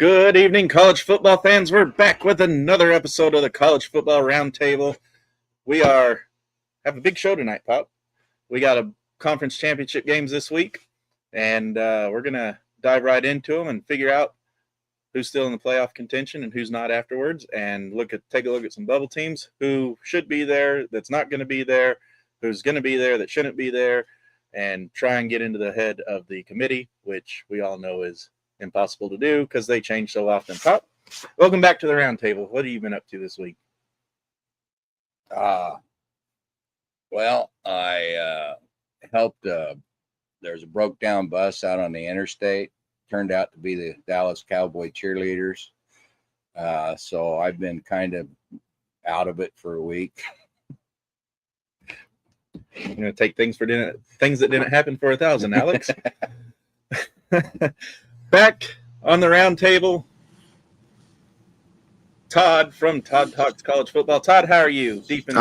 Good evening, college football fans. We're back with another episode of the College Football Round Table. We have a big show tonight, Pop. We got a conference championship games this week, and we're going to dive right into them and figure out who's still in the playoff contention and who's not afterwards, and take a look at some bubble teams, who should be there, that's not going to be there, who's going to be there, that shouldn't be there, and try and get into the head of the committee, which we all know is impossible to do because they change so often. Pop, welcome back to the round table. What have you been up to this week? Well, I helped. There's a broke down bus out on the interstate. Turned out to be the Dallas Cowboy cheerleaders. So I've been kind of out of it for a week. You're going to take things that didn't happen for 1,000, Alex. Back on the round table, Todd from Todd Talks College Football. Todd, how are you? Deep in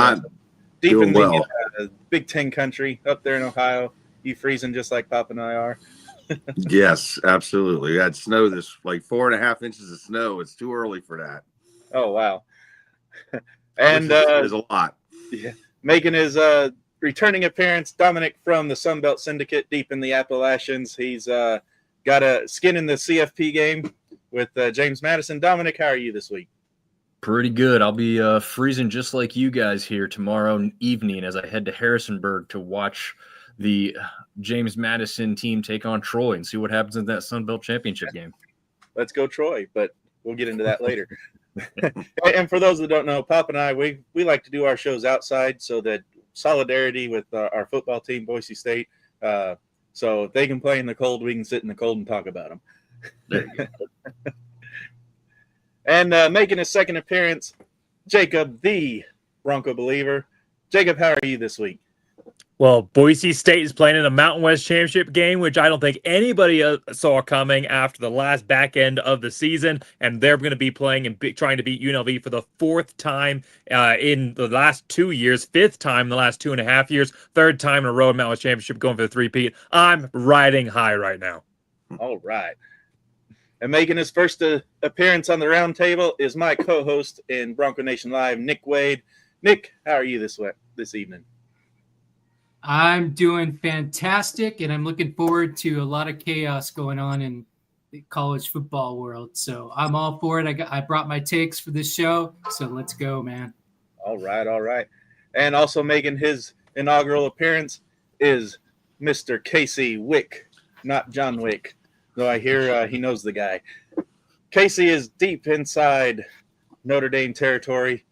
the Big Ten country up there in Ohio. You freezing just like Pop and I are? Yes, absolutely. We had snow this, like 4.5 inches of snow. It's too early for that. Oh, wow. And there's a lot. Yeah, making his returning appearance, Dominic from the Sunbelt Syndicate deep in the Appalachians. He's got a skin in the CFP game with James Madison. Dominic, how are you this week? Pretty good. I'll be freezing just like you guys here tomorrow evening as I head to Harrisonburg to watch the James Madison team take on Troy and see what happens in that Sunbelt Championship game. Let's go Troy, but we'll get into that later. And for those that don't know, Pop and I, we like to do our shows outside so that solidarity with our football team, Boise State, so if they can play in the cold, we can sit in the cold and talk about them. There you go. And making his second appearance, Jacob, the Bronco believer. Jacob, how are you this week? Well, Boise State is playing in a Mountain West Championship game, which I don't think anybody saw coming after the last back end of the season. And they're going to be playing and trying to beat UNLV for the fourth time in the last 2 years, fifth time in the last 2.5 years, third time in a row in Mountain West Championship going for the three-peat. I'm riding high right now. All right. And making his first appearance on the round table is my co-host in Bronco Nation Live, Nick Wade. Nick, how are you this evening? I'm doing fantastic, and I'm looking forward to a lot of chaos going on in the college football world. So I'm all for it. I brought my takes for this show, so let's go, man. All right. And also making his inaugural appearance is Mr. Casey Wick, not John Wick, though I hear he knows the guy. Casey is deep inside Notre Dame territory.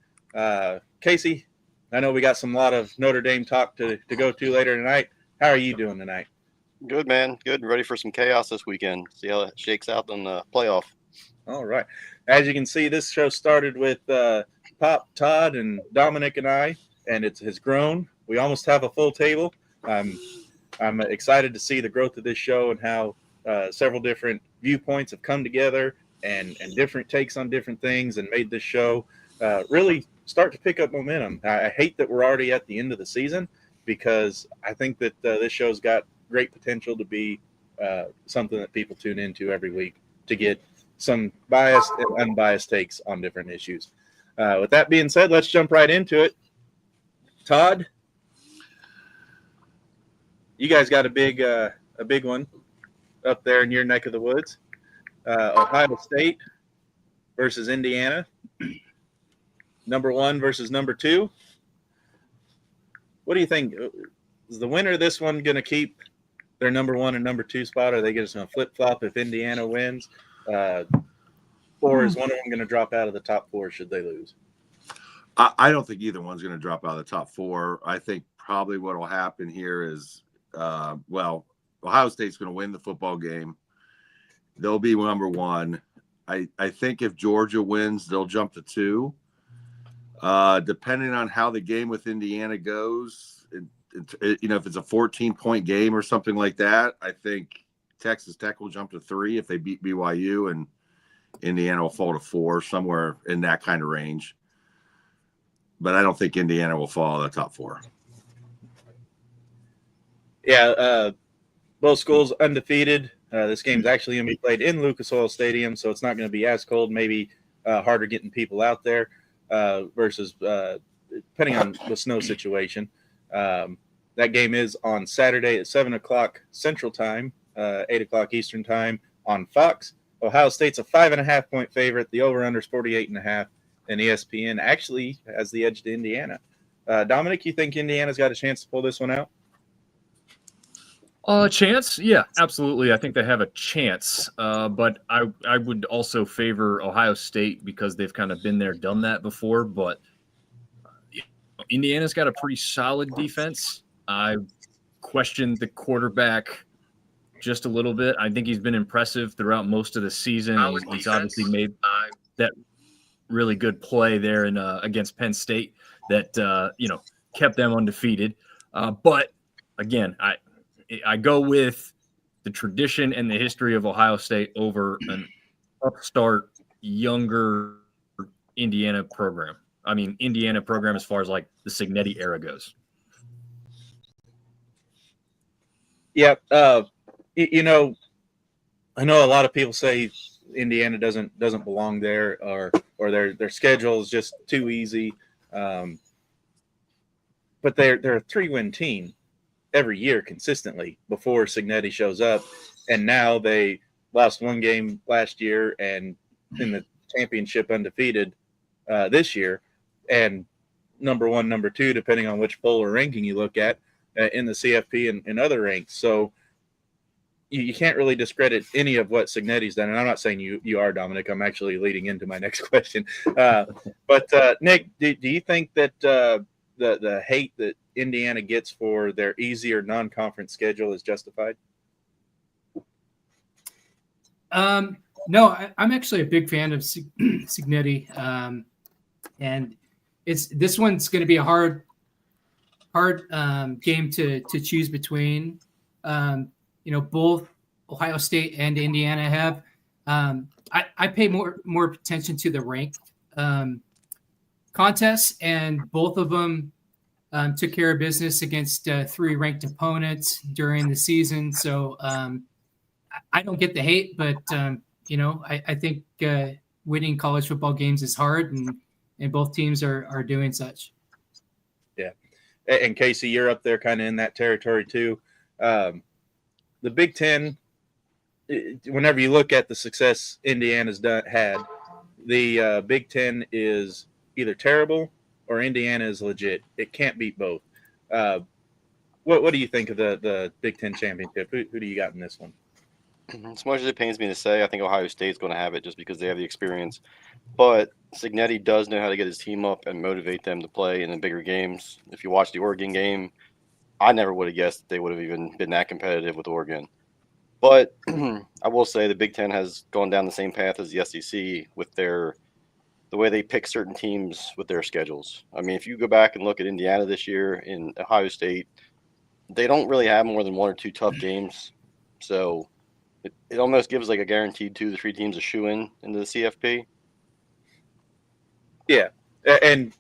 Casey, I know we got a lot of Notre Dame talk to go to later tonight. How are you doing tonight? Good, man. Good. Ready for some chaos this weekend. See how it shakes out in the playoff. All right. As you can see, this show started with Pop, Todd, and Dominic and I, and it has grown. We almost have a full table. I'm excited to see the growth of this show and how several different viewpoints have come together and different takes on different things and made this show really start to pick up momentum. I hate that we're already at the end of the season because I think that this show's got great potential to be something that people tune into every week to get some biased and unbiased takes on different issues. With that being said, let's jump right into it. Todd, you guys got a big one up there in your neck of the woods. Ohio State versus Indiana. Number 1 versus number 2. What do you think? Is the winner of this one going to keep their number 1 and number 2 spot? Or are they just going to flip-flop if Indiana wins? Or is one of them going to drop out of the top 4 should they lose? I don't think either one's going to drop out of the top 4. I think probably what will happen here is, Ohio State's going to win the football game. They'll be number 1. I think if Georgia wins, they'll jump to 2. Depending on how the game with Indiana goes, if it's a 14-point game or something like that, I think Texas Tech will jump to 3 if they beat BYU, and Indiana will fall to 4, somewhere in that kind of range. But I don't think Indiana will fall in the top 4. Yeah, both schools undefeated. This game's actually going to be played in Lucas Oil Stadium, so it's not going to be as cold, maybe harder getting people out there versus depending on the snow situation. That game is on Saturday at 7 o'clock Central Time, 8 o'clock Eastern Time on Fox. Ohio State's a 5.5-point favorite. The over-under is 48.5, and ESPN actually has the edge to Indiana. Dominic, you think Indiana's got a chance to pull this one out? Chance? Yeah, absolutely. I think they have a chance. But I would also favor Ohio State because they've kind of been there, done that before. But Indiana's got a pretty solid defense. I questioned the quarterback just a little bit. I think he's been impressive throughout most of the season. He's obviously made that really good play there in against Penn State that kept them undefeated. But again, I go with the tradition and the history of Ohio State over an upstart, younger Indiana program. I mean, Indiana program as far as like the Cignetti era goes. Yeah. I know a lot of people say Indiana doesn't belong there or their schedule is just too easy. But they're a 3-win team every year consistently before Cignetti shows up. And now they lost one game last year and in the championship undefeated this year. And number 1, number 2, depending on which poll or ranking you look at in the CFP and other ranks. So you can't really discredit any of what Cignetti's done. And I'm not saying you are, Dominic. I'm actually leading into my next question. But Nick, do you think that the hate that Indiana gets for their easier non-conference schedule is justified? No, I'm actually a big fan of Cignetti. And this one's going to be a hard game to choose between. Both Ohio State and Indiana have. I pay more attention to the ranked contests, and both of them took care of business against 3 ranked opponents during the season. So I don't get the hate, but I think winning college football games is hard, and both teams are doing such. Yeah, and Casey, you're up there kind of in that territory too. The Big Ten, whenever you look at the success Indiana's had, the Big Ten is either terrible or Indiana is legit. It can't beat both. What do you think of the Big Ten championship? Who do you got in this one? As much as it pains me to say, I think Ohio State's going to have it just because they have the experience. But Cignetti does know how to get his team up and motivate them to play in the bigger games. If you watch the Oregon game, I never would have guessed that they would have even been that competitive with Oregon. But I will say the Big Ten has gone down the same path as the SEC with the way they pick certain teams with their schedules. I mean, if you go back and look at Indiana this year in Ohio State, they don't really have more than 1 or 2 tough games. So it almost gives like a guaranteed 2 to 3 teams a shoe-in into the CFP. Yeah, and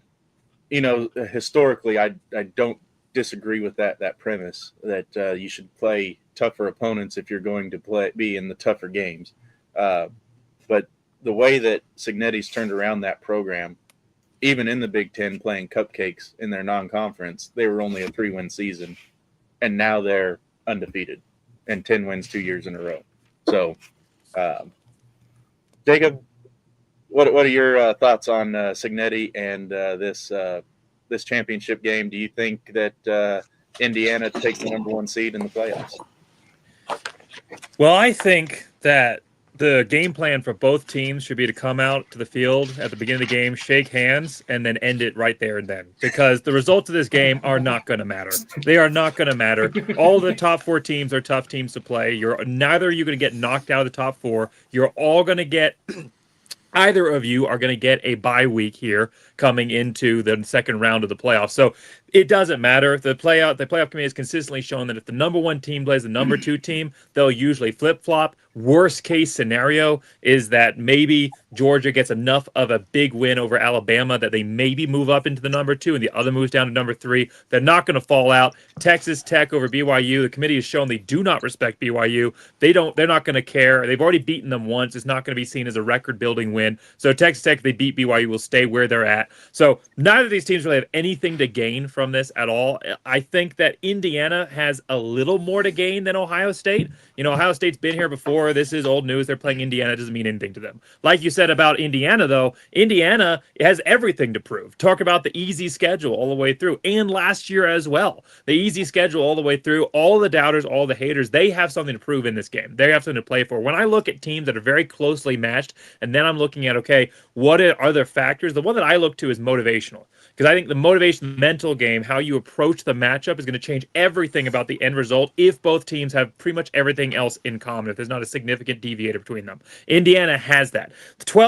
historically, I don't disagree with that premise that you should play tougher opponents if you're going to be in the tougher games. But the way that Cignetti's turned around that program, even in the Big Ten playing cupcakes in their non-conference, they were only a 3-win season, and now they're undefeated and 10 wins 2 years in a row. So, Jacob, what are your thoughts on Cignetti and this championship game? Do you think that Indiana takes the number 1 seed in the playoffs? Well, I think that the game plan for both teams should be to come out to the field at the beginning of the game, shake hands, and then end it right there and then. Because the results of this game are not going to matter. They are not going to matter. All the top 4 teams are tough teams to play. Neither are you going to get knocked out of the top 4. You're all going to get either of you are going to get a bye week here coming into the second round of the playoffs. So It doesn't matter. The playoff committee has consistently shown that if the number 1 team plays the number 2 team, they'll usually flip flop. Worst case scenario is that maybe Georgia gets enough of a big win over Alabama that they maybe move up into the number 2 and the other moves down to number 3. They're not going to fall out. Texas Tech over BYU. The committee has shown they do not respect BYU. They're not going to care. They've already beaten them once. It's not going to be seen as a record-building win. So Texas Tech, if they beat BYU, will stay where they're at. So neither of these teams really have anything to gain from this at all. I think that Indiana has a little more to gain than Ohio State. Ohio State's been here before. This is old news. They're playing Indiana. It doesn't mean anything to them. Like you said about Indiana, though, Indiana has everything to prove. Talk about the easy schedule all the way through, and last year as well. The easy schedule all the way through, all the doubters, all the haters, they have something to prove in this game. They have something to play for. When I look at teams that are very closely matched, and then I'm looking at, okay, what are their factors? The one that I look to is motivational. Because I think the motivation, mental game, how you approach the matchup is going to change everything about the end result if both teams have pretty much everything else in common, if there's not a significant deviator between them. Indiana has that.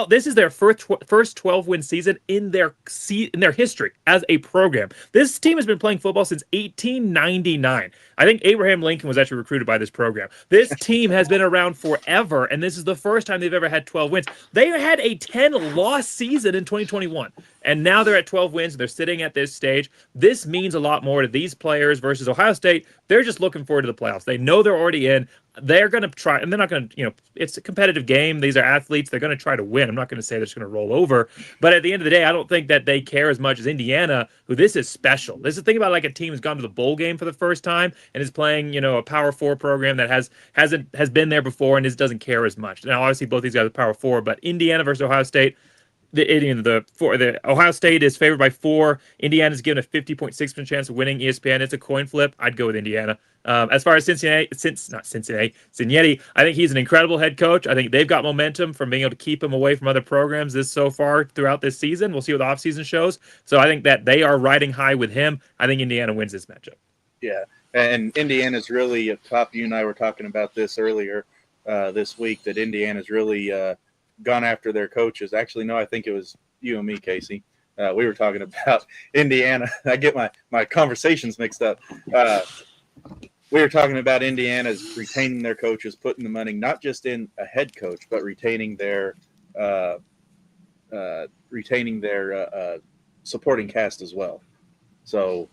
This is their first 12-win season in their history as a program. This team has been playing football since 1899. I think Abraham Lincoln was actually recruited by this program. This team has been around forever, and this is the first time they've ever had 12 wins. They had a 10-loss season in 2021, and now they're at 12 wins. They're sitting at this stage. This means a lot more to these players versus Ohio State. They're just looking forward to the playoffs. They know they're already in. They're going to try, and they're not going to, it's a competitive game. These are athletes. They're going to try to win. I'm not going to say they're just going to roll over. But at the end of the day, I don't think that they care as much as Indiana, who this is special. This is the thing about like a team who's gone to the bowl game for the first time and is playing, a Power 4 program that has been there before and doesn't care as much. Now, obviously, both these guys are Power 4, but Indiana versus Ohio State, the Ohio State is favored by 4. Indiana's given a 50.6% chance of winning. ESPN, it's a coin flip. I'd go with Indiana. As far as Cincinnati, I think he's an incredible head coach. I think they've got momentum from being able to keep him away from other programs so far throughout this season. We'll see what the offseason shows. So I think that they are riding high with him. I think Indiana wins this matchup. Yeah, and Indiana's really top. You and I were talking about this earlier this week, that Indiana's really gone after their coaches. Actually, no, I think it was you and me, Casey. We were talking about Indiana. I get my conversations mixed up. We were talking about Indiana's retaining their coaches, putting the money not just in a head coach, but retaining their supporting cast as well. So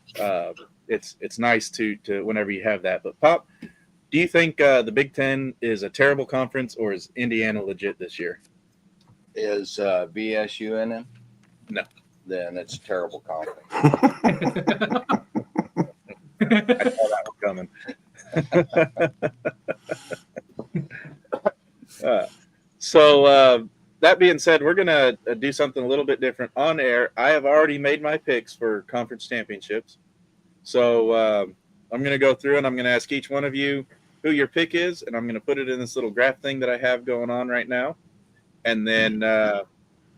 it's nice to whenever you have that. But Pop, do you think the Big Ten is a terrible conference, or is Indiana legit this year? Is BSU in it? No. Then it's a terrible conference. I saw that one coming. So that being said, we're going to do something a little bit different on air. I have already made my picks for conference championships. So I'm going to go through and I'm going to ask each one of you who your pick is, and I'm going to put it in this little graph thing that I have going on right now. And then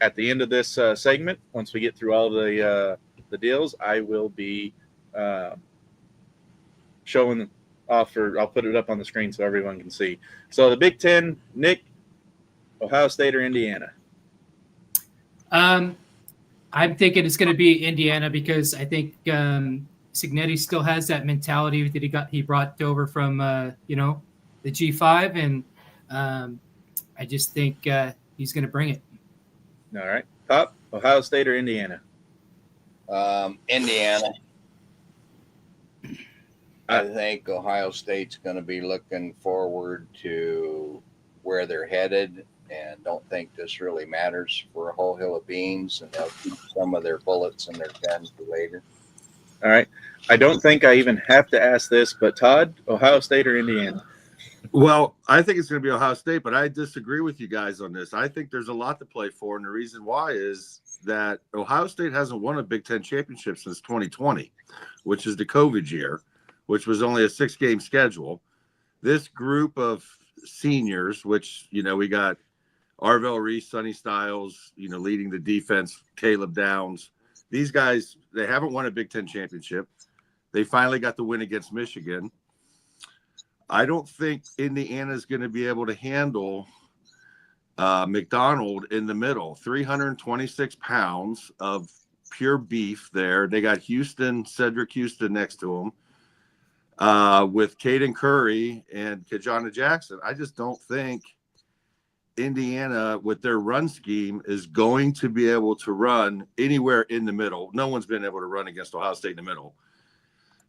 at the end of this segment, once we get through all the deals, I will be showing off, or I'll put it up on the screen so everyone can see. So the Big Ten, Nick, Ohio State or Indiana? I'm thinking it's going to be Indiana, because I think Cignetti still has that mentality that he brought over from the G5, and I just think he's going to bring it. All right, Pop, Ohio State or Indiana? Indiana. I think Ohio State's going to be looking forward to where they're headed, and don't think this really matters for a whole hill of beans, and they'll keep some of their bullets in their guns for later. All right. I don't think I even have to ask this, but Todd, Ohio State or Indiana? Well, I think it's going to be Ohio State, but I disagree with you guys on this. I think there's a lot to play for, and the reason why is that Ohio State hasn't won a Big Ten championship since 2020, which is the COVID year, which was only a 6-game schedule. This group of seniors, which, we got Arvell Reese, Sonny Styles, leading the defense, Caleb Downs. These guys, they haven't won a Big Ten championship. They finally got the win against Michigan. I don't think Indiana is going to be able to handle McDonald in the middle. 326 pounds of pure beef there. They got Cedric Houston next to him with Caden Curry and Kajana Jackson. I just don't think Indiana, with their run scheme, is going to be able to run anywhere in the middle. No one's been able to run against Ohio State in the middle.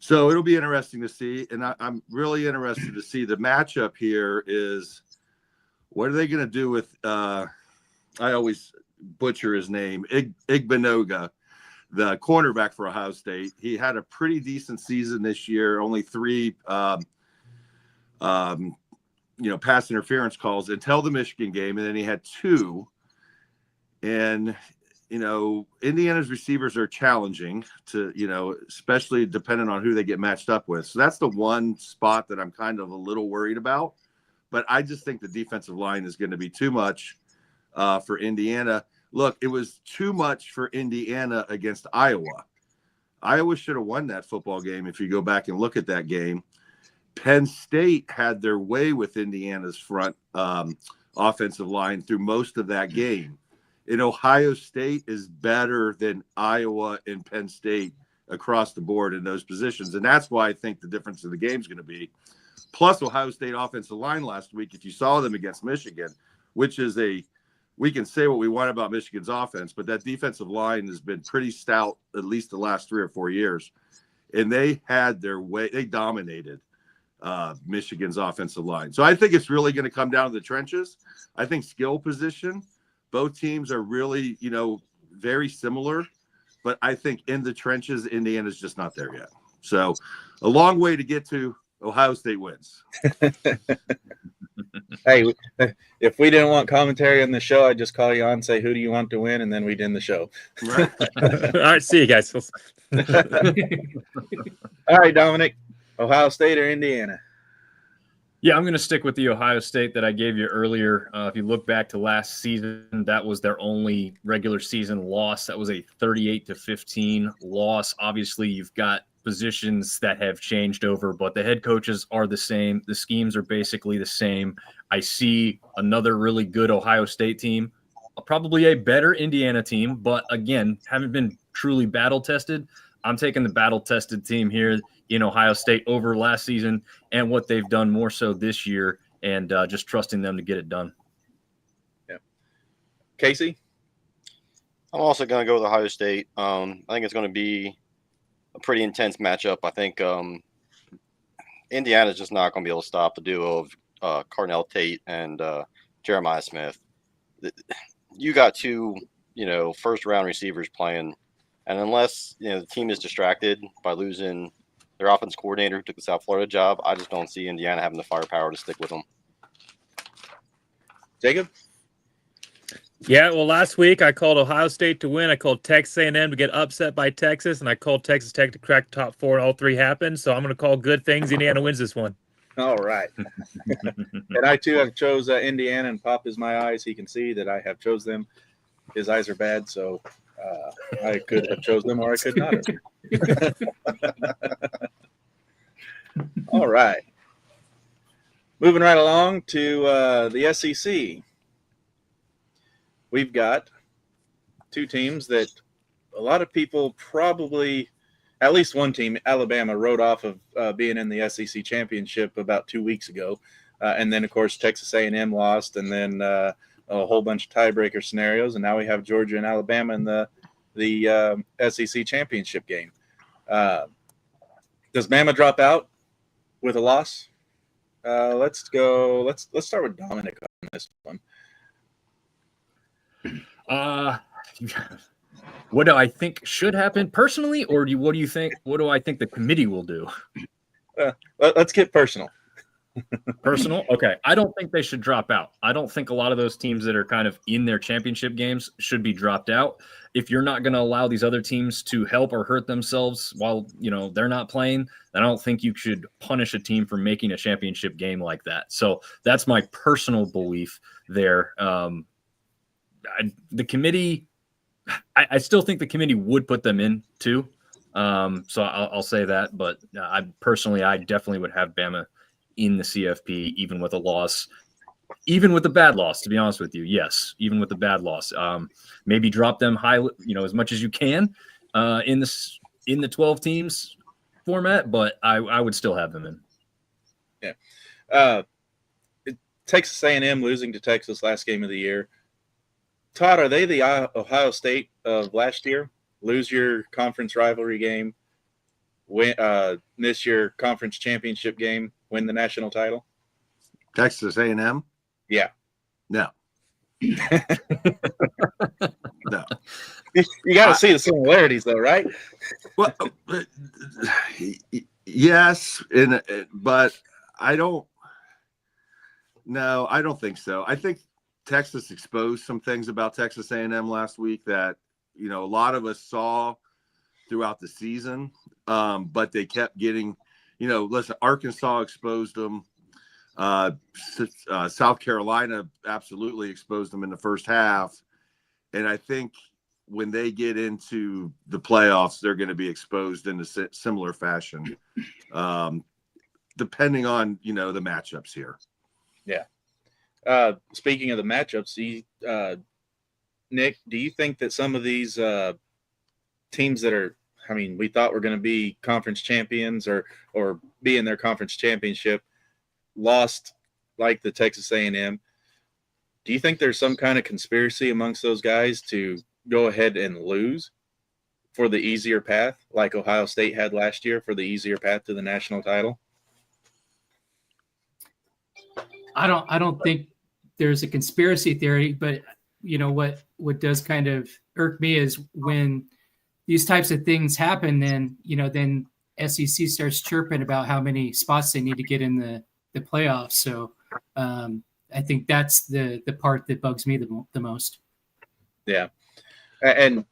So it'll be interesting to see. And I'm really interested to see the matchup here is what are they going to do with I always butcher his name, Igbinoga, the cornerback for Ohio State. He had a pretty decent season this year, only 3 pass interference calls until the Michigan game, and then he had 2. And Indiana's receivers are challenging to, especially depending on who they get matched up with. So that's the one spot that I'm kind of a little worried about. But I just think the defensive line is going to be too much for Indiana. Look, it was too much for Indiana against Iowa. Iowa should have won that football game if you go back and look at that game. Penn State had their way with Indiana's front offensive line through most of that game. And Ohio State is better than Iowa and Penn State across the board in those positions. And that's why I think the difference in the game is going to be. Plus, Ohio State offensive line last week, if you saw them against Michigan, which is we can say what we want about Michigan's offense, but that defensive line has been pretty stout at least the last 3 or 4 years. And they had their way. They dominated Michigan's offensive line. So I think it's really going to come down to the trenches. I think skill position, both teams are really, very similar, but I think in the trenches, Indiana's just not there yet. So a long way to get to Ohio State wins. Hey, if we didn't want commentary on the show, I'd just call you on, say, who do you want to win? And then we'd end the show. Right. All right, see you guys. All right, Dominic, Ohio State or Indiana? Yeah, I'm going to stick with the Ohio State that I gave you earlier. If you look back to last season, that was their only regular season loss. That was a 38-15 loss. Obviously, you've got positions that have changed over, but the head coaches are the same. The schemes are basically the same. I see another really good Ohio State team, probably a better Indiana team, but again, haven't been truly battle tested. I'm taking the battle-tested team here in Ohio State over last season and what they've done more so this year, and just trusting them to get it done. Yeah. Casey? I'm also going to go with Ohio State. I think it's going to be a pretty intense matchup. I think Indiana's just not going to be able to stop the duo of Carnell Tate and Jeremiah Smith. You got 2, first-round receivers playing. And unless the team is distracted by losing their offense coordinator who took the South Florida job, I just don't see Indiana having the firepower to stick with them. Jacob? Yeah, well, last week I called Ohio State to win. I called Texas A&M to get upset by Texas, and I called Texas Tech to crack the top 4, and all 3 happened. So I'm going to call good things. Indiana wins this one. All right. And I, too, have chose Indiana, and Pop is my eyes. He can see that I have chose them. His eyes are bad, so I could have chose them or I could not have. All right. Moving right along to the SEC. We've got 2 teams that a lot of people probably, at least one team, Alabama, wrote off of being in the SEC championship about 2 weeks ago. And then, of course, Texas A&M lost, and then a whole bunch of tiebreaker scenarios. And now we have Georgia and Alabama in the SEC championship game. Does Bama drop out with a loss? Let's start with Dominic on this one. What do I think should happen personally, or what do you think? What do I think the committee will do? Let's get personal. Personal? Okay. I don't think they should drop out. I don't think a lot of those teams that are kind of in their championship games should be dropped out. If you're not going to allow these other teams to help or hurt themselves while, they're not playing, then I don't think you should punish a team for making a championship game like that. So that's my personal belief there. The committee, I still think the committee would put them in too. So I'll say that, but I definitely would have Bama in the CFP, even with a loss. even with the bad loss, to be honest with you. Yes, even with the bad loss, maybe drop them high, as much as you can in the 12 teams format, but I would still have them in. Yeah. Texas A&M losing to Texas last game of the year. Todd, are they the Ohio State of last year? Lose your conference rivalry game, miss your conference championship game, win the national title? Texas A&M? Yeah. No. No. You got to see the similarities, though, right? Well, yes, but I don't. No, I don't think so. I think Texas exposed some things about Texas A&M last week that a lot of us saw throughout the season, but they kept getting. Listen, Arkansas exposed them. South Carolina absolutely exposed them in the first half, and I think when they get into the playoffs, they're going to be exposed in a similar fashion, depending on the matchups here. Yeah. Speaking of the matchups, Nick, do you think that some of these teams that are, we thought were going to be conference champions or be in their conference championship, lost like the Texas A&M? Do you think there's some kind of conspiracy amongst those guys to go ahead and lose for the easier path, like Ohio State had last year for the easier path to the national title? I don't think there's a conspiracy theory, but what does kind of irk me is when these types of things happen, then SEC starts chirping about how many spots they need to get in the playoffs. So I think that's the part that bugs me the most. Yeah. And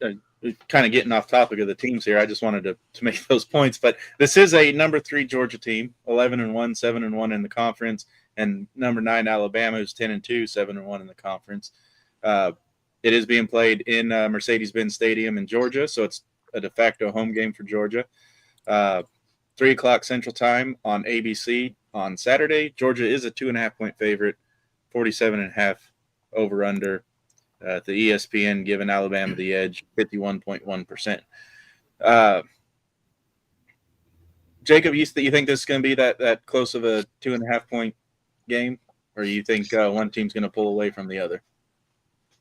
kind of getting off topic of the teams here, I just wanted to make those points. But this is a number 3 Georgia team, 11-1, 7-1 in the conference, and number 9 Alabama, who's 10-2, 7-1 in the conference. It is being played in Mercedes-Benz Stadium in Georgia, so it's a de facto home game for Georgia. 3 o'clock Central Time on ABC on Saturday. Georgia is a 2.5-point favorite, 47.5 over/under. The ESPN giving Alabama the edge, 51.1%. Jacob, you think this is going to be that close of a 2.5-point game, or you think one team's going to pull away from the other?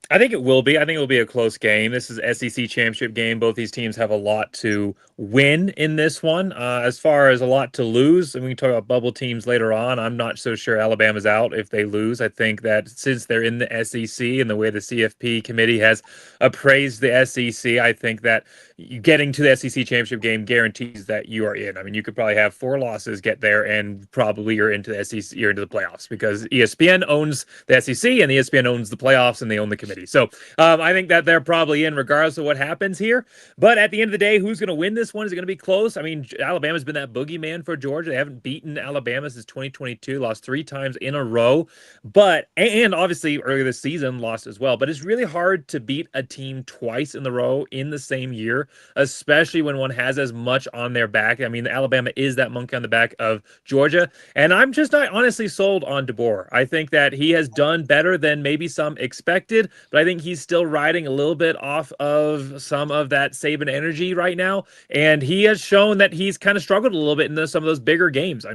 I think it will be. I think it will be a close game. This is SEC championship game. Both these teams have a lot to win in this one. As far as a lot to lose, and we can talk about bubble teams later on. I'm not so sure Alabama's out if they lose. I think that since they're in the SEC and the way the CFP committee has appraised the SEC, I think that getting to the SEC championship game guarantees that you are in. You could probably have 4 losses, get there, and probably you're into the SEC, you're into the playoffs, because ESPN owns the SEC and ESPN owns the playoffs and they own the committee. So I think that they're probably in regardless of what happens here. But at the end of the day, who's going to win this one? Is it going to be close? Alabama's been that boogeyman for Georgia. They haven't beaten Alabama since 2022, lost 3 times in a row. And obviously earlier this season lost as well. But it's really hard to beat a team twice in the row in the same year, especially when one has as much on their back. Alabama is that monkey on the back of Georgia. And I'm just not honestly sold on DeBoer. I think that he has done better than maybe some expected, but I think he's still riding a little bit off of some of that Saban energy right now. And he has shown that he's kind of struggled a little bit in some of those bigger games.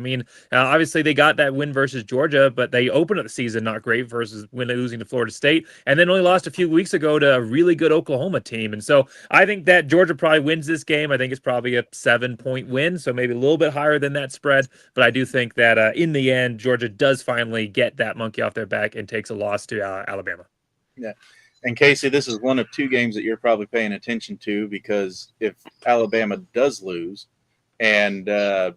Obviously they got that win versus Georgia, but they opened up the season not great versus losing to Florida State, and then only lost a few weeks ago to a really good Oklahoma team. And so I think that Georgia probably wins this game. I think it's probably a 7-point win, so maybe a little bit higher than that spread. But I do think that in the end, Georgia does finally get that monkey off their back and takes a loss to Alabama. Yeah. And Casey, this is one of 2 games that you're probably paying attention to, because if Alabama does lose and then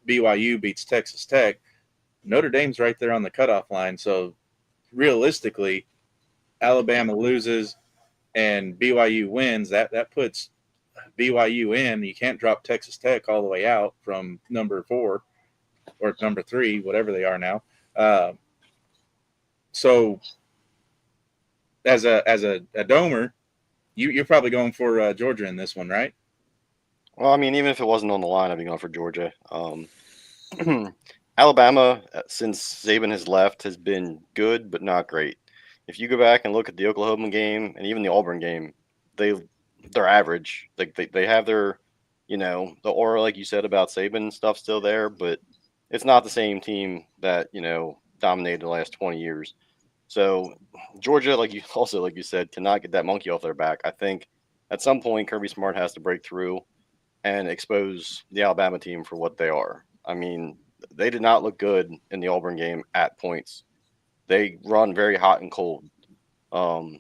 BYU beats Texas Tech, Notre Dame's right there on the cutoff line. So realistically, Alabama loses and BYU wins, that puts BYU in. You can't drop Texas Tech all the way out from number 4 or number 3, whatever they are now. So as a domer, you're probably going for Georgia in this one, right? Well, even if it wasn't on the line, I'd be going for Georgia. Alabama, since Saban has left, has been good but not great. If you go back and look at the Oklahoma game and even the Auburn game, they're average. Like they have their, the aura like you said about Saban and stuff still there, but it's not the same team that dominated the last 20 years. So Georgia, like you said, cannot get that monkey off their back. I think at some point Kirby Smart has to break through and expose the Alabama team for what they are. I mean, they did not look good in the Auburn game at points. They run very hot and cold. And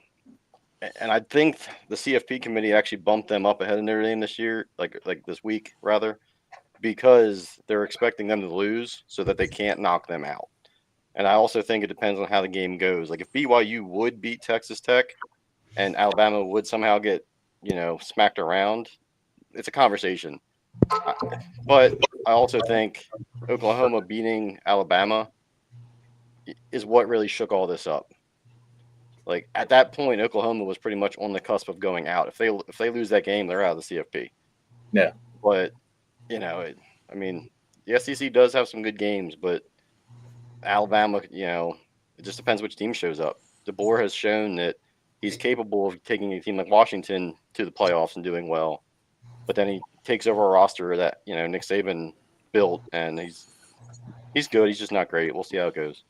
I think the CFP committee actually bumped them up ahead of Notre Dame this year, like this week rather, because they're expecting them to lose so that they can't knock them out. And I also think it depends on how the game goes. Like if BYU would beat Texas Tech and Alabama would somehow get, smacked around, it's a conversation. But I also think Oklahoma beating Alabama is what really shook all this up. Like at that point, Oklahoma was pretty much on the cusp of going out. If they lose that game, they're out of the CFP. Yeah. But the SEC does have some good games, but Alabama, it just depends which team shows up. DeBoer has shown that he's capable of taking a team like Washington to the playoffs and doing well, but then he takes over a roster that Nick Saban built, and he's good. He's just not great. We'll see how it goes.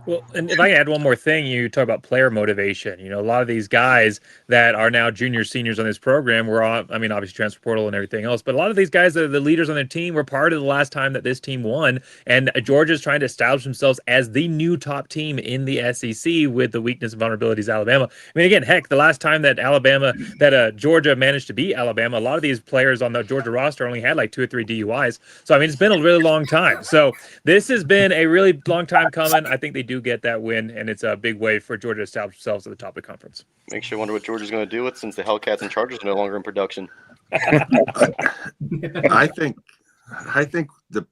Well, and if I add one more thing, you talk about player motivation. A lot of these guys that are now juniors, seniors on this program were on, obviously transfer portal and everything else, but a lot of these guys that are the leaders on their team were part of the last time that this team won. And Georgia's trying to establish themselves as the new top team in the SEC with the weakness and vulnerabilities Alabama. Again, heck, the last time that Georgia managed to beat Alabama, a lot of these players on the Georgia roster only had like 2 or 3 DUIs. So, it's been a really long time. So this has been a really long time coming. I think they do get that win, and it's a big way for Georgia to establish themselves at the top of the conference. Makes you wonder what Georgia's going to do with since the Hellcats and Chargers are no longer in production. I think the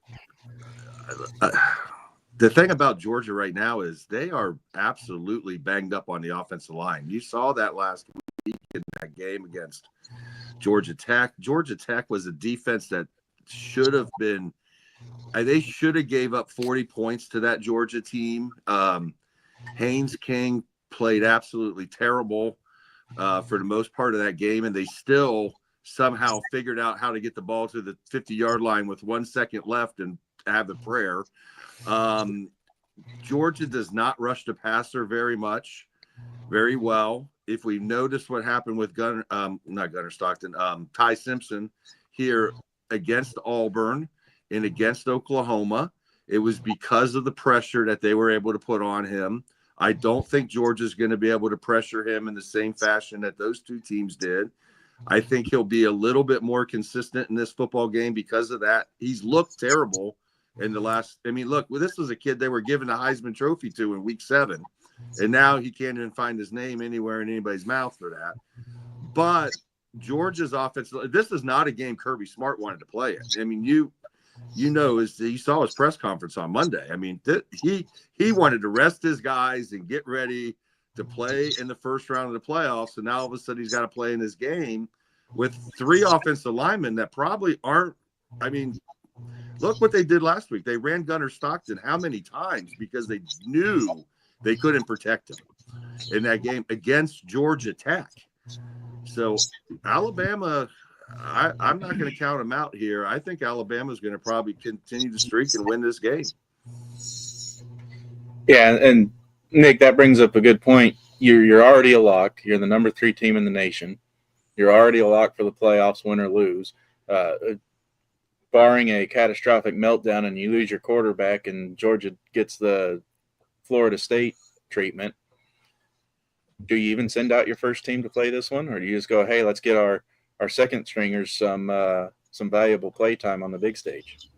thing about Georgia right now is they are absolutely banged up on the offensive line. You saw that last week in that game against Georgia Tech. Georgia Tech was a defense that should have been. They should have gave up 40 points to that Georgia team. Haynes King played absolutely terrible for the most part of that game, and they still somehow figured out how to get the ball to the 50-yard line with 1 second left and have the prayer. Georgia does not rush the passer very well. If we notice what happened with Ty Simpson here against Auburn and against Oklahoma, it was because of the pressure that they were able to put on him. I don't think Georgia's going to be able to pressure him in the same fashion that those two teams did. I think he'll be a little bit more consistent in this football game because of that. He's looked terrible in the last – this was a kid they were giving the Heisman Trophy to in week 7, and now he can't even find his name anywhere in anybody's mouth for that. But Georgia's offense – this is not a game Kirby Smart wanted to play in. You saw his press conference on Monday. He wanted to rest his guys and get ready to play in the first round of the playoffs. And now all of a sudden he's got to play in this game with 3 offensive linemen that probably aren't. Look what they did last week. They ran Gunnar Stockton how many times because they knew they couldn't protect him in that game against Georgia Tech. So Alabama – I'm not going to count them out here. I think Alabama's going to probably continue to streak and win this game. Yeah, and Nick, that brings up a good point. You're already a lock. You're the number 3 team in the nation. You're already a lock for the playoffs, win or lose. Barring a catastrophic meltdown and you lose your quarterback and Georgia gets the Florida State treatment, do you even send out your first team to play this one, or do you just go, hey, let's get our second stringers some valuable play time on the big stage?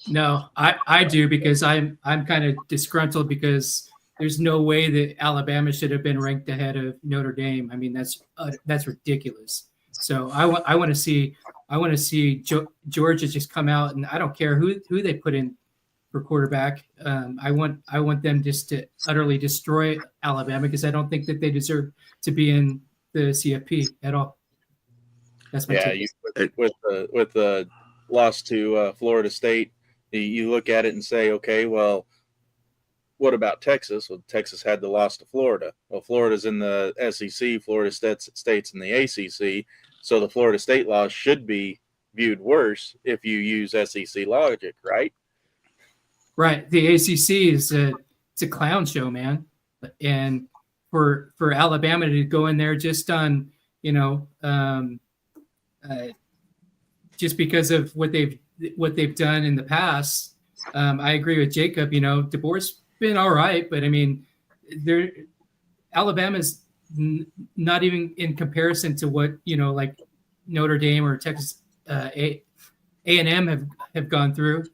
No, I do, because I'm kind of disgruntled because there's no way that Alabama should have been ranked ahead of Notre Dame. That's ridiculous. So I want to see Georgia just come out, and I don't care who they put in for quarterback. I want them just to utterly destroy Alabama, because I don't think that they deserve to be in the CFP at all. That's my take. With the loss to Florida State, You look at it and say, okay, well, what about Texas? Well, Texas had the loss to Florida. Well, Florida's in the SEC, Florida State's in the ACC, so the Florida State loss should be viewed worse if you use SEC logic, right? Right. The ACC it's a clown show, man. And for Alabama to go in there just on, just because of what they've done in the past, I agree with Jacob. DeBoer's been all right, but I mean, Alabama's not even in comparison to what like Notre Dame or Texas A&M have gone through.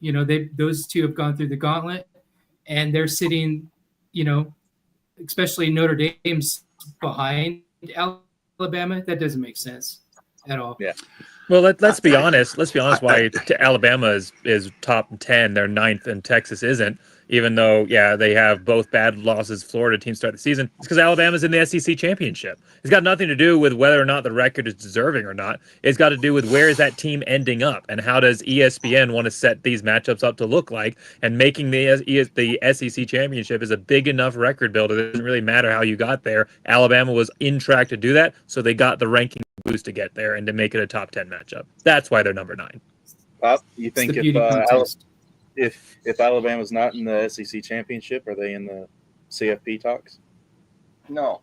Those two have gone through the gauntlet, and they're sitting, especially Notre Dame's behind Alabama. That doesn't make sense at all. Yeah. Well, let's be honest. Let's be honest. Why Alabama is top 10, they're 9th, and Texas isn't. Even though, they have both bad losses. Florida team start the season. It's because Alabama's in the SEC championship. It's got nothing to do with whether or not the record is deserving or not. It's got to do with where is that team ending up, and how does ESPN want to set these matchups up to look like. And making the SEC championship is a big enough record builder. It doesn't really matter how you got there. Alabama was in track to do that, so they got the ranking boost to get there and to make it a top 10 matchup. That's why they're number 9. Pop, you think if Alabama's not in the SEC championship, are they in the CFP talks? No.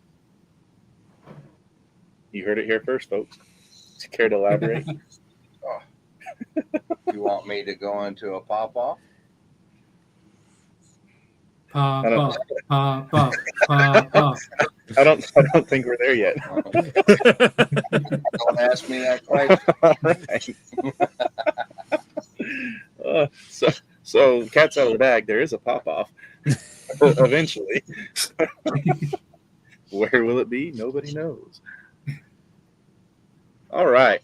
You heard it here first, folks. Care to elaborate? You want me to go into a pop-off? I don't think we're there yet. Don't ask me that question. So cat's out of the bag. There is a pop-off eventually. Where will it be? Nobody knows. All right.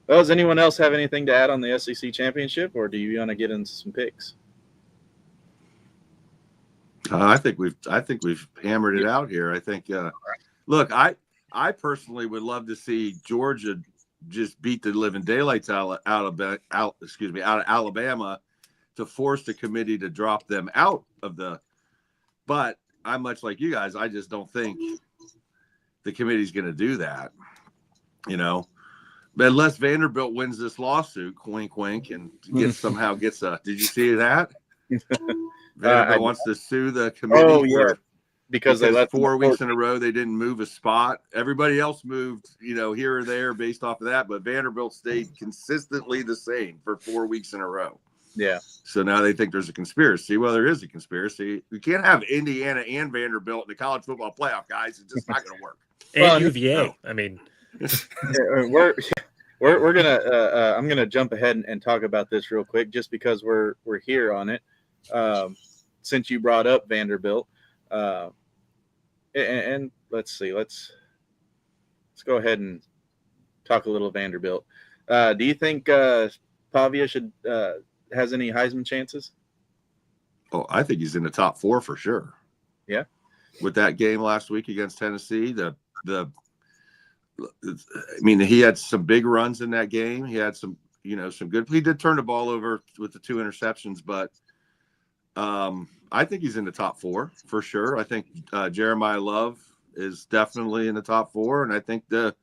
Well, does anyone else have anything to add on the SEC championship, or do you want to get into some picks? I think we've hammered it out here. I think. Look, I personally would love to see Georgia just beat the living daylights out of Alabama to force the committee to drop them out of the. But I'm much like you guys. I just don't think the committee's going to do that. But unless Vanderbilt wins this lawsuit, wink, wink, and somehow gets a. Did you see that? Vanderbilt wants to sue the committee because they let 4 weeks in a row they didn't move a spot. Everybody else moved, here or there based off of that, but Vanderbilt stayed consistently the same for 4 weeks in a row. Yeah. So now they think there's a conspiracy. Well, there is a conspiracy. We can't have Indiana and Vanderbilt in the college football playoff, guys. It's just not going to work. And UVA. I mean, we're gonna. I'm gonna jump ahead and talk about this real quick, just because we're here on it. Since you brought up Vanderbilt, and let's see, let's go ahead and talk a little Vanderbilt. Do you think Pavia has any Heisman chances? Oh, I think he's in the top 4 for sure. Yeah. With that game last week against Tennessee, he had some big runs in that game. He had some good. He did turn the ball over with the 2 interceptions, but I think he's in the top 4 for sure. I think Jeremiah Love is definitely in the top 4, and I think the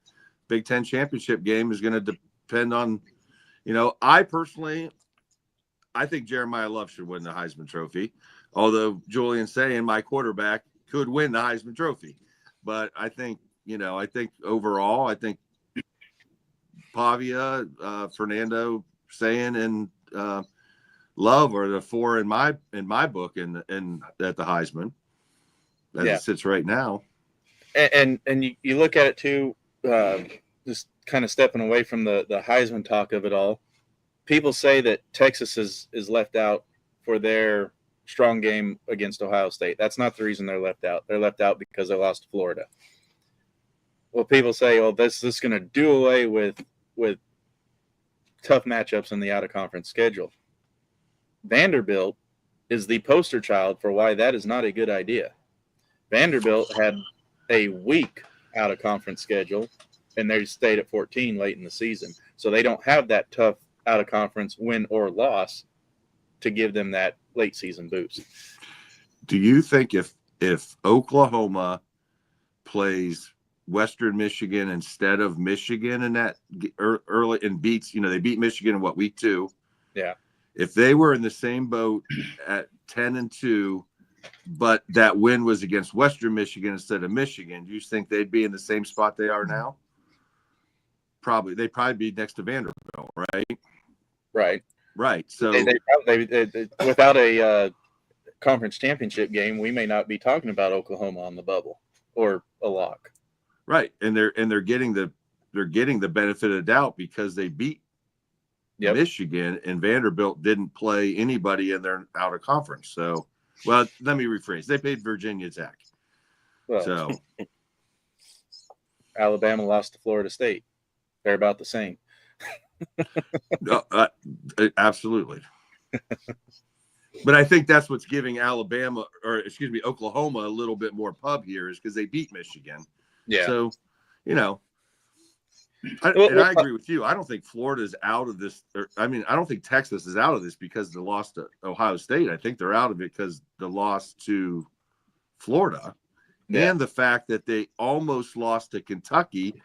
Big Ten championship game is going to depend on. I think Jeremiah Love should win the Heisman Trophy, although Julian's saying my quarterback could win the Heisman Trophy. But I think, overall, I think Pavia, Fernando, Sayin, and Love are the 4 in my book in at the Heisman as it sits right now. And you look at it too, just kind of stepping away from the Heisman talk of it all. People say that Texas is left out for their strong game against Ohio State. That's not the reason they're left out. They're left out because they lost to Florida. Well, people say, "Oh, this is going to do away with tough matchups in the out-of-conference schedule." Vanderbilt is the poster child for why that is not a good idea. Vanderbilt had a weak out-of-conference schedule, and they stayed at 14 late in the season. So they don't have that tough out-of-conference win or loss to give them that late season boost. Do you think if Oklahoma plays Western Michigan instead of Michigan in that early and beats, they beat Michigan in week 2? Yeah. If they were in the same boat at 10-2, but that win was against Western Michigan instead of Michigan, do you think they'd be in the same spot they are now? Probably. They'd probably be next to Vanderbilt, right? Right. So they without a conference championship game, we may not be talking about Oklahoma on the bubble or a lock. Right, and they're getting the benefit of the doubt because they beat Michigan, and Vanderbilt didn't play anybody in their out of conference. So, well, let me rephrase. They played Virginia Tech. Well, so Alabama lost to Florida State. They're about the same. Absolutely. But I think that's what's giving Oklahoma a little bit more pub here is because they beat Michigan. Yeah. So, I agree with you. I don't think Florida's out of this. I don't think Texas is out of this because they lost to Ohio State. I think they're out of it because the loss to Florida and the fact that they almost lost to Kentucky.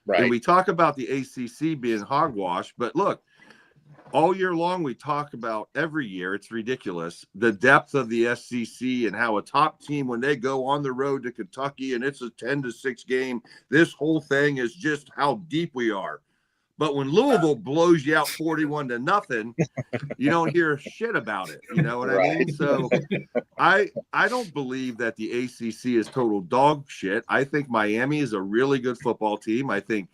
Right. And we talk about the ACC being hogwash, but look, all year long we talk about every year, it's ridiculous, the depth of the SEC and how a top team, when they go on the road to Kentucky and it's a 10-6 game, this whole thing is just how deep we are. But when Louisville blows you out 41-0, you don't hear shit about it. You know what I mean? So I don't believe that the ACC is total dog shit. I think Miami is a really good football team. I think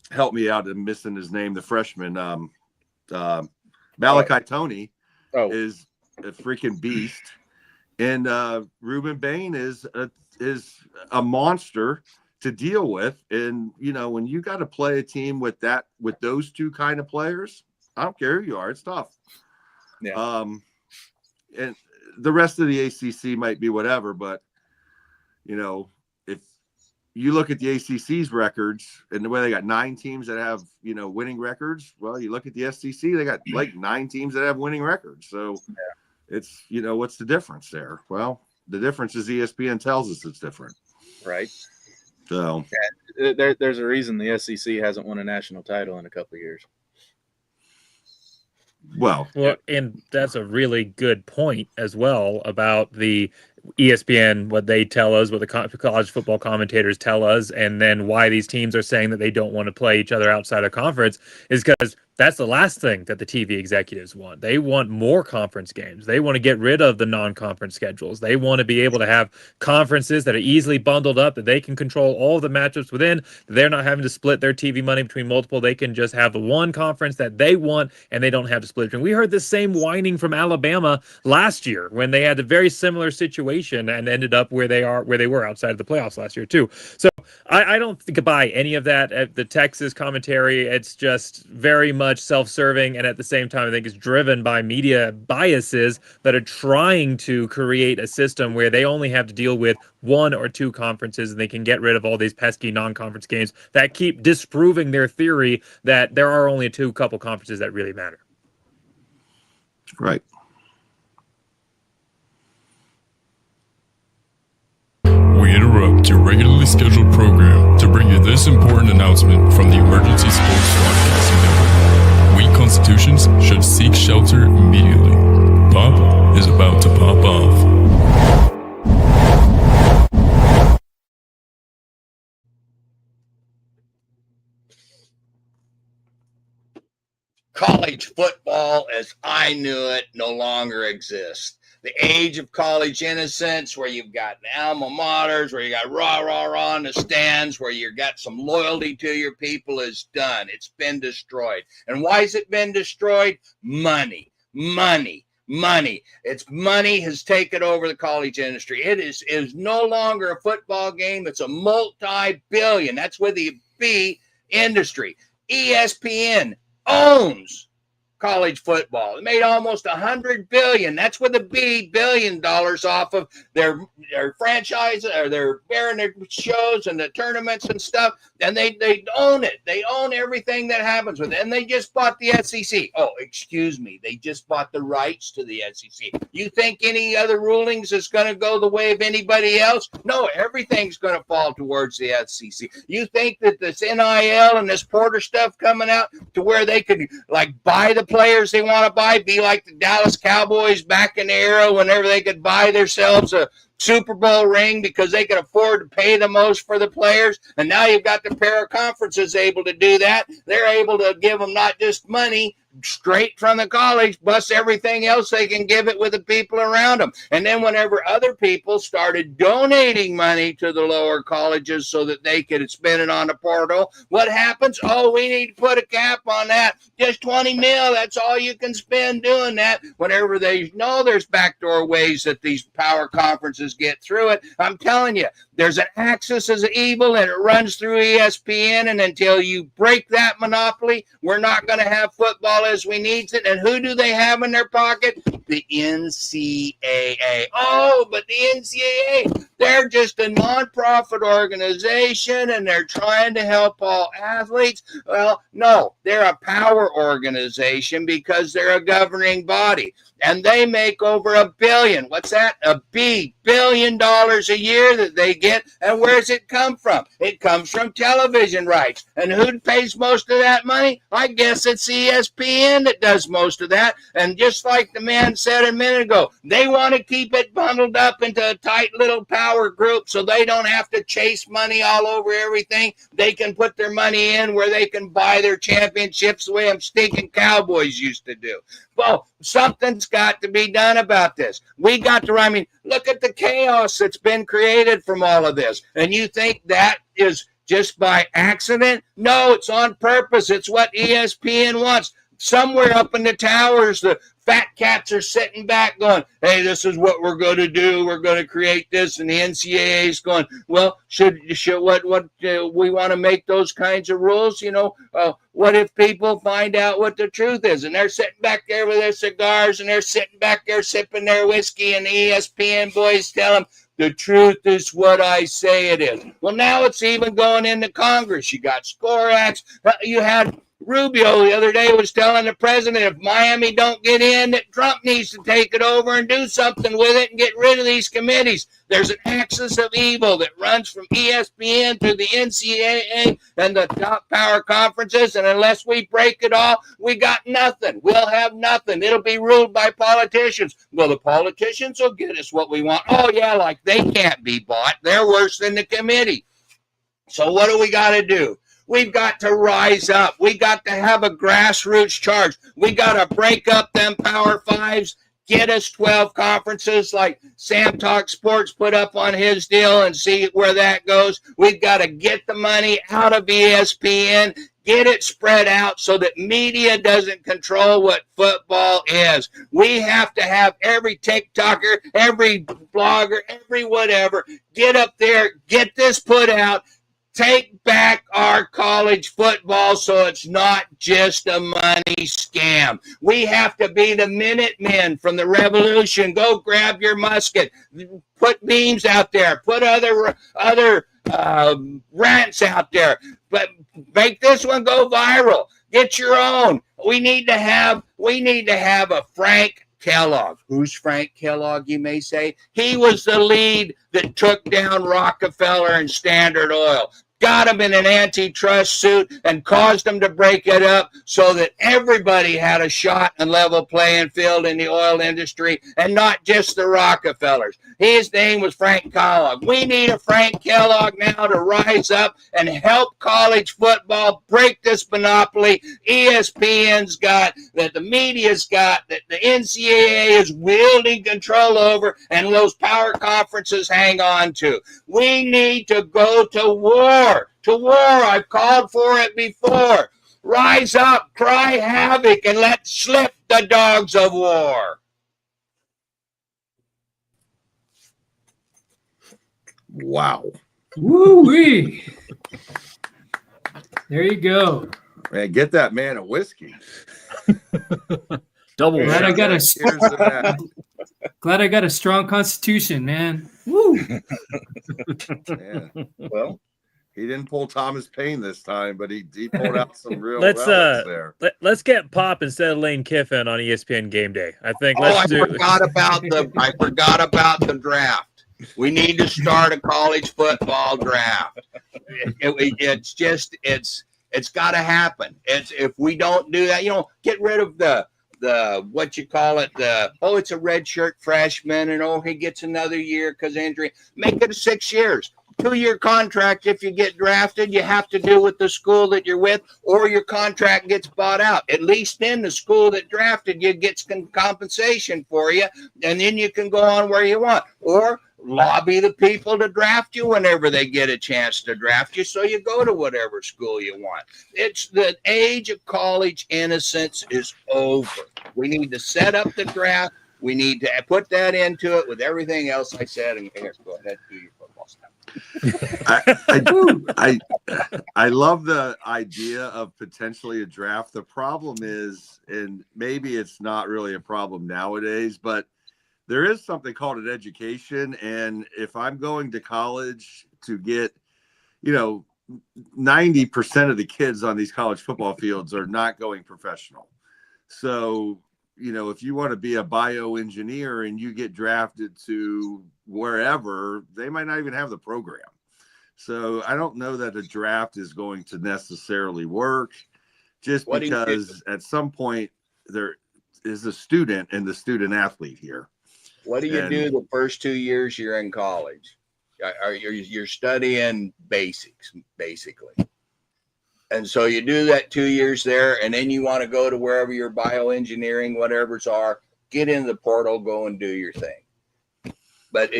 help me out, I'm missing his name, the freshman, Malachi Tony is a freaking beast. And Ruben Bain is a monster to deal with. And, when you got to play a team with those two kind of players, I don't care who you are, it's tough. Yeah. And the rest of the ACC might be whatever, but, if you look at the ACC's records and the way they got 9 teams that have, winning records. Well, you look at the SEC, they got like 9 teams that have winning records. So it's, what's the difference there? Well, the difference is ESPN tells us it's different. Right. So there's a reason the SEC hasn't won a national title in a couple of years. Well, and that's a really good point as well about the ESPN, what they tell us, what the college football commentators tell us, and then why these teams are saying that they don't want to play each other outside of conference is because that's the last thing that the TV executives want. They want more conference games. They want to get rid of the non-conference schedules. They want to be able to have conferences that are easily bundled up, that they can control all the matchups within. They're not having to split their TV money between multiple. They can just have the one conference that they want, and they don't have to split between. We heard the same whining from Alabama last year when they had a very similar situation and ended up where they were outside of the playoffs last year too. So I don't think buy any of that. The Texas commentary, it's just very much self-serving, and at the same time I think it's driven by media biases that are trying to create a system where they only have to deal with 1 or 2 conferences and they can get rid of all these pesky non-conference games that keep disproving their theory that there are only 2 couple conferences that really matter. Right. We interrupt your regularly scheduled program to bring you this important announcement from the Emergency Sports Broadcasting Network. Weak constitutions should seek shelter immediately. Pop is about to pop off. College football, as I knew it, no longer exists. The age of college innocence, where you've got alma maters, where you got rah, rah, rah in the stands, where you got some loyalty to your people, is done. It's been destroyed. And why has it been destroyed? Money. It's money has taken over the college industry. It is no longer a football game. It's a multi-billion. That's with the B industry. ESPN owns college football. They made almost $100 billion. That's with $1 billion off of their franchise, or they're airing their shows and the tournaments and stuff. And they own it. They own everything that happens with it. And they just bought the SEC. Oh, excuse me. They just bought the rights to the SEC. You think any other rulings is going to go the way of anybody else? No, everything's going to fall towards the SEC. You think that this NIL and this Porter stuff coming out to where they could like buy the players they want to buy, be like the Dallas Cowboys back in the era whenever they could buy themselves a Super Bowl ring because they could afford to pay the most for the players. And now you've got the para conferences able to do that. They're able to give them not just money straight from the college, plus everything else they can give it with the people around them. And then whenever other people started donating money to the lower colleges so that they could spend it on the portal, what happens? Oh, we need to put a cap on that. Just 20 mil. That's all you can spend doing that. Whenever they know there's backdoor ways that these power conferences get through it, I'm telling you, there's an axis of evil and it runs through ESPN. And until you break that monopoly, we're not going to have football as we need it. And who do they have in their pocket? The NCAA. Oh, but the NCAA, they're just a nonprofit organization and they're trying to help all athletes. Well, no, they're a power organization because they're a governing body. And they make over $1 billion. What's that? $1 billion a year that they get. And where does it come from? It comes from television rights. And who pays most of that money? I guess it's ESPN that does most of that. And just like the man said a minute ago, they want to keep it bundled up into a tight little power group so they don't have to chase money all over everything. They can put their money in where they can buy their championships the way them stinking Cowboys used to do. Well, something's got to be done about this. We got to, I mean, look at the chaos that's been created from all of this. And you think that is just by accident? No, it's on purpose. It's what ESPN wants. Somewhere up in the towers, the fat cats are sitting back going, hey, this is what we're going to do. We're going to create this. And the NCAA is going, well, should what we want to make those kinds of rules? You know, what if people find out what the truth is? And they're sitting back there with their cigars and they're sitting back there sipping their whiskey and the ESPN boys tell them, the truth is what I say it is. Well, now it's even going into Congress. You got SCORE Acts. You had Rubio the other day was telling the president if Miami don't get in, that Trump needs to take it over and do something with it and get rid of these committees. There's an axis of evil that runs from ESPN to the NCAA and the top power conferences, and unless we break it all, we got nothing. We'll have nothing. It'll be ruled by politicians. Well, the politicians will get us what we want. Oh, yeah, like they can't be bought. They're worse than the committee. So what do we got to do? We've got to rise up. We got to have a grassroots charge. We got to break up them Power Fives, get us 12 conferences like Sam Talk Sports put up on his deal and see where that goes. We've got to get the money out of ESPN, get it spread out so that media doesn't control what football is. We have to have every TikToker, every blogger, every whatever, get up there, get this put out. Take back our college football so it's not just a money scam. We have to be the Minutemen from the Revolution. Go grab your musket. Put memes out there. Put other rants out there. But make this one go viral. Get your own. We need to have a Frank Kellogg. Who's Frank Kellogg, you may say? He was the lead that took down Rockefeller and Standard Oil. Got him in an antitrust suit and caused them to break it up so that everybody had a shot and level playing field in the oil industry and not just the Rockefellers. His name was Frank Kellogg. We need a Frank Kellogg now to rise up and help college football break this monopoly ESPN's got, that the media's got, that the NCAA is wielding control over, and those power conferences hang on to. We need to go to war. I've called for it before. Rise up, cry havoc, and let slip the dogs of war. Wow. Woo-wee. There you go. Man, get that man a whiskey. Double Glad I shot. got Here's the net. glad I got a strong constitution, man. Woo! Yeah. Well, He didn't pull Thomas Paine this time, but he pulled out some real Let's relics there. let's get Pop instead of Lane Kiffin on ESPN Game Day. I think Oh, let's I do. forgot about the draft. We need to start a college football draft. It's got to happen. It's if we don't do that, get rid of the what you call it, it's a redshirt freshman and he gets another year because injury. Make it 6 years. 2-year contract. If you get drafted, you have to do with the school that you're with, or your contract gets bought out. At least then the school that drafted you gets compensation for you, and then you can go on where you want. Or lobby the people to draft you whenever they get a chance to draft you, so you go to whatever school you want. It's the age of college innocence is over. We need to set up the draft. We need to put that into it with everything else I said. And here, go ahead, do your football stuff. I love the idea of potentially a draft. The problem is, and maybe it's not really a problem nowadays, but there is something called an education. And if I'm going to college to get, 90% of the kids on these college football fields are not going professional. So, if you want to be a bioengineer and you get drafted to wherever, they might not even have the program. So I don't know that a draft is going to necessarily work, just because at some point there is a student and the student athlete here. What do you do the first 2 years you're in college? You're studying basics, basically. And so you do that 2 years there, and then you want to go to wherever your bioengineering, whatever's are, get in the portal, go and do your thing. But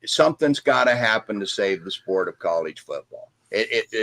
something's got to happen to save the sport of college football.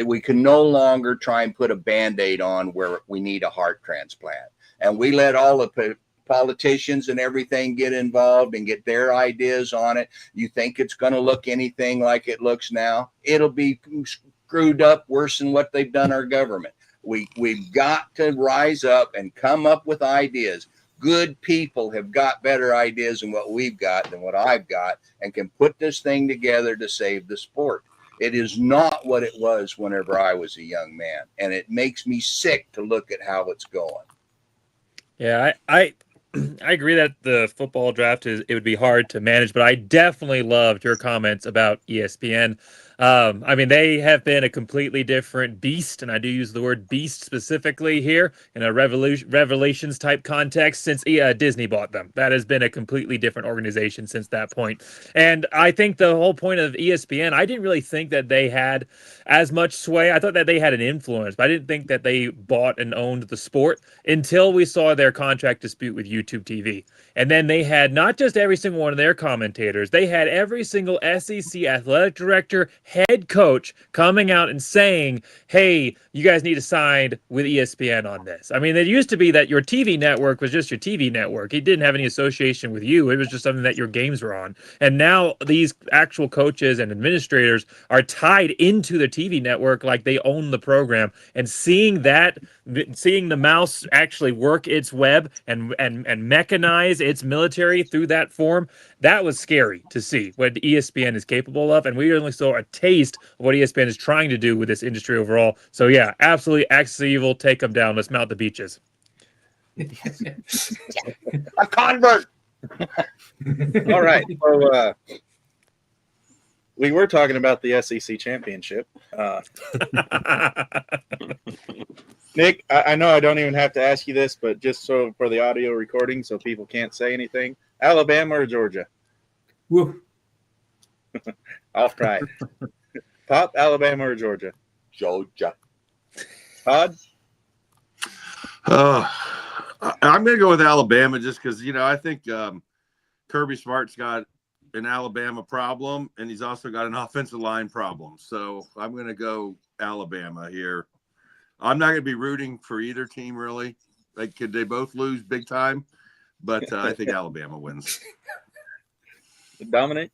We can no longer try and put a Band-Aid on where we need a heart transplant. And we let all the politicians and everything get involved and get their ideas on it. You think it's going to look anything like it looks now? It'll be screwed up worse than what they've done our government. We've got to rise up and come up with ideas. Good people have got better ideas than what we've got, than what I've got, and can put this thing together to save the sport. It is not what it was whenever I was a young man, and it makes me sick to look at how it's going. Yeah, I agree that the football draft it would be hard to manage, but I definitely loved your comments about ESPN. They have been a completely different beast, and I do use the word beast specifically here in a revelations type context since Disney bought them. That has been a completely different organization since that point. And I think the whole point of ESPN, I didn't really think that they had as much sway. I thought that they had an influence, but I didn't think that they bought and owned the sport until we saw their contract dispute with YouTube TV. And then they had not just every single one of their commentators, they had every single SEC athletic director, head coach coming out and saying, hey, you guys need to sign with ESPN on this. I mean, it used to be that your TV network was just your TV network. It didn't have any association with you. It was just something that your games were on. And now these actual coaches and administrators are tied into the TV network like they own the program. And seeing the mouse actually work its web and mechanize its military through that form, that was scary to see what ESPN is capable of. And we only saw a taste of what ESPN is trying to do with this industry overall. So yeah, absolutely axis of evil, take them down. Let's mount the beaches. A convert. all right. So we were talking about the SEC championship. Nick, I know I don't even have to ask you this, but just so for the audio recording so people can't say anything, Alabama or Georgia? Woo. All right. Pop, Alabama or Georgia? Georgia. Todd? I'm going to go with Alabama just because, I think Kirby Smart's got an Alabama problem, and he's also got an offensive line problem. So I'm going to go Alabama here. I'm not going to be rooting for either team, really. Like, could they both lose big time? But I think Alabama wins. Dominic?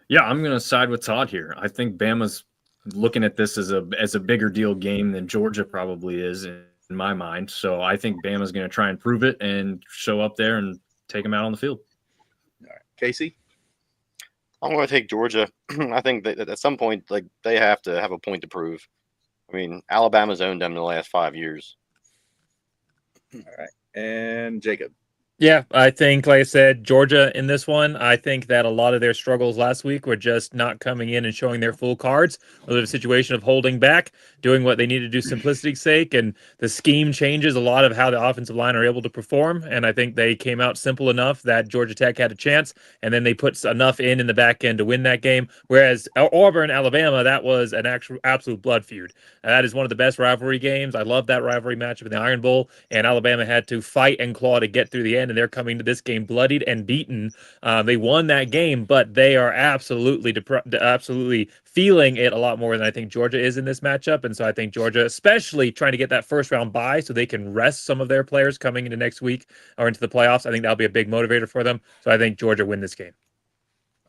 Yeah, I'm going to side with Todd here. I think Bama's looking at this as a bigger deal game than Georgia probably is. in my mind. So I think Bama's going to try and prove it and show up there and take them out on the field. All right. Casey? I'm going to take Georgia. I think that at some point, like, they have to have a point to prove. I mean, Alabama's owned them in the last 5 years. All right. And Jacob? Yeah, I think, like I said, Georgia in this one, I think that a lot of their struggles last week were just not coming in and showing their full cards. A little situation of holding back, doing what they need to do simplicity's sake, and the scheme changes a lot of how the offensive line are able to perform. And I think they came out simple enough that Georgia Tech had a chance, and then they put enough in the back end to win that game. Whereas Auburn, Alabama, that was an actual absolute blood feud. That is one of the best rivalry games. I love that rivalry matchup in the Iron Bowl, and Alabama had to fight and claw to get through the end, and they're coming to this game bloodied and beaten. They won that game, but they are absolutely feeling it a lot more than I think Georgia is in this matchup. And so I think Georgia, especially trying to get that first round bye so they can rest some of their players coming into next week or into the playoffs, I think that'll be a big motivator for them. So I think Georgia win this game.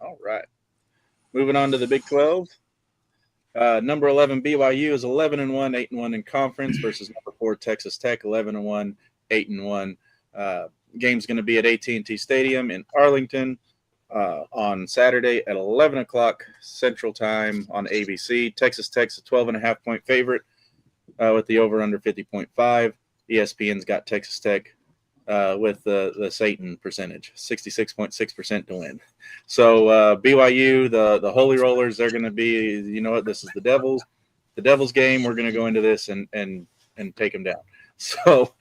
All right. Moving on to the Big 12. Number 11 BYU is 11-1, 8-1 in conference versus number 4 Texas Tech, 11-1, 8-1. Game's going to be at AT&T Stadium in Arlington on Saturday at 11 o'clock Central Time on ABC. Texas Tech's a 12.5-point favorite with the over/under 50.5. ESPN's got Texas Tech with the Satan percentage, 66.6% to win. So BYU, the Holy Rollers, they're going to be, you know what, this is the Devil's game. We're going to go into this and take them down. So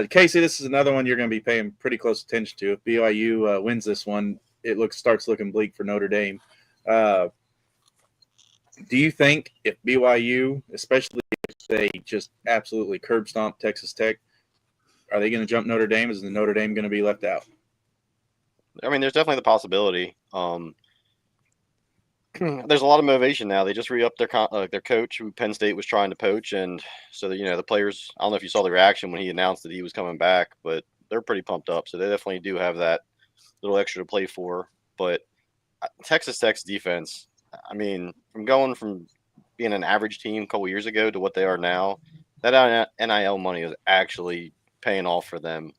Casey, this is another one you're going to be paying pretty close attention to. If BYU wins this one, it starts looking bleak for Notre Dame. Do you think if BYU, especially if they just absolutely curb stomp Texas Tech, are they going to jump Notre Dame? Is the Notre Dame going to be left out? I mean, there's definitely the possibility. There's a lot of motivation now. They just re-upped their coach, who Penn State was trying to poach, and so the players. I don't know if you saw the reaction when he announced that he was coming back, but they're pretty pumped up. So they definitely do have that little extra to play for. But Texas Tech's defense, I mean, from being an average team a couple years ago to what they are now, that NIL money is actually paying off for them.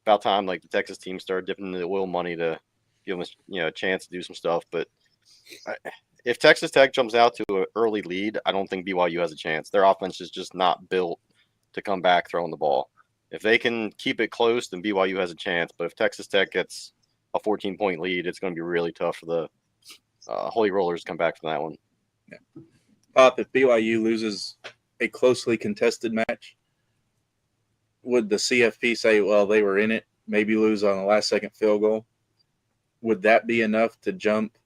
About time, like, the Texas team started dipping into the oil money to give them a chance to do some stuff, but. If Texas Tech jumps out to an early lead, I don't think BYU has a chance. Their offense is just not built to come back throwing the ball. If they can keep it close, then BYU has a chance. But if Texas Tech gets a 14-point lead, it's going to be really tough for the Holy Rollers to come back from that one. Yeah. Pop, if BYU loses a closely contested match, would the CFP say, well, they were in it, maybe lose on a last-second field goal? Would that be enough to jump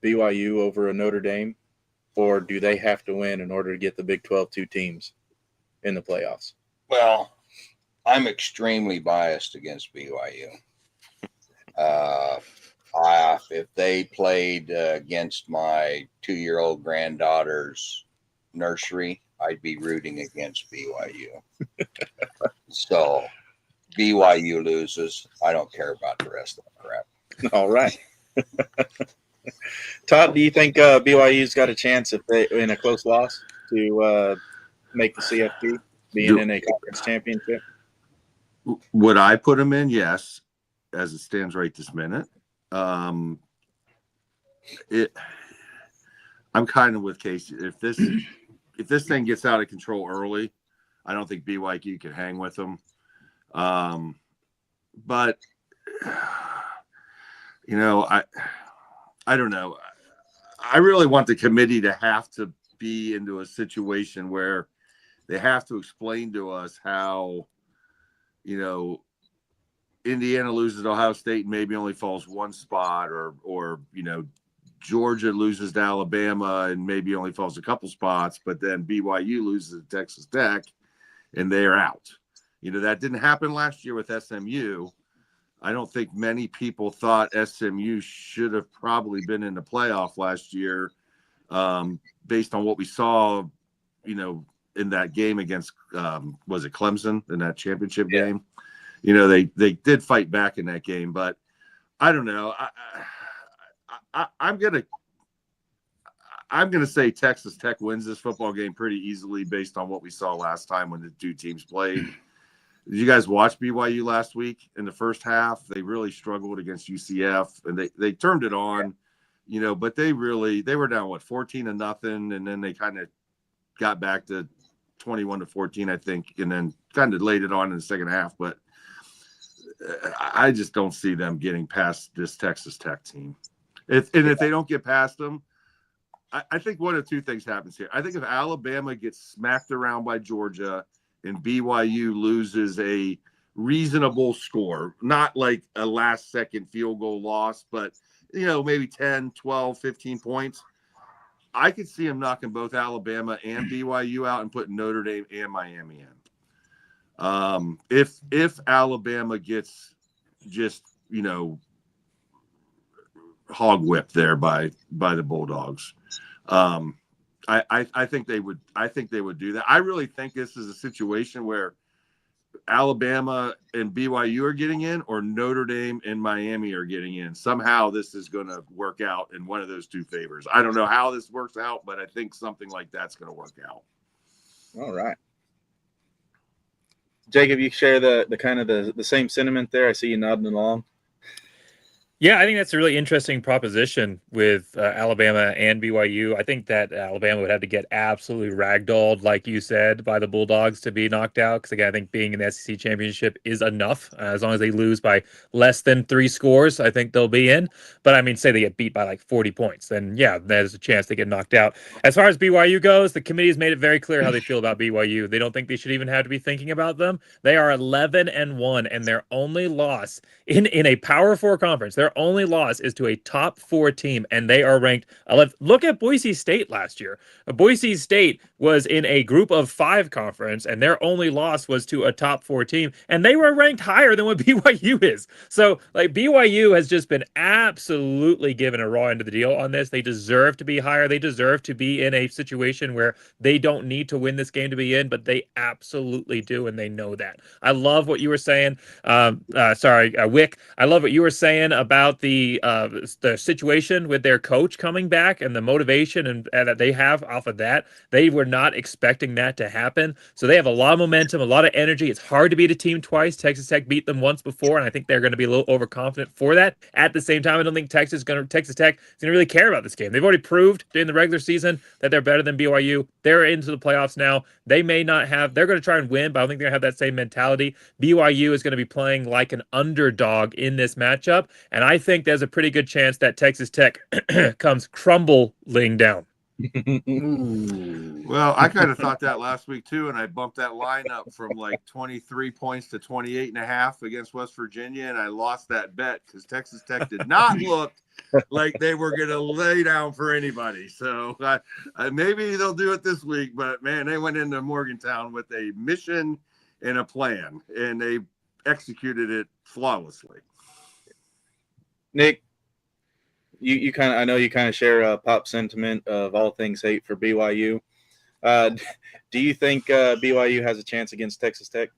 BYU over a Notre Dame, or do they have to win in order to get the Big 12 two teams in the playoffs? Well, I'm extremely biased against BYU. If they played against my 2-year-old granddaughter's nursery, I'd be rooting against BYU. So BYU loses. I don't care about the rest of the crap. All right. Todd, do you think BYU's got a chance if they in a close loss to make the CFP, being in a conference championship? Would I put them in? Yes, as it stands right this minute. I'm kind of with Casey. If this thing gets out of control early, I don't think BYU can hang with them. But I don't know. I really want the committee to have to be into a situation where they have to explain to us how, Indiana loses to Ohio State and maybe only falls one spot, or Georgia loses to Alabama and maybe only falls a couple spots, but then BYU loses to Texas Tech and they're out. That didn't happen last year with SMU. I don't think many people thought SMU should have probably been in the playoff last year, based on what we saw, in that game against, was it Clemson in that championship game? They did fight back in that game, but I don't know. I'm going to say Texas Tech wins this football game pretty easily based on what we saw last time when the two teams played. Did you guys watch BYU last week in the first half? They really struggled against UCF, and they turned it on, but they were down 14-0, and then they kind of got back to 21-14, I think, and then kind of laid it on in the second half. But I just don't see them getting past this Texas Tech team. If they don't get past them, I think one of two things happens here. I think if Alabama gets smacked around by Georgia and BYU loses a reasonable score, not like a last-second field goal loss, but, maybe 10, 12, 15 points, I could see them knocking both Alabama and BYU out and putting Notre Dame and Miami in. If Alabama gets just, hog whipped there by the Bulldogs, I think they would. I think they would do that. I really think this is a situation where Alabama and BYU are getting in, or Notre Dame and Miami are getting in. Somehow this is going to work out in one of those two favors. I don't know how this works out, but I think something like that's going to work out. All right. Jacob, you share the kind of the same sentiment there. I see you nodding along. Yeah, I think that's a really interesting proposition with Alabama and BYU. I think that Alabama would have to get absolutely ragdolled, like you said, by the Bulldogs to be knocked out. Because, again, I think being in the SEC championship is enough. As long as they lose by less than 3 scores, I think they'll be in. But, I mean, say they get beat by like 40 points, then, yeah, there's a chance they get knocked out. As far as BYU goes, the committee has made it very clear how they feel about BYU. They don't think they should even have to be thinking about them. They are 11-1, and their only loss in a Power 4 conference, their only loss is to a top 4 team, and they are ranked 11th. Look at Boise State last year. Boise State was in a group of 5 conference, and their only loss was to a top 4 team, and they were ranked higher than what BYU is. So, like, BYU has just been absolutely given a raw end of the deal on this. They deserve to be higher. They deserve to be in a situation where they don't need to win this game to be in, but they absolutely do, and they know that. I love what you were saying. Wick, I love what you were saying about the situation with their coach coming back and the motivation and that they have off of that. They were not expecting that to happen. So they have a lot of momentum, a lot of energy. It's hard to beat a team twice. Texas Tech beat them once before, and I think they're going to be a little overconfident for that. At the same time, I don't think Texas Tech is going to really care about this game. They've already proved during the regular season that they're better than BYU. They're into the playoffs now. They may not have, they're going to try and win, but I don't think they're going to have that same mentality. BYU is going to be playing like an underdog in this matchup, and I think there's a pretty good chance that Texas Tech comes crumbling down. Well, I kind of thought that last week too, and I bumped that line up from like 23 points to 28.5 against West Virginia, and I lost that bet because Texas Tech did not look like they were going to lay down for anybody. So maybe they'll do it this week, but man, they went into Morgantown with a mission and a plan, and they executed it flawlessly. Nick, you kind of, I know you kind of share Pop sentiment of all things hate for BYU. Do you think BYU has a chance against Texas Tech?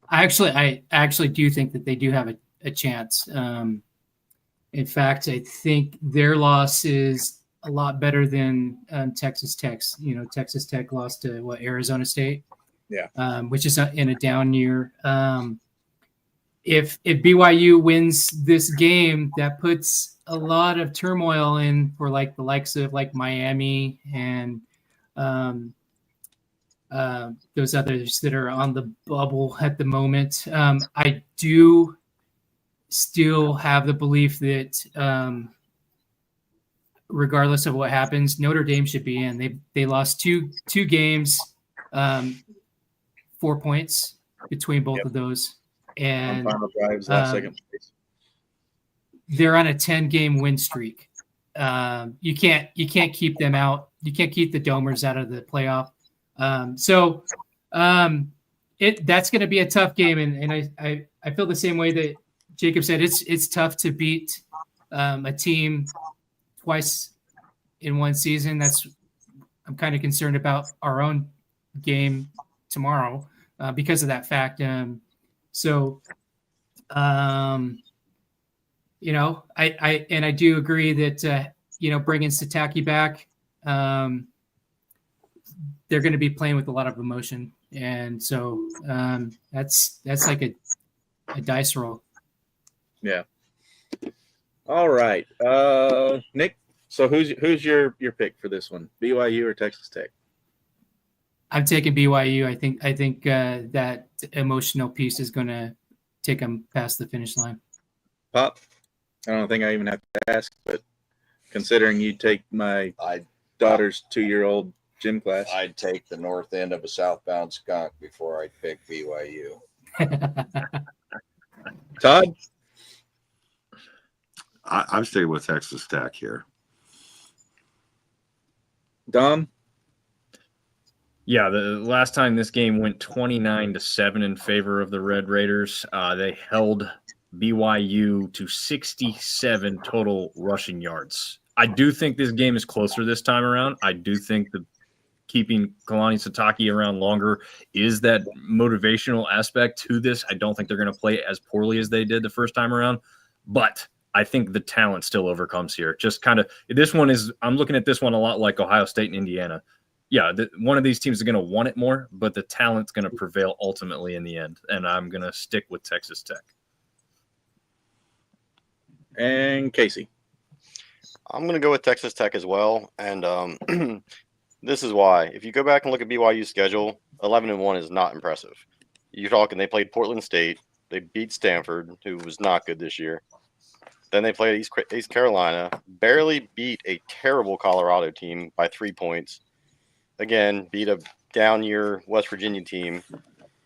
I actually do think that they do have a chance. In fact, I think their loss is a lot better than Texas Tech's. Texas Tech lost to Arizona State, which is in a down year. If BYU wins this game, that puts a lot of turmoil in for like the likes of like Miami and those others that are on the bubble at the moment. I do still have the belief that regardless of what happens, Notre Dame should be in. They lost two games, 4 points between both of those. And final drives, last second place. They're on a 10-game win streak. You can't keep them out. You can't keep the Domers out of the playoff. That's going to be a tough game, and I feel the same way that Jacob said. It's tough to beat a team twice in one season. I'm kind of concerned about our own game tomorrow because of that fact. I do agree that bringing Sataki back, they're going to be playing with a lot of emotion. And so that's like a dice roll. Yeah. All right. Nick, so who's your pick for this one? BYU or Texas Tech? I'm taking BYU. I think that emotional piece is going to take them past the finish line. Pop? I don't think I even have to ask, but considering you take my daughter's 2-year-old gym class, I'd take the north end of a southbound skunk before I'd pick BYU. Todd? I'm sticking with Texas Tech here. Dom? Yeah, the last time this game went 29-7 in favor of the Red Raiders. They held BYU to 67 total rushing yards. I do think this game is closer this time around. I do think that keeping Kalani Sataki around longer is that motivational aspect to this. I don't think they're going to play as poorly as they did the first time around, but I think the talent still overcomes here. Just kind of this one is – I'm looking at this one a lot like Ohio State and Indiana. Yeah, one of these teams is going to want it more, but the talent's going to prevail ultimately in the end, and I'm going to stick with Texas Tech. And Casey? I'm going to go with Texas Tech as well, and this is why. If you go back and look at BYU's schedule, 11-1 is not impressive. You're talking they played Portland State, they beat Stanford, who was not good this year. Then they played East Carolina, barely beat a terrible Colorado team by 3 points. Again, beat a down-year West Virginia team.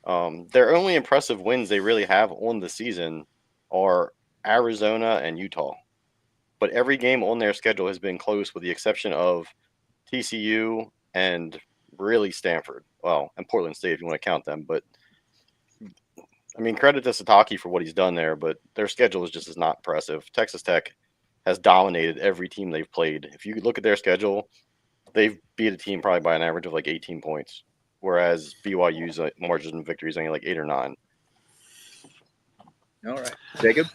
Their only impressive wins they really have on the season are Arizona and Utah. But every game on their schedule has been close with the exception of TCU and really Stanford. Well, and Portland State if you want to count them. But, I mean, credit to Sataki for what he's done there, but their schedule is just as not impressive. Texas Tech has dominated every team they've played. If you look at their schedule, they've beat a team probably by an average of like 18 points, whereas BYU's margin of victory is only like 8 or 9. All right. Jacob?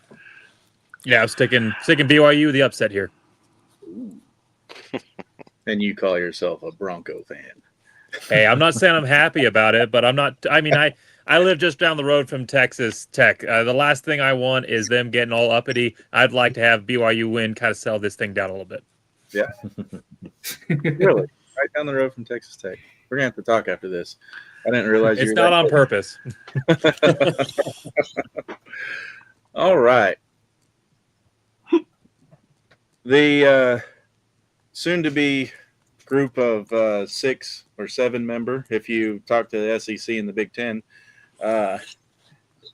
Yeah, I'm sticking BYU the upset here. And you call yourself a Bronco fan. Hey, I'm not saying I'm happy about it, but I'm not. I mean, I live just down the road from Texas Tech. The last thing I want is them getting all uppity. I'd like to have BYU win, kind of sell this thing down a little bit. Yeah. Really? Right down the road from Texas Tech. We're going to have to talk after this. I didn't realize it's not on purpose. All right. The soon-to-be group of 6 or 7 member, if you talk to the SEC and the Big Ten,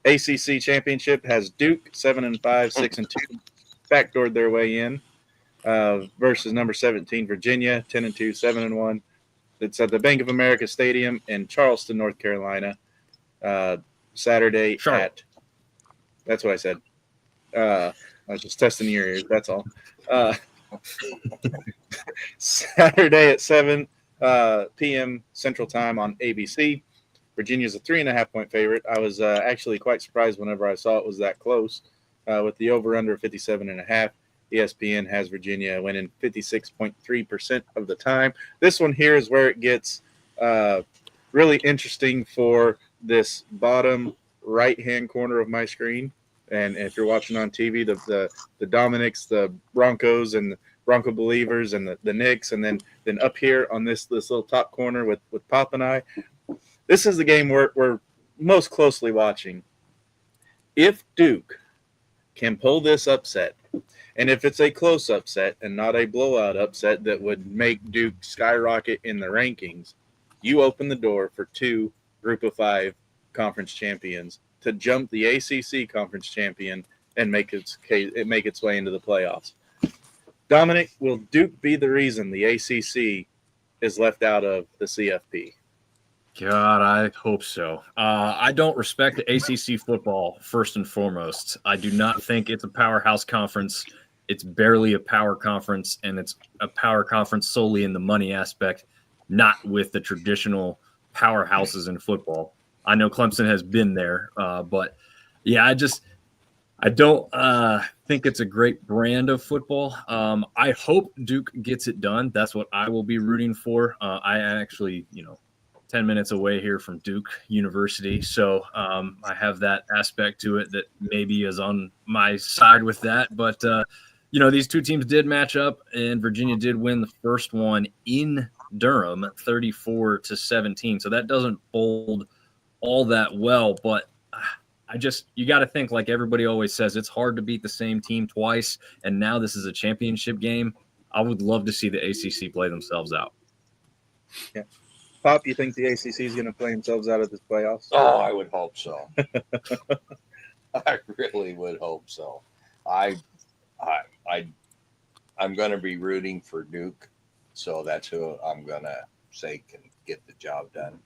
ACC championship has Duke 7-5, 6-2, backdoored their way in, versus number 17 Virginia 10-2, 7-1. It's at the Bank of America Stadium in Charleston, North Carolina, Saturday Charlotte. That's what I said. I was just testing your ears. That's all. Saturday at 7 p.m. Central Time on ABC. Virginia's a 3.5-point favorite. I was actually quite surprised whenever I saw it was that close. With the over/under 57.5, ESPN has Virginia winning 56.3% of the time. This one here is where it gets really interesting for this bottom right-hand corner of my screen. And if you're watching on TV, the Dominics, the Broncos, and the Bronco Believers, and the Knicks, and then up here on this little top corner with Pop and I, this is the game we're most closely watching. If Duke can pull this upset, and if it's a close upset and not a blowout upset that would make Duke skyrocket in the rankings, you open the door for 2 Group of 5 conference champions to jump the ACC conference champion and make its way into the playoffs. Dominic, will Duke be the reason the ACC is left out of the CFP? God, I hope so. I don't respect the ACC football first and foremost. I do not think it's a powerhouse conference. It's barely a power conference, and it's a power conference solely in the money aspect, not with the traditional powerhouses in football. I know Clemson has been there, but yeah, I don't think it's a great brand of football. I hope Duke gets it done. That's what I will be rooting for. I actually, 10 minutes away here from Duke University. So I have that aspect to it that maybe is on my side with that. But, these two teams did match up, and Virginia did win the first one in Durham, 34-17. So that doesn't bode all that well. But you got to think, like everybody always says, it's hard to beat the same team twice. And now this is a championship game. I would love to see the ACC play themselves out. Yeah. Pop, you think the ACC is going to play themselves out of this playoffs? Oh, I would hope so. I really would hope so. I'm going to be rooting for Duke, so that's who I'm going to say can get the job done,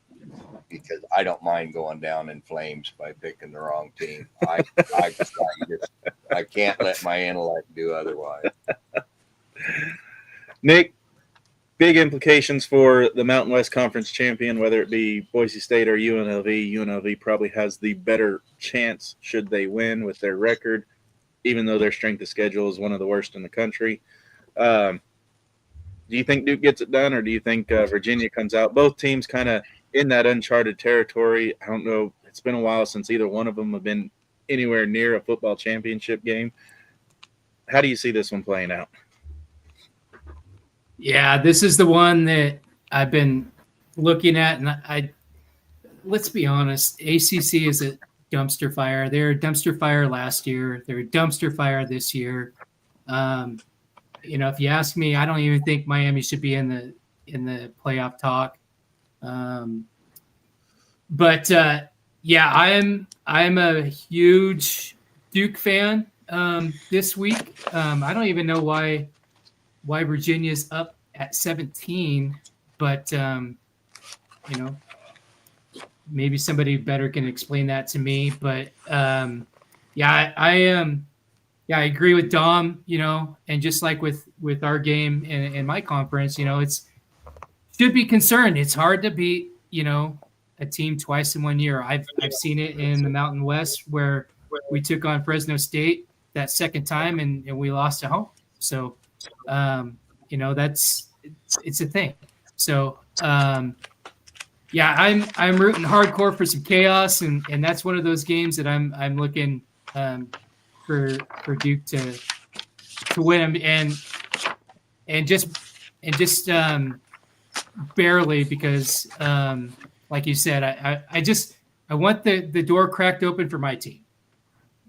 because I don't mind going down in flames by picking the wrong team. I can't let my intellect do otherwise. Nick, big implications for the Mountain West Conference champion, whether it be Boise State or UNLV. UNLV probably has the better chance should they win with their record, even though their strength of schedule is one of the worst in the country. Do you think Duke gets it done, or do you think Virginia comes out? Both teams kind of in that uncharted territory. I don't know. It's been a while since either one of them have been anywhere near a football championship game. How do you see this one playing out? Yeah, this is the one that I've been looking at, and let's be honest, ACC is a dumpster fire. They're a dumpster fire last year. They're a dumpster fire this year. If you ask me, I don't even think Miami should be in the playoff talk. But I'm a huge Duke fan this week. I don't even know why Virginia's up at 17, but maybe somebody better can explain that to me. But I agree with Dom, and just like with our game in my conference, it's should be concerned. It's hard to beat, a team twice in 1 year. I've seen it in the Mountain West where we took on Fresno State that second time and we lost at home. So, it's a thing. So, I'm rooting hardcore for some chaos, and that's one of those games that I'm looking for Duke to win them and just barely, because like you said, I want the door cracked open for my team.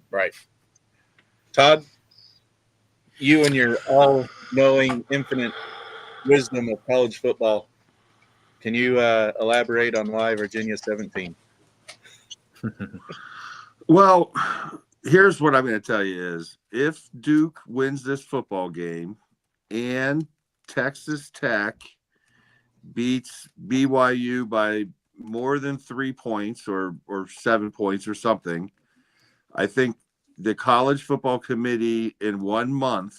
Right. Todd, you and your all-knowing, infinite wisdom of college football, can you elaborate on why Virginia 17? Well, here's what I'm going to tell you is if Duke wins this football game and Texas Tech beats BYU by more than 3 points or 7 points or something, I think the college football committee in 1 month,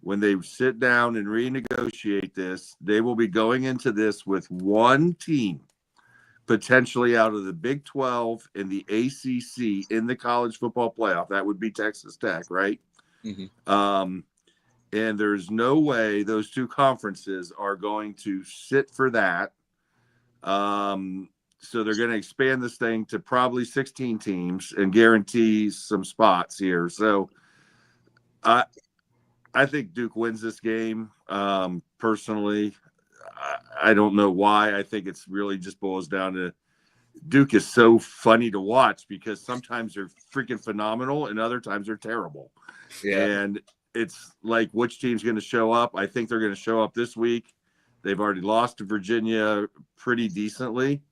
when they sit down and renegotiate this, they will be going into this with one team potentially out of the Big 12 and the ACC in the college football playoff. That would be Texas Tech, right? Mm-hmm. And there's no way those two conferences are going to sit for that. So they're going to expand this thing to probably 16 teams and guarantee some spots here. So I think Duke wins this game. Personally, I don't know why. I think it's really just boils down to Duke is so funny to watch because sometimes they're freaking phenomenal and other times they're terrible. Yeah. And it's like, which team's going to show up? I think they're going to show up this week. They've already lost to Virginia pretty decently.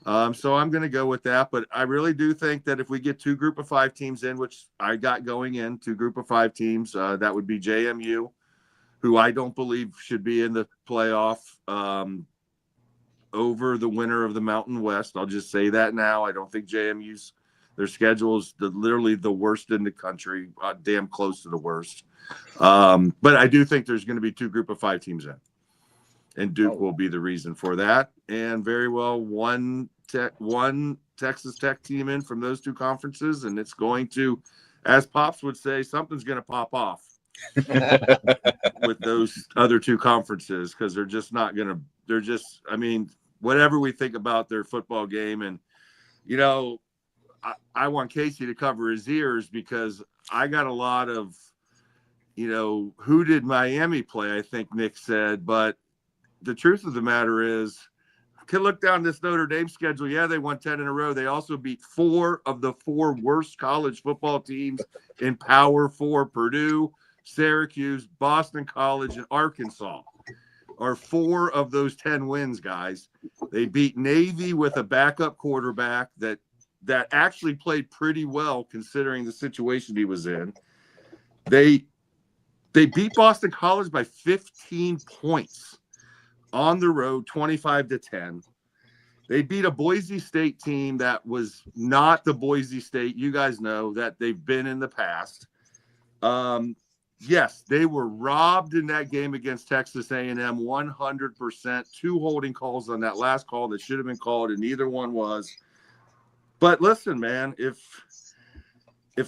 So I'm going to go with that. But I really do think that if we get 2 group of 5 teams in, which I got going in, 2 group of 5 teams, that would be JMU, who I don't believe should be in the playoff over the winner of the Mountain West. I'll just say that now. I don't think JMU's their schedule is literally the worst in the country, damn close to the worst. But I do think there's going to be 2 group of 5 teams in, and Duke will be the reason for that. And very well one Texas Tech team in from those 2 conferences, and it's going to as Pops would say, something's going to pop off with those other two conferences, because they're just not going to. They're just. I mean, whatever we think about their football game, and I want Casey to cover his ears, because I got a lot of, who did Miami play? I think Nick said, but the truth of the matter is, can look down this Notre Dame schedule. Yeah, they won 10 in a row. They also beat 4 of the 4 worst college football teams in Power 4: Purdue, Syracuse, Boston College, and Arkansas. Are 4 of those 10 wins, guys. They beat Navy with a backup quarterback that actually played pretty well considering the situation he was in. They beat Boston College by 15 points on the road, 25-10. They beat a Boise State team that was not the Boise State you guys know that they've been in the past. Yes, they were robbed in that game against Texas A&M 100%. 2 holding calls on that last call that should have been called, and neither one was. But listen, man, if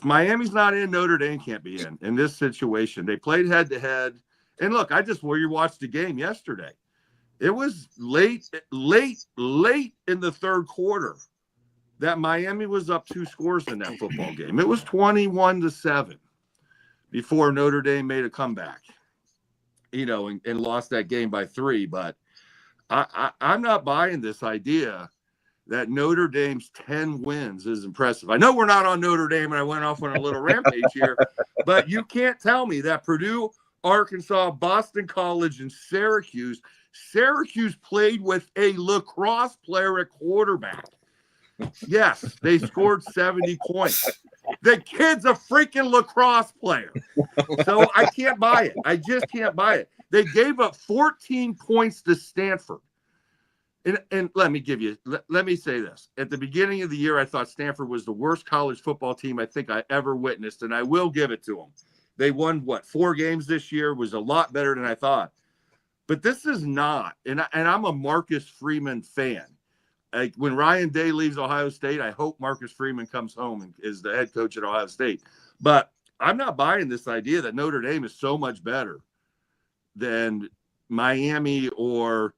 Miami's not in, Notre Dame can't be in this situation. They played head-to-head. And look, I just watched the game yesterday. It was late in the third quarter that Miami was up 2 scores in that football game. It was 21-7 before Notre Dame made a comeback, and lost that game by 3. But I'm not buying this idea that Notre Dame's 10 wins is impressive. I know we're not on Notre Dame, and I went off on a little rampage here, but you can't tell me that Purdue, Arkansas, Boston College, and Syracuse played with a lacrosse player at quarterback. Yes, they scored 70 points. The kid's a freaking lacrosse player. So I can't buy it. I just can't buy it. They gave up 14 points to Stanford. And let me say this. At the beginning of the year, I thought Stanford was the worst college football team I think I ever witnessed, and I will give it to them. They won, 4 games this year, was a lot better than I thought. But this is not, and I'm a Marcus Freeman fan. Like, when Ryan Day leaves Ohio State, I hope Marcus Freeman comes home and is the head coach at Ohio State. But I'm not buying this idea that Notre Dame is so much better than Miami or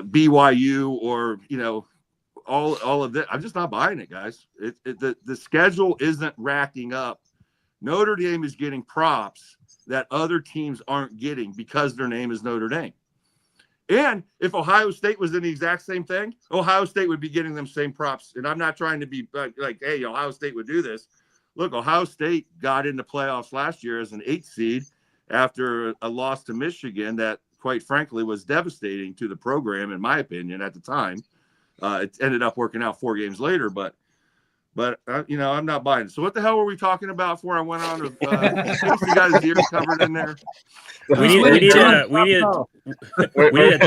BYU or all of that. I'm just not buying it, guys. The schedule isn't racking up. Notre Dame is getting props that other teams aren't getting because their name is Notre Dame. And if Ohio State was in the exact same thing, Ohio State would be getting them same props. And I'm not trying to be like, hey, Ohio State would do this. Look, Ohio State got into playoffs last year as an 8th seed after a loss to Michigan that, quite frankly, was devastating to the program, in my opinion, at the time. It ended up working out 4 games later, but I'm not buying it. So what the hell were we talking about before I went on? You got his ears covered in there. We need a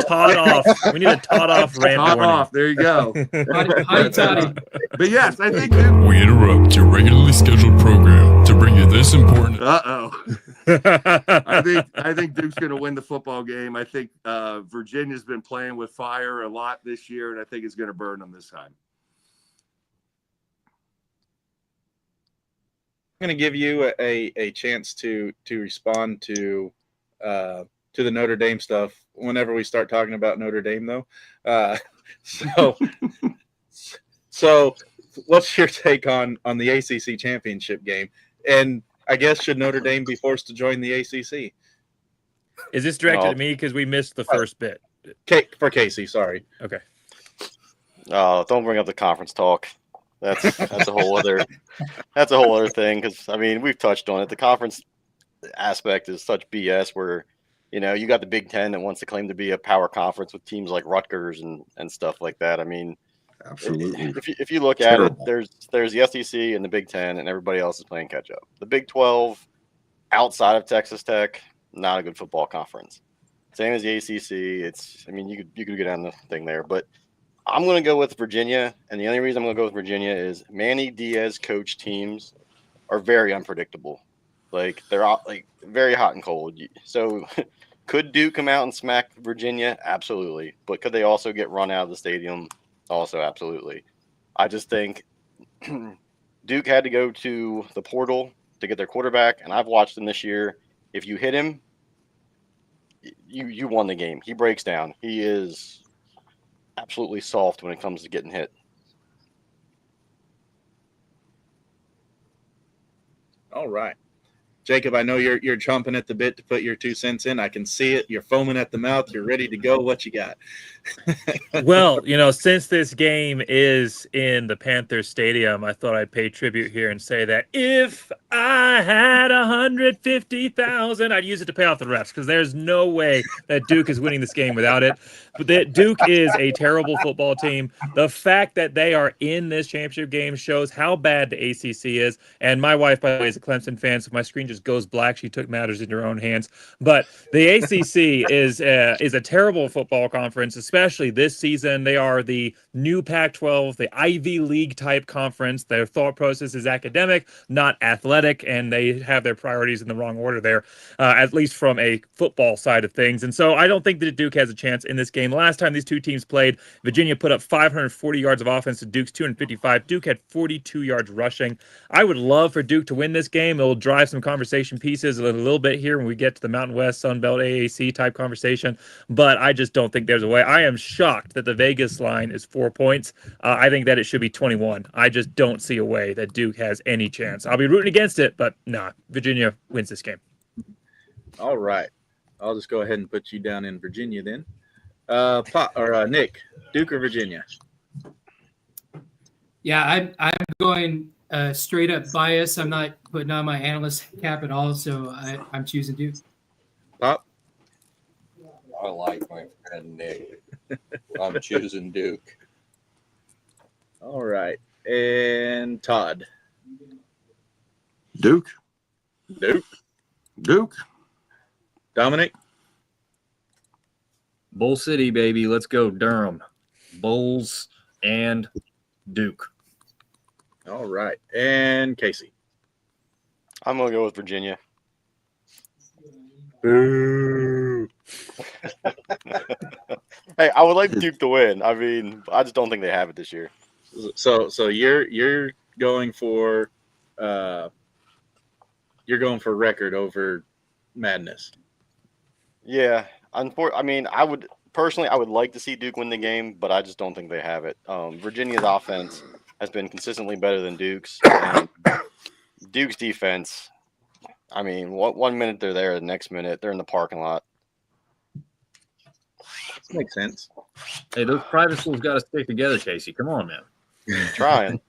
Todd off. We need a Todd off rant. Todd off. There you go. Hi, Toddy. But yes, I think we interrupt your regularly scheduled program to bring you this important. I think Duke's going to win the football game. I think Virginia's been playing with fire a lot this year, and I think it's going to burn them this time. I'm going to give you a chance to respond to the Notre Dame stuff whenever we start talking about Notre Dame, though. So what's your take on the ACC championship game? And I guess, should Notre Dame be forced to join the ACC? Is this directed at me because we missed the first bit? For Casey, sorry. Okay. Don't bring up the conference talk. That's a whole other thing, because I mean, we've touched on it. The conference aspect is such BS where, you got the Big Ten that wants to claim to be a power conference with teams like Rutgers and stuff like that. I mean, absolutely. If you look at it, there's the SEC and the Big Ten, and everybody else is playing catch up. The Big 12, outside of Texas Tech, not a good football conference. Same as the ACC. You could go down the thing there, but I'm going to go with Virginia, and the only reason I'm going to go with Virginia is Manny Diaz coach teams are very unpredictable. Like, they're like very hot and cold. So could Duke come out and smack Virginia? Absolutely. But could they also get run out of the stadium? Also, absolutely. I just think Duke had to go to the portal to get their quarterback, and I've watched him this year. If you hit him, you won the game. He breaks down. He is absolutely soft when it comes to getting hit. All right. Jacob, I know you're chomping at the bit to put your 2 cents in. I can see it. You're foaming at the mouth. You're ready to go. What you got? Well, since this game is in the Panthers Stadium, I thought I'd pay tribute here and say that if I had 150,000, I'd use it to pay off the refs because there's no way that Duke is winning this game without it. But Duke is a terrible football team. The fact that they are in this championship game shows how bad the ACC is. And my wife, by the way, is a Clemson fan, so my screen just goes black. She took matters in her own hands. But the ACC is a terrible football conference, especially this season. They are the new Pac-12, the Ivy League type conference. Their thought process is academic, not athletic, and they have their priorities in the wrong order there, at least from a football side of things. And so I don't think that Duke has a chance in this game. The last time these two teams played, Virginia put up 540 yards of offense to Duke's 255. Duke had 42 yards rushing. I would love for Duke to win this game. It'll drive some conversation pieces a little bit here when we get to the Mountain West Sun Belt AAC type conversation, but I just don't think there's a way. I am shocked that the Vegas line is 4 points. I think that it should be 21. I just don't see a way that Duke has any chance. I'll be rooting against it, but nah, Virginia wins this game. All right. I'll just go ahead and put you down in Virginia then. Nick, Duke or Virginia? Yeah, I'm going straight up bias. I'm not putting on my analyst cap at all, so I'm choosing Duke. Pop? I like my friend Nick. I'm choosing Duke. All right. And Todd? Duke. Duke? Duke. Dominic? Bull City, baby. Let's go, Durham. Bulls and Duke. All right. And Casey? I'm going to go with Virginia. Boo. Hey, I would like Duke to win. I mean, I just don't think they have it this year. So you're going for record over madness. Yeah, I mean, I would like to see Duke win the game, but I just don't think they have it. Virginia's offense has been consistently better than Duke's. And Duke's defense, I mean, 1 minute they're there, the next minute they're in the parking lot. Makes sense. Hey, those private schools got to stick together, Casey. Come on, man. Trying.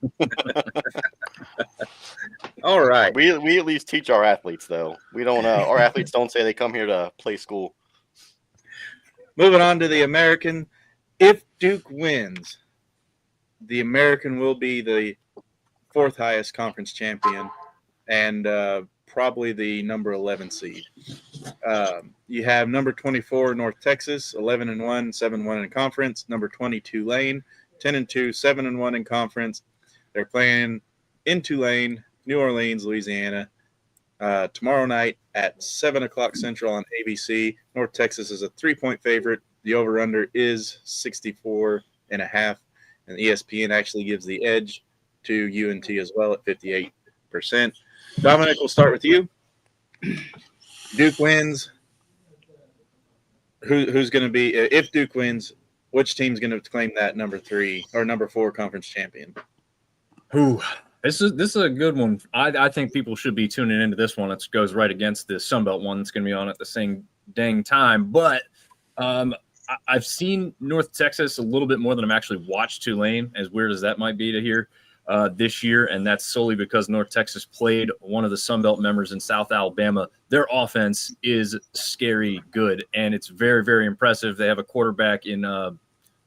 All right. We at least teach our athletes, though. We don't. Our athletes don't say they come here to play school. Moving on to the American. If Duke wins, the American will be the 4th highest conference champion and probably the number 11 seed. You have number 24 North Texas, 11-1, 7-1 in conference. Number 20 Tulane, 10-2, 7-1 in conference. They're playing in Tulane, New Orleans, Louisiana, tomorrow night at 7:00 Central on ABC. North Texas is a 3-point favorite. The over/under is 64.5, and ESPN actually gives the edge to UNT as well at 58%. Dominic, we'll start with you. Duke wins. Who's going to be, if Duke wins, which team's going to claim that number 3 or number 4 conference champion? Who? This is a good one. I think people should be tuning into this one. It goes right against the Sunbelt one that's going to be on at the same dang time. But I've seen North Texas a little bit more than I've actually watched Tulane, as weird as that might be to hear this year. And that's solely because North Texas played one of the Sunbelt members in South Alabama. Their offense is scary good, and it's very, very impressive. They have a quarterback in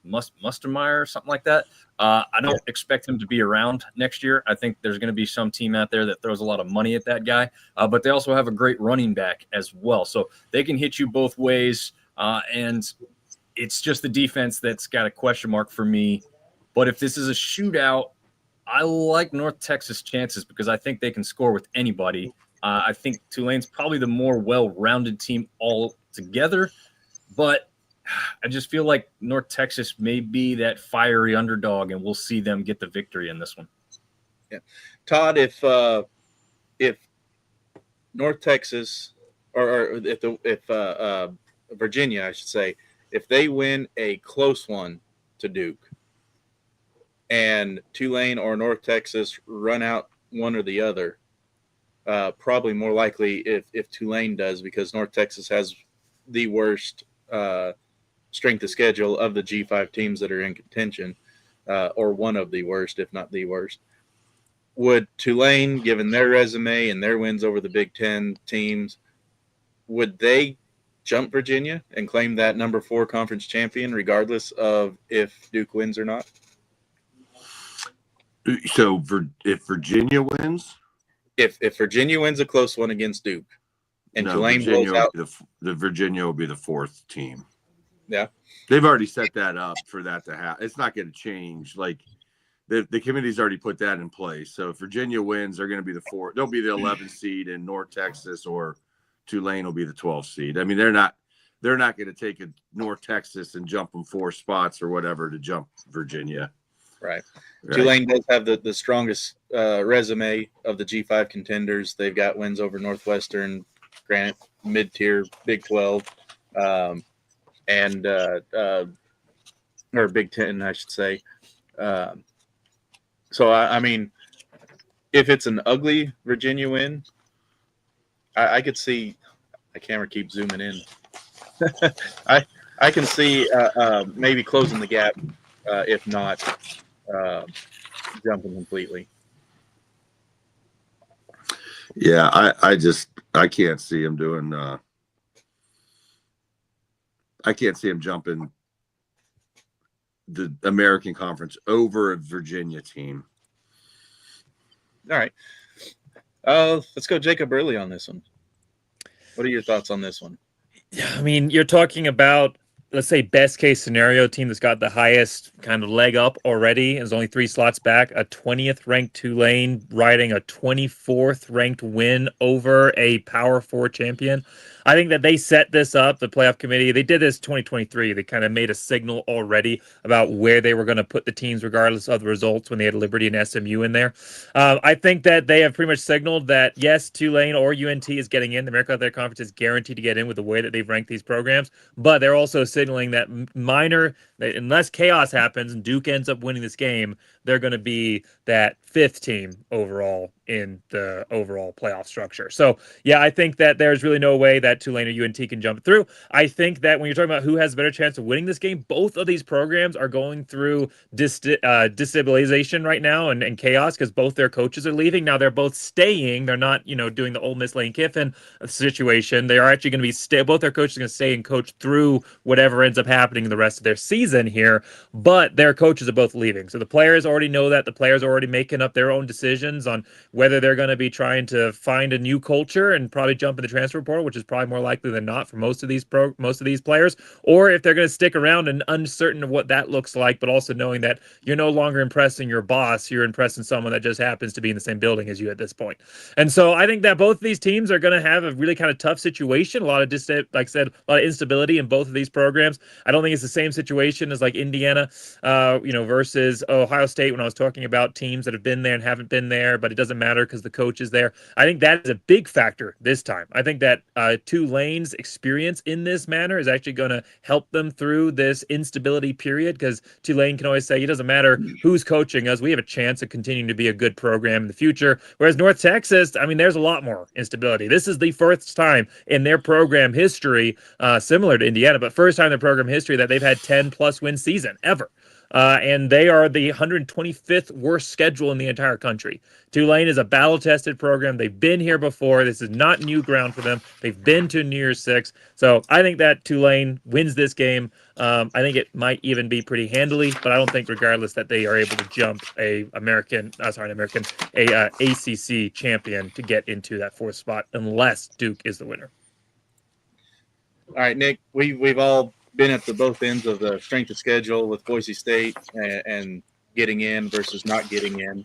Mustermeyer or something like that. I don't expect him to be around next year. I think there's going to be some team out there that throws a lot of money at that guy, but they also have a great running back as well. So they can hit you both ways, and it's just the defense that's got a question mark for me. But if this is a shootout, I like North Texas' chances because I think they can score with anybody. I think Tulane's probably the more well-rounded team altogether, but I just feel like North Texas may be that fiery underdog, and we'll see them get the victory in this one. Todd, if North Texas or if Virginia, I should say, if they win a close one to Duke, and Tulane or North Texas run out one or the other, probably more likely if Tulane does, because North Texas has the worst strength of schedule of the G5 teams that are in contention, or one of the worst, if not the worst. Would Tulane, given their resume and their wins over the Big Ten teams, would they jump Virginia and claim that number 4 conference champion, regardless of if Duke wins or not? So if Virginia wins, If Virginia wins a close one against Duke, and no, Tulane Virginia blows out, the Virginia will be the 4th team. Yeah, they've already set that up for that to happen. It's not going to change. Like the committee's already put that in place. So if Virginia wins, they're going to be the 4th. They'll be the 11th seed, and North Texas or Tulane will be the 12th seed. I mean, they're not going to take a North Texas and jump them 4 spots or whatever to jump Virginia. right. Tulane does have the strongest resume of the G5 contenders. They've got wins over Northwestern, granted mid-tier Big 12, and or Big 10, I should say. So I mean, if it's an ugly Virginia win, I could see. The camera keeps zooming in. I can see maybe closing the gap, if not jumping completely. Yeah, I can't see him doing. I can't see him jumping the American Conference over a Virginia team. All right. Let's go Jacob Burley on this one. What are your thoughts on this one? Yeah, I mean, you're talking about, let's say, best case scenario team that's got the highest kind of leg up already, is only 3 slots back, a 20th ranked Tulane riding a 24th ranked win over a Power 4 champion. I think that they set this up, the playoff committee. They did this 2023. They kind of made a signal already about where they were going to put the teams regardless of the results when they had Liberty and SMU in there. I think that they have pretty much signaled that, yes, Tulane or UNT is getting in. The American Athletic Conference is guaranteed to get in with the way that they've ranked these programs. But they're also signaling that unless chaos happens and Duke ends up winning this game, they're going to be that 5th team overall in the overall playoff structure. So, yeah, I think that there's really no way that Tulane or UNT can jump through. I think that when you're talking about who has a better chance of winning this game, both of these programs are going through destabilization right now and chaos because both their coaches are leaving. Now, they're both staying. They're not, doing the Ole Miss Lane Kiffin situation. They are actually going to be both their coaches are going to stay and coach through whatever ends up happening in the rest of their season here, but their coaches are both leaving. So the players already know that. The players are already making up their own decisions on whether they're going to be trying to find a new culture and probably jump in the transfer portal, which is probably more likely than not for most of these players, or if they're going to stick around and uncertain of what that looks like, but also knowing that you're no longer impressing your boss, you're impressing someone that just happens to be in the same building as you at this point. And so I think that both of these teams are going to have a really kind of tough situation, a lot of like I said, a lot of instability in both of these programs. I don't think it's the same situation as like Indiana, versus Ohio State when I was talking about teams that have been there and haven't been there, but it doesn't matter because the coach is there. I think that is a big factor this time. I think that Tulane's experience in this manner is actually going to help them through this instability period, because Tulane can always say it doesn't matter who's coaching us, we have a chance of continuing to be a good program in the future. Whereas North Texas, I mean, there's a lot more instability. This is the first time in their program history, similar to Indiana, but first time in their program history that they've had 10+ win season ever. And they are the 125th worst schedule in the entire country. Tulane is a battle-tested program. They've been here before. This is not new ground for them. They've been to New Year's Six. So I think that Tulane wins this game. I think it might even be pretty handily, but I don't think, regardless, that they are able to jump an ACC champion to get into that 4th spot unless Duke is the winner. All right, Nick, we've all been at the both ends of the strength of schedule with Boise State and getting in versus not getting in.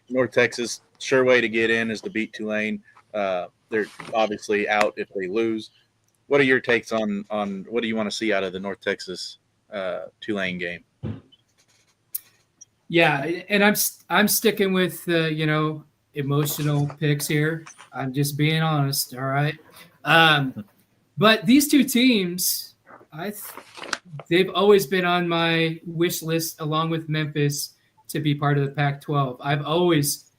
North Texas, sure way to get in is to beat Tulane. They're obviously out if they lose. What are your takes on what do you want to see out of the North Texas Tulane game? Yeah, and I'm sticking with emotional picks here. I'm just being honest. All right, but these two teams, they've always been on my wish list along with Memphis to be part of the Pac-12. I've always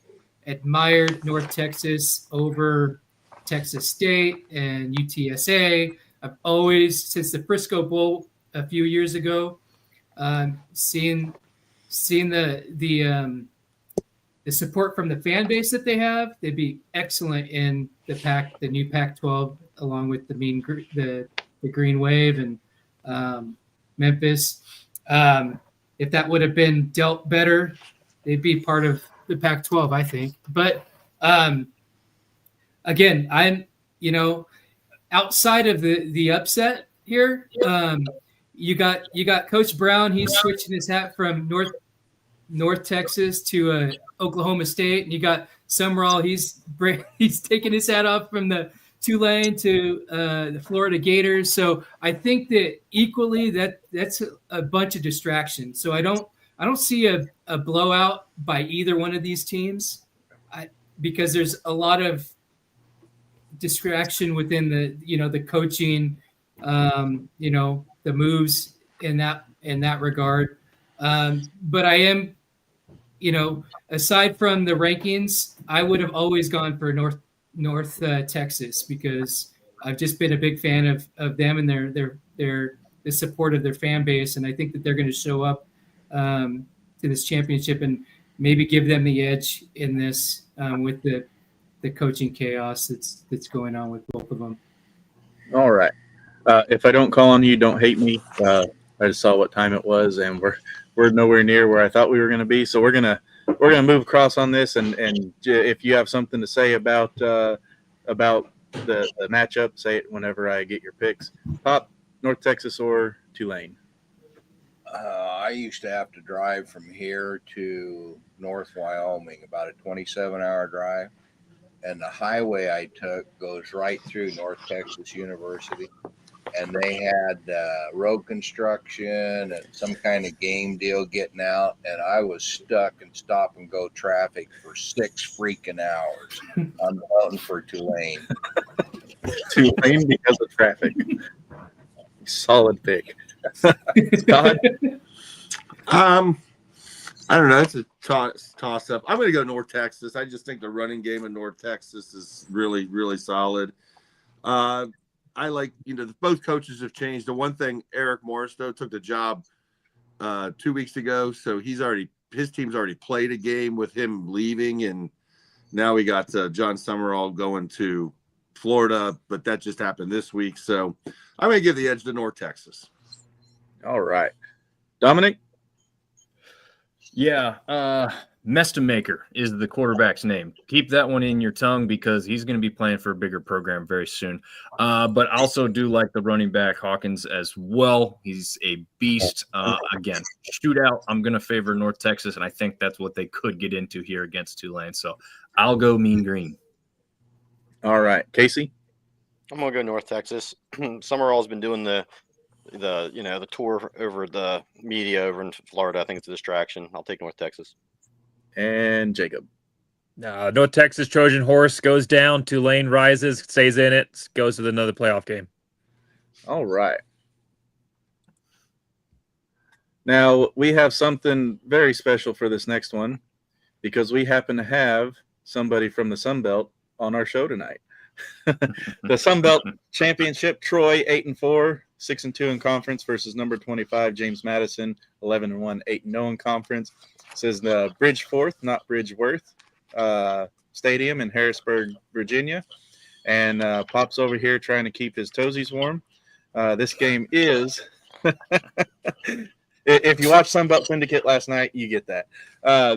admired North Texas over Texas State and UTSA. I've always, since the Frisco Bowl a few years ago, seen the support from the fan base that they have. They'd be excellent in the new Pac-12, along with the Green Wave and Memphis. If that would have been dealt better, they'd be part of the Pac-12, I think. But again, I'm outside of the upset here. You got Coach Brown. He's switching his hat from North Texas to Oklahoma State, and you got Summerall. He's taking his hat off from the Tulane to the Florida Gators. So I think that equally that's a bunch of distractions. So I don't see a blowout by either one of these teams, because there's a lot of distraction within the coaching, the moves in that regard. But I am, aside from the rankings, I would have always gone for North Texas, because I've just been a big fan of them and the support of their fan base, and I think that they're going to show up to this championship and maybe give them the edge in this with the coaching chaos that's going on with both of them. All right. If I don't call on you, don't hate me. I just saw what time it was, and we're nowhere near where I thought we were going to be. So we're gonna move across on this, and if you have something to say about the matchup, say it whenever I get your picks. Pop, North Texas or Tulane? I used to have to drive from here to North Wyoming, about a 27-hour drive. And the highway I took goes right through North Texas University. And they had road construction and some kind of game deal getting out. And I was stuck in stop and go traffic for 6 freaking hours. I'm voting for Tulane. Tulane because of traffic. Solid pick. Scott? I don't know. It's a toss up. I'm going to go North Texas. I just think the running game in North Texas is really, really solid. I like, both coaches have changed. The one thing, Eric Morris, though, took the job 2 weeks ago. So his team's already played a game with him leaving. And now we got John Summerall going to Florida, but that just happened this week. So I'm going to give the edge to North Texas. All right. Dominic? Yeah, Mestamaker is the quarterback's name. Keep that one in your tongue, because he's going to be playing for a bigger program very soon. But also do like the running back Hawkins as well. He's a beast. Again, shootout. I'm going to favor North Texas, and I think that's what they could get into here against Tulane. So I'll go Mean Green. All right. Casey? I'm going to go North Texas. Summerall's been doing the tour over the media over in Florida. I think it's a distraction. I'll take North Texas. And Jacob? North Texas Trojan horse goes down. Tulane rises, stays in it, goes to another playoff game. All right. Now, we have something very special for this next one, because we happen to have somebody from the Sun Belt on our show tonight. The Sun Belt Championship, Troy 8-4, 6-2 in conference versus number 25 James Madison 11-1, 8-0 in conference. This is the Bridgeforth, not Bridgeworth, Stadium in Harrisburg, Virginia, and Pop's over here trying to keep his toesies warm. This game is, if you watched Sun Belt Syndicate last night, you get that.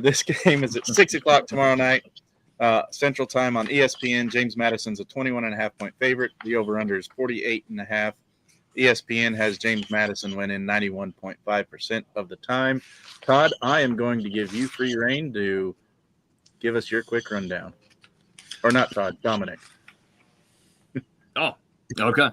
This game is at 6:00 tomorrow night. Central Time on ESPN. James Madison's a 21.5-point favorite. The over-under is 48.5. ESPN has James Madison winning 91.5% of the time. Todd, I am going to give you free reign to give us your quick rundown. Or not Todd, Dominic. Oh, Okay.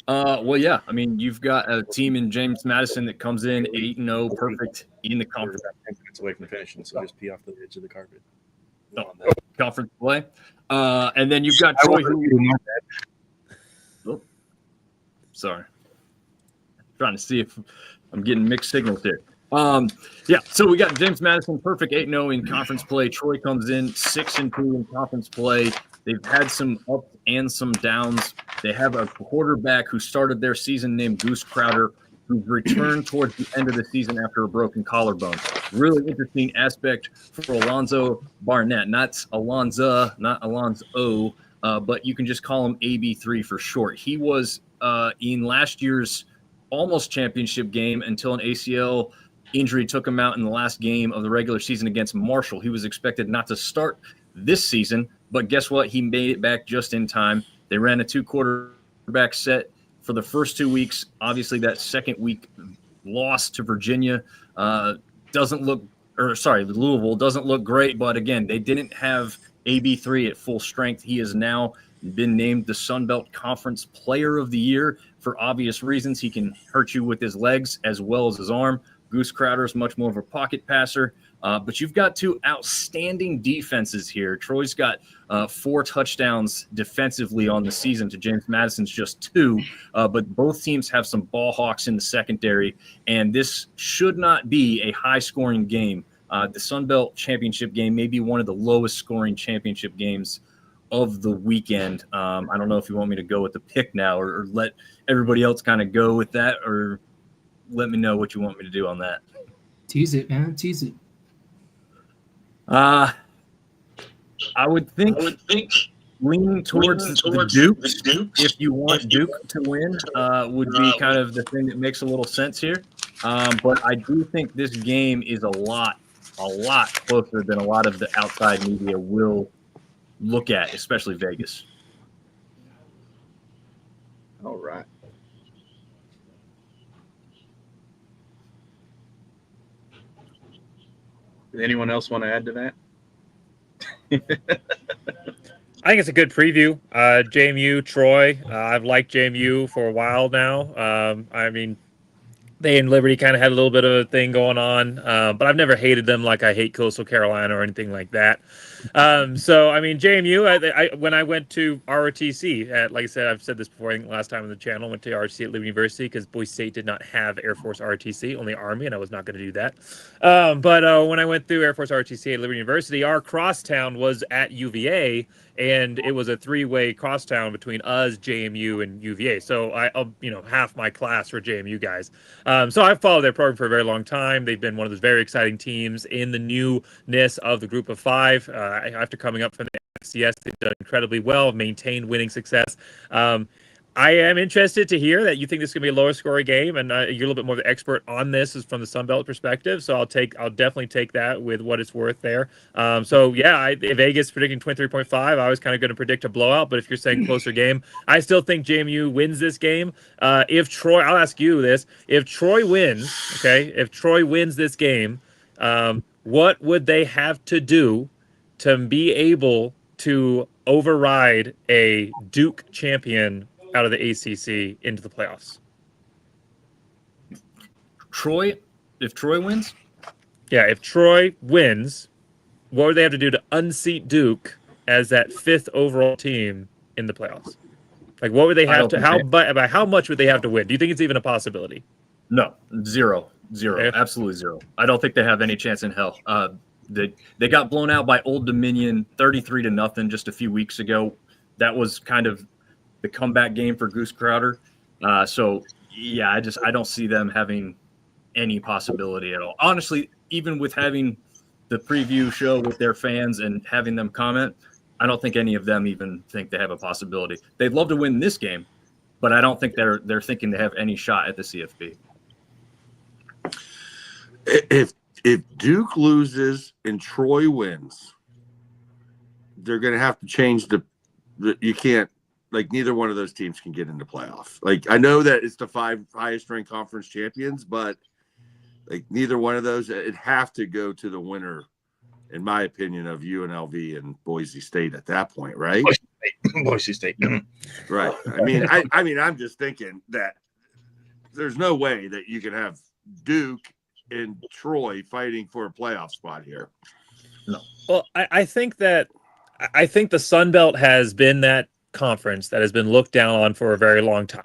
Well, yeah. I mean, you've got a team in James Madison that comes in 8-0, perfect in the We're conference. about 10 minutes away from finishing, so just pee off the edge of the carpet. Conference play. And then you've got Troy. Oh, sorry. Trying to see if I'm getting mixed signals here. Yeah, so we got James Madison, perfect 8-0 in conference play. Troy comes in 6-2 in conference play. They've had some ups and some downs. They have a quarterback who started their season named Goose Crowder, who's returned towards the end of the season after a broken collarbone. Really interesting aspect for Alonzo Barnett. Not Alonzo, not Alonzo, but you can just call him AB3 for short. He was in last year's almost championship game until an ACL injury took him out in the last game of the regular season against Marshall. He was expected not to start this season, but guess what? He made it back just in time. They ran a 2-quarterback set for the first 2 weeks. Obviously, that second week loss to Virginia Louisville doesn't look great, but again, they didn't have AB3 at full strength. He has now been named the Sun Belt Conference Player of the Year for obvious reasons. He can hurt you with his legs as well as his arm. Goose Crowder is much more of a pocket passer. But you've got two outstanding defenses here. Troy's got 4 touchdowns defensively on the season to James Madison's just 2. But both teams have some ball hawks in the secondary, and this should not be a high-scoring game. The Sun Belt Championship game may be one of the lowest-scoring championship games of the weekend. I don't know if you want me to go with the pick now or let everybody else kind of go with that, or let me know what you want me to do on that. Tease it, man. Tease it. I would think leaning towards the Dukes, if you want Duke to win, would be kind of the thing that makes a little sense here. But I do think this game is a lot closer than a lot of the outside media will look at, especially Vegas. All right. Did anyone else want to add to that? I think it's a good preview. JMU, Troy. I've liked JMU for a while now. I mean, they and Liberty kind of had a little bit of a thing going on, but I've never hated them like I hate Coastal Carolina or anything like that. So, I mean, JMU, when I went to ROTC, like I said, I've said this before, I think last time on the channel, went to ROTC at Liberty University because Boise State did not have Air Force ROTC, only Army, and I was not going to do that. But when I went through Air Force ROTC at Liberty University, our crosstown was at UVA, and it was a 3-way crosstown between us, JMU, and UVA. So half my class were JMU guys. So I've followed their program for a very long time. They've been one of those very exciting teams in the newness of the group of 5. After coming up from the FCS, they've done incredibly well, maintained winning success. I am interested to hear that you think this is going to be a lower scoring game, and you're a little bit more of the expert on this from the Sun Belt perspective. So I'll definitely take that with what it's worth there. Vegas predicting 23.5. I was kind of going to predict a blowout, but if you're saying closer game, I still think JMU wins this game. If Troy, I'll ask you this: if Troy wins this game, what would they have to do to be able to override a Duke champion out of the ACC into the playoffs? If Troy wins? Yeah, if Troy wins, what would they have to do to unseat Duke as that 5th overall team in the playoffs? Like, what would they have to, how much would they have to win? Do you think it's even a possibility? No, zero, Okay. absolutely zero. I don't think they have any chance in hell. They got blown out by Old Dominion 33-0 just a few weeks ago. That was kind of the comeback game for Goose Crowder. I don't see them having any possibility at all. Honestly, even with having the preview show with their fans and having them comment, I don't think any of them even think they have a possibility. They'd love to win this game, but I don't think they're thinking they have any shot at the CFP. If Duke loses and Troy wins, they're going to have to change you can't, like, neither one of those teams can get into playoff. Like, I know that it's the 5 highest ranked conference champions, but like neither one of those, it'd have to go to the winner, in my opinion, of UNLV and Boise State at that point, right? Boise State. Right. I mean, I'm just thinking that there's no way that you can have Duke and Troy fighting for a playoff spot here. No. Well, I think the Sun Belt has been that conference that has been looked down on for a very long time.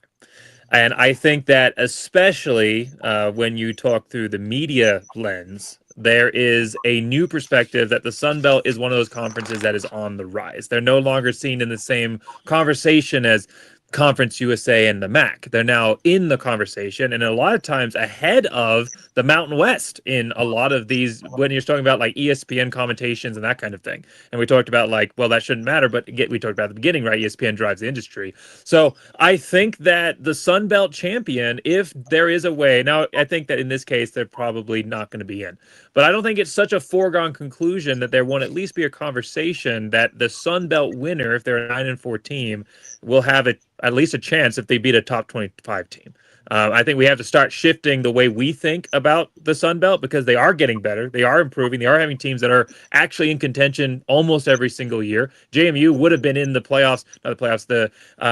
And I think that especially when you talk through the media lens, there is a new perspective that the Sun Belt is one of those conferences that is on the rise. They're no longer seen in the same conversation as Conference USA and the MAC. They're now in the conversation and a lot of times ahead of the Mountain West in a lot of these, when you're talking about like ESPN commentations and that kind of thing. And we talked about like, well, that shouldn't matter, but we talked about at the beginning, right? ESPN drives the industry. So I think that the Sun Belt champion, if there is a way, now I think that in this case, they're probably not going to be in, but I don't think it's such a foregone conclusion that there won't at least be a conversation that the Sun Belt winner, if they're a 9-4 team, will have at least a chance if they beat a top 25 team. I think we have to start shifting the way we think about the Sun Belt because they are getting better. They are improving. They are having teams that are actually in contention almost every single year. JMU would have been in the playoffs, not the playoffs, the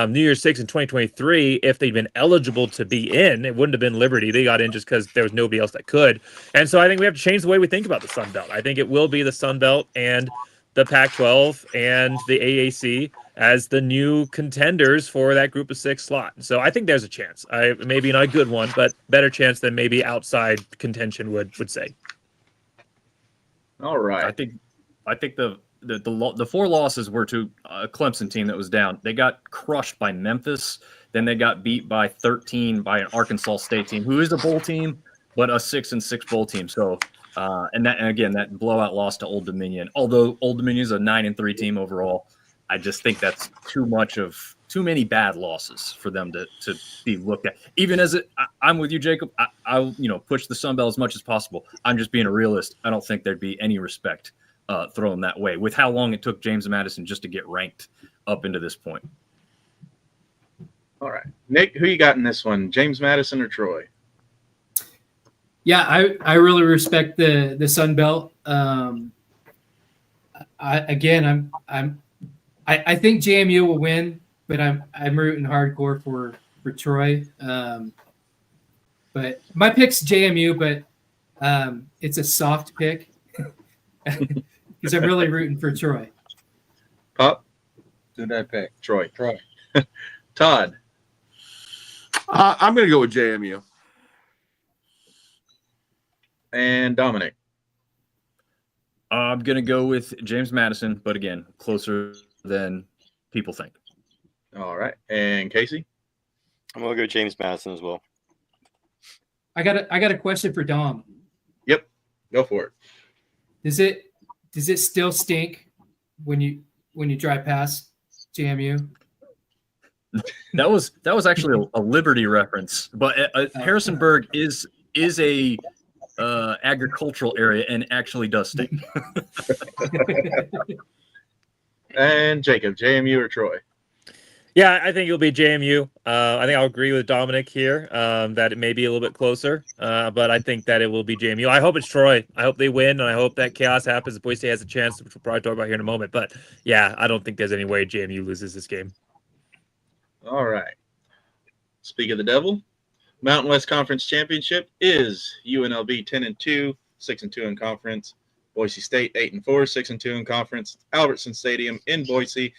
New Year's Six in 2023 if they'd been eligible to be in. It wouldn't have been Liberty. They got in just because there was nobody else that could. And so I think we have to change the way we think about the Sun Belt. I think it will be the Sun Belt and the Pac-12 and the AAC as the new contenders for that group of 6 slot. So I think there's a chance. Maybe not a good one, but better chance than maybe outside contention would say. All right. I think the 4 losses were to a Clemson team that was down. They got crushed by Memphis. Then they got beat by 13 by an Arkansas State team, who is a bowl team, but a 6-6 bowl team. So, and again, that blowout loss to Old Dominion. Although Old Dominion is a 9-3 team overall, I just think that's too many bad losses for them to be looked at. Even as I'm with you, Jacob. I'll push the Sun Belt as much as possible. I'm just being a realist. I don't think there'd be any respect thrown that way with how long it took James Madison just to get ranked up into this point. All right, Nick, who you got in this one? James Madison or Troy? Yeah, I really respect the Sun Belt. I think JMU will win, but I'm rooting hardcore for Troy. But my pick's JMU, but it's a soft pick because I'm really rooting for Troy. Pop? Who did I pick? Troy. Troy. Todd? I'm going to go with JMU. And Dominic? I'm going to go with James Madison, but again, closer than people think. All right. And Casey? I'm going to go James Madison as well. I got a question for Dom. Yep. Go for it. Does it still stink when you drive past JMU? That was actually a Liberty reference, but Harrisonburg is a agricultural area and actually does stink. And Jacob, JMU or Troy? Yeah, I think it'll be JMU. I think I'll agree with Dominic here that it may be a little bit closer, but I think that it will be JMU. I hope it's Troy. I hope they win, and I hope that chaos happens. Boise State has a chance, which we'll probably talk about here in a moment. But yeah, I don't think there's any way JMU loses this game. All right. Speak of the devil, Mountain West Conference Championship is UNLV 10-2, 6-2 in conference. Boise State 8-4, 6-2 in conference. Albertson Stadium in Boise.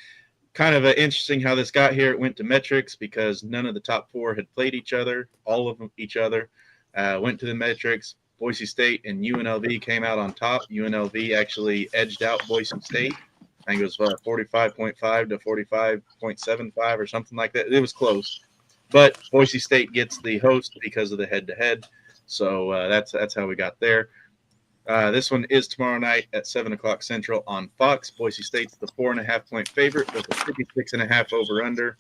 Kind of interesting how this got here. It went to metrics because none of the top 4 had played each other. All of them each other went to the metrics. Boise State and UNLV came out on top. UNLV actually edged out Boise State. I think it was 45.5 to 45.75 or something like that. It was close. But Boise State gets the host because of the head-to-head. So that's how we got there. This one is tomorrow night at 7 o'clock Central on Fox. Boise State's the 4.5-point favorite with a 56.5 over-under.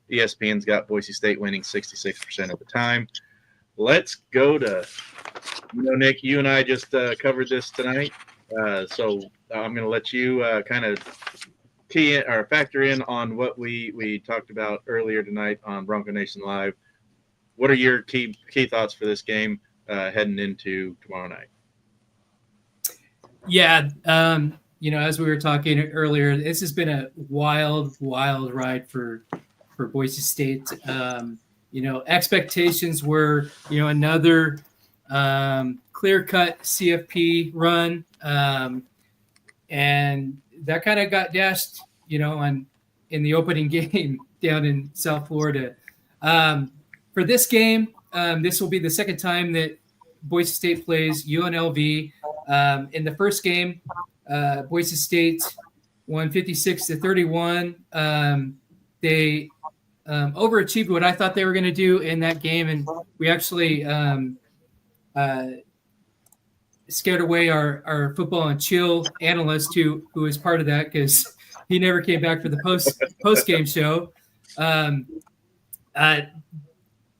ESPN's got Boise State winning 66% of the time. Let's go to, Nick, you and I just covered this tonight. So I'm going to let you kind of key in or factor in on what we talked about earlier tonight on Bronco Nation Live. What are your key thoughts for this game heading into tomorrow night? Yeah, as we were talking earlier, this has been a wild ride for Boise State. Expectations were, another clear-cut CFP run, and that kind of got dashed, in the opening game down in South Florida. For this game, this will be the second time that Boise State plays UNLV. In the first game, Boise State won 56-31. They overachieved what I thought they were going to do in that game, and we actually scared away our football and chill analyst who was part of that because he never came back for the post game show.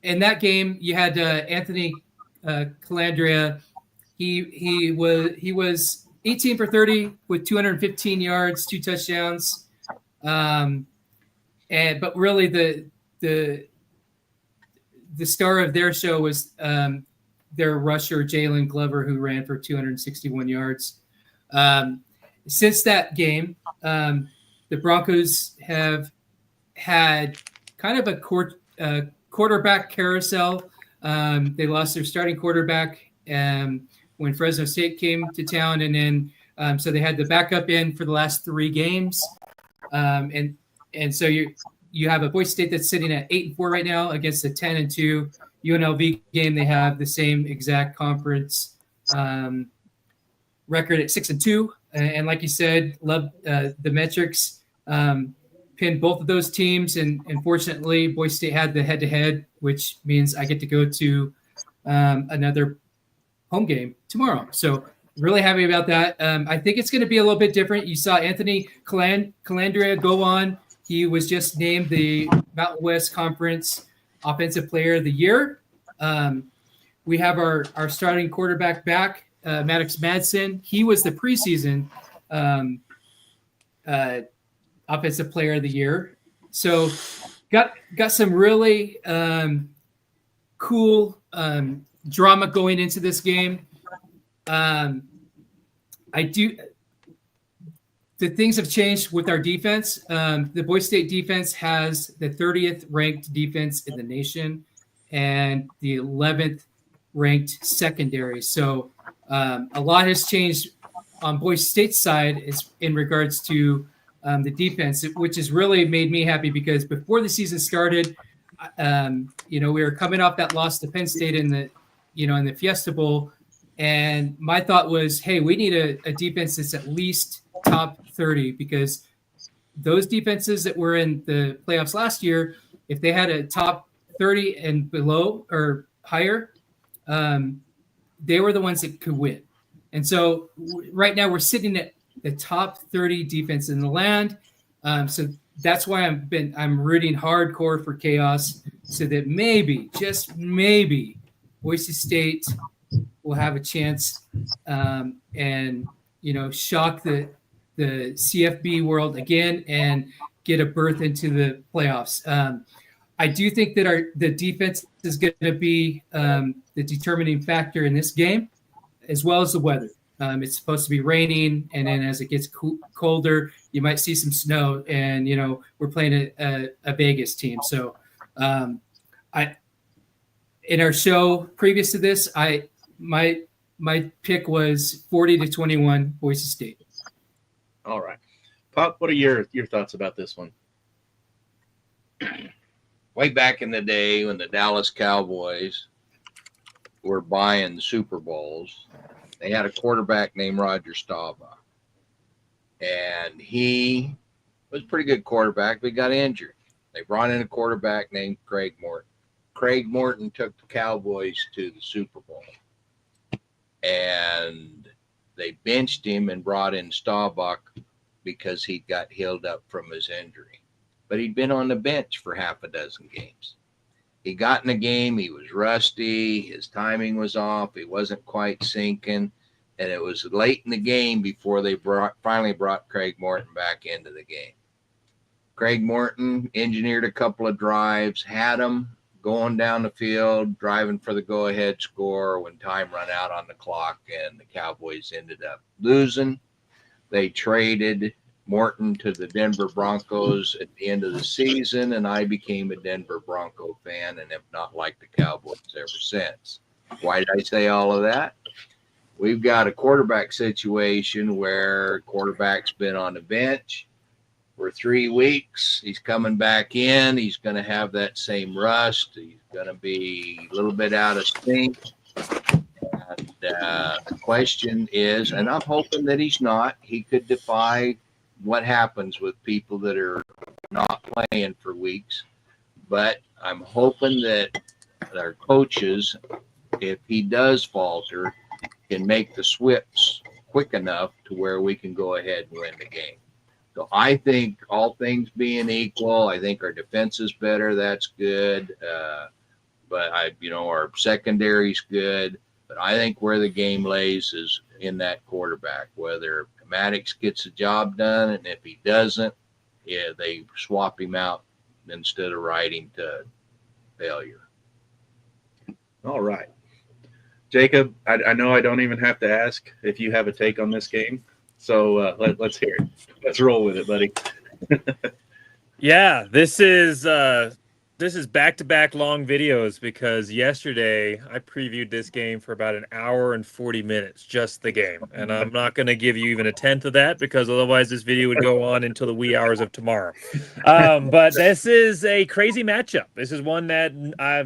In that game, you had Anthony Calandria. He was 18 for 30 with 215 yards, 2 touchdowns. But really the star of their show was their rusher Jalen Glover, who ran for 261 yards. Since that game, the Broncos have had kind of a quarterback carousel. They lost their starting quarterback when Fresno State came to town, and then so they had the backup in for the last 3 games. And so you have a Boise State that's sitting at 8-4 right now against the 10-2 UNLV game. They have the same exact conference record at 6-2. And like you said, love the metrics pinned both of those teams. And unfortunately, Boise State had the head-to-head, which means I get to go to another home game tomorrow. So really happy about that. I think it's going to be a little bit different. You saw Anthony Calandria go on. He was just named the Mountain West Conference Offensive Player of the Year. We have our starting quarterback back, Maddox Madsen. He was the preseason Offensive Player of the Year. So got some really cool drama going into this game. The things have changed with our defense. The Boise State defense has the 30th ranked defense in the nation and the 11th ranked secondary. So a lot has changed on Boise State's side in regards to the defense, which has really made me happy because before the season started, we were coming off that loss to Penn State in the Fiesta Bowl. And my thought was, hey, we need a defense that's at least top 30 because those defenses that were in the playoffs last year, if they had a top 30 and below or higher, they were the ones that could win. And so right now we're sitting at the top 30 defense in the land. So that's why I'm rooting hardcore for chaos so that maybe, just maybe, Boise State will have a chance and shock the CFB world again and get a berth into the playoffs. I do think that the defense is going to be the determining factor in this game, as well as the weather. It's supposed to be raining, and then as it gets colder, you might see some snow. And we're playing a Vegas team, so in our show previous to this, my pick was 40-21 Boise State. All right, Pop, what are your thoughts about this one? Way back in the day when the Dallas Cowboys were buying the Super Bowls, they had a quarterback named Roger Staubach. And he was a pretty good quarterback, but he got injured. They brought in a quarterback named Craig Morton. Craig Morton took the Cowboys to the Super Bowl. And they benched him and brought in Staubach because he got healed up from his injury. But he'd been on the bench for half a dozen games. He got in the game, he was rusty, his timing was off, he wasn't quite sinking, and it was late in the game before they finally brought Craig Morton back into the game. Craig Morton engineered a couple of drives, had him going down the field, driving for the go-ahead score when time ran out on the clock, and the Cowboys ended up losing. They traded Morton to the Denver Broncos at the end of the season, and I became a Denver Bronco fan and have not liked the Cowboys ever since. Why did I say all of that? We've got a quarterback situation where quarterback's been on the bench for 3 weeks. He's coming back in. He's going to have that same rust. He's going to be a little bit out of sync. And the question is, and I'm hoping that he's not, he could defy what happens with people that are not playing for weeks. But I'm hoping that our coaches, if he does falter, can make the switch quick enough to where we can go ahead and win the game. So I think all things being equal, I think our defense is better. That's good. But our secondary's good. But I think where the game lays is in that quarterback, whether Maddox gets the job done, and if he doesn't, they swap him out instead of ride him to failure. All right. Jacob, I know I don't even have to ask if you have a take on this game. So let's hear it. Let's roll with it, buddy. Yeah, this is back-to-back long videos because yesterday I previewed this game for about an hour and 40 minutes, just the game. And I'm not going to give you even a tenth of that because otherwise this video would go on until the wee hours of tomorrow. But this is a crazy matchup. This is one that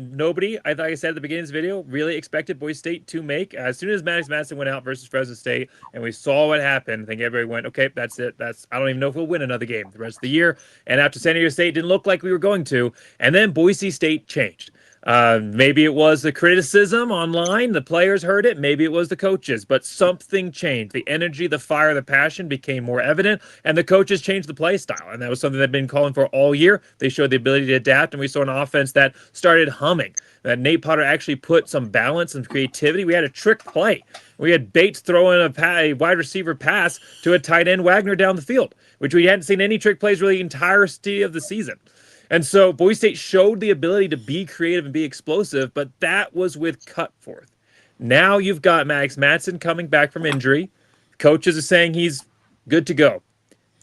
nobody, like I said at the beginning of this video, really expected Boise State to make. As soon as Maddox Madison went out versus Fresno State and we saw what happened, I think everybody went, okay, that's it. I don't even know if we'll win another game the rest of the year. And after San Diego State didn't look like we were going to. And then Boise State changed. Maybe it was the criticism online. The players heard it. Maybe it was the coaches. But something changed. The energy, the fire, the passion became more evident. And the coaches changed the play style. And that was something they've been calling for all year. They showed the ability to adapt. And we saw an offense that started humming. That Nate Potter actually put some balance and creativity. We had a trick play. We had Bates throwing a wide receiver pass to a tight end Wagner down the field, which we hadn't seen any trick plays really the entirety of the season. And so Boise State showed the ability to be creative and be explosive, but that was with Cutforth. Now you've got Maddox Madsen coming back from injury. Coaches are saying he's good to go.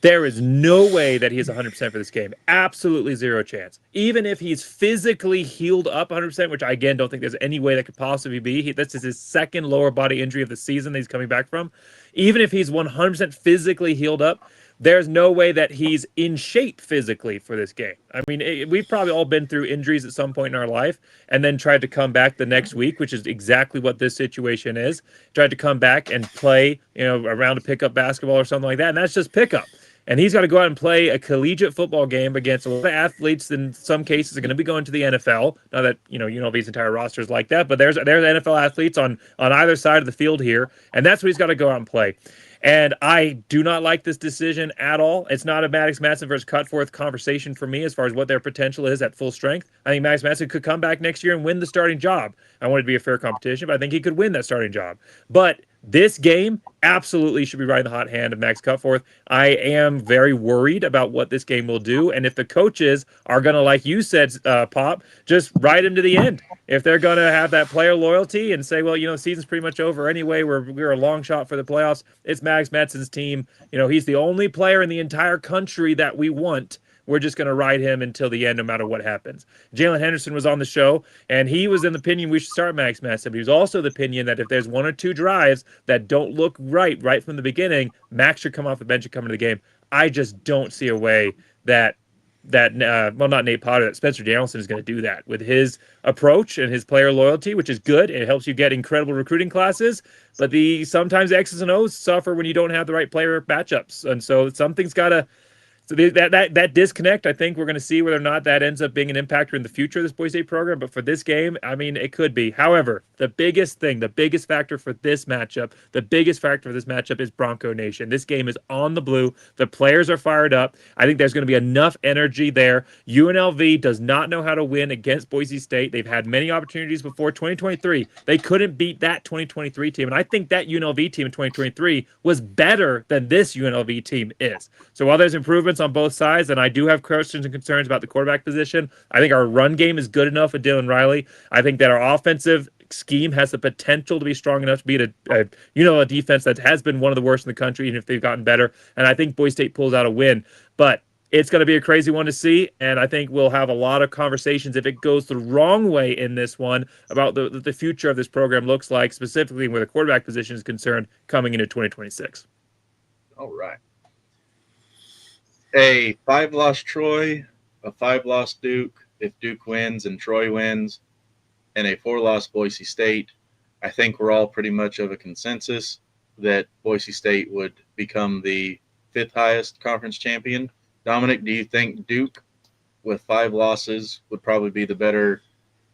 There is no way that he is 100% for this game. Absolutely zero chance. Even if he's physically healed up 100%, which I, again, don't think there's any way that could possibly be. This is his second lower body injury of the season that he's coming back from. Even if he's 100% physically healed up, there's no way that he's in shape physically for this game. I mean, we've probably all been through injuries at some point in our life and then tried to come back the next week, which is exactly what this situation is. Tried to come back and play, a round of pickup basketball or something like that, and that's just pickup. And he's got to go out and play a collegiate football game against a lot of athletes that in some cases are going to be going to the NFL. Not that, UNLV's entire roster is like that, but there's NFL athletes on either side of the field here, and that's what he's got to go out and play. And I do not like this decision at all. It's not a Maddox Madsen versus Cutforth conversation for me as far as what their potential is at full strength. I think Maddox Madsen could come back next year and win the starting job. I want it to be a fair competition, but I think he could win that starting job. But this game absolutely should be riding the hot hand of Max Cutforth. I am very worried about what this game will do. And if the coaches are going to, like you said, Pop, just ride him to the end. If they're going to have that player loyalty and say, well, the season's pretty much over anyway, we're a long shot for the playoffs. It's Max Madsen's team. He's the only player in the entire country that we want. We're just going to ride him until the end, no matter what happens. Jalen Henderson was on the show, and he was in the opinion we should start Max Madsen. But he was also the opinion that if there's one or two drives that don't look right from the beginning, Max should come off the bench and come into the game. I just don't see a way that not Nate Potter, that Spencer Danielson is going to do that with his approach and his player loyalty, which is good. It helps you get incredible recruiting classes, but sometimes X's and O's suffer when you don't have the right player matchups. And so something's got to. So that disconnect, I think we're going to see whether or not that ends up being an impactor in the future of this Boise State program. But for this game, I mean, it could be. However, the biggest factor for this matchup is Bronco Nation. This game is on the blue. The players are fired up. I think there's going to be enough energy there. UNLV does not know how to win against Boise State. They've had many opportunities before. 2023, they couldn't beat that 2023 team. And I think that UNLV team in 2023 was better than this UNLV team is. So while there's improvements on both sides, and I do have questions and concerns about the quarterback position, I think our run game is good enough with Dylan Riley. I think that our offensive scheme has the potential to be strong enough to beat a defense that has been one of the worst in the country, even if they've gotten better. And I think Boise State pulls out a win. But it's going to be a crazy one to see, and I think we'll have a lot of conversations if it goes the wrong way in this one about the future of this program looks like, specifically where the quarterback position is concerned coming into 2026. All right. A 5-loss Troy, a 5-loss Duke, if Duke wins and Troy wins, and a 4-loss Boise State. I think we're all pretty much of a consensus that Boise State would become the 5th highest conference champion. Dominic, do you think Duke with 5 losses would probably be the better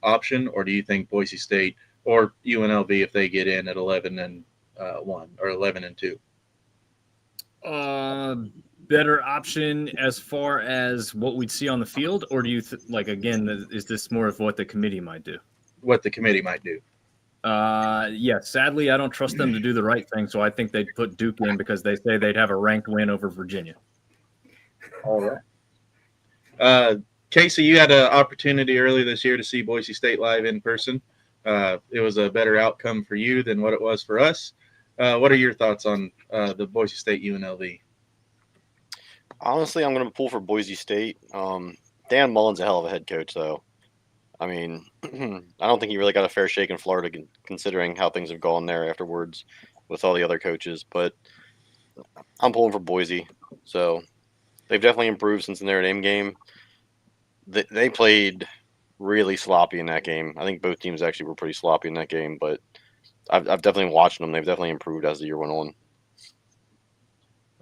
option, or do you think Boise State or UNLV if they get in at 11-1 or 11-2? Better option as far as what we'd see on the field, or do you again, is this more of what the committee might do? What the committee might do. Yeah, sadly, I don't trust them to do the right thing, so I think they'd put Duke in because they say they'd have a ranked win over Virginia. All right. Casey, you had an opportunity earlier this year to see Boise State live in person. It was a better outcome for you than what it was for us. What are your thoughts on the Boise State UNLV? Honestly, I'm going to pull for Boise State. Dan Mullen's a hell of a head coach, though. I mean, I don't think he really got a fair shake in Florida, considering how things have gone there afterwards with all the other coaches. But I'm pulling for Boise. So they've definitely improved since the Notre Dame game. They played really sloppy in that game. I think both teams actually were pretty sloppy in that game, but I've definitely watched them. They've definitely improved as the year went on.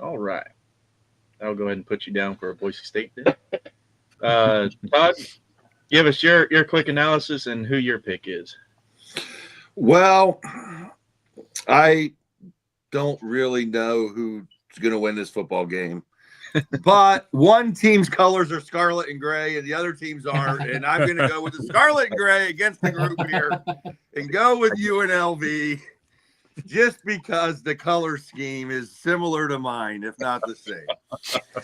All right. I'll go ahead and put you down for a Boise State then. Todd, give us your quick analysis and who your pick is. Well, I don't really know who's going to win this football game. But one team's colors are scarlet and gray, and the other teams aren't. And I'm going to go with the scarlet and gray against the group here and go with UNLV just because the color scheme is similar to mine, if not the same.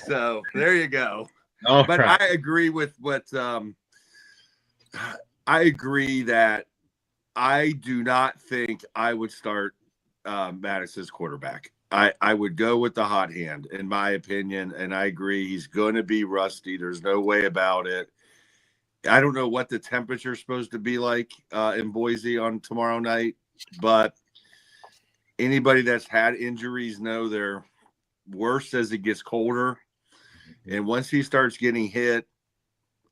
So there you go. All but right. I agree with what I agree that I do not think I would start Madison's quarterback. I would go with the hot hand, in my opinion, and I agree he's going to be rusty. There's no way about it. I don't know what the temperature is supposed to be like in Boise on tomorrow night, but anybody that's had injuries know they're worse as it gets colder. And once he starts getting hit,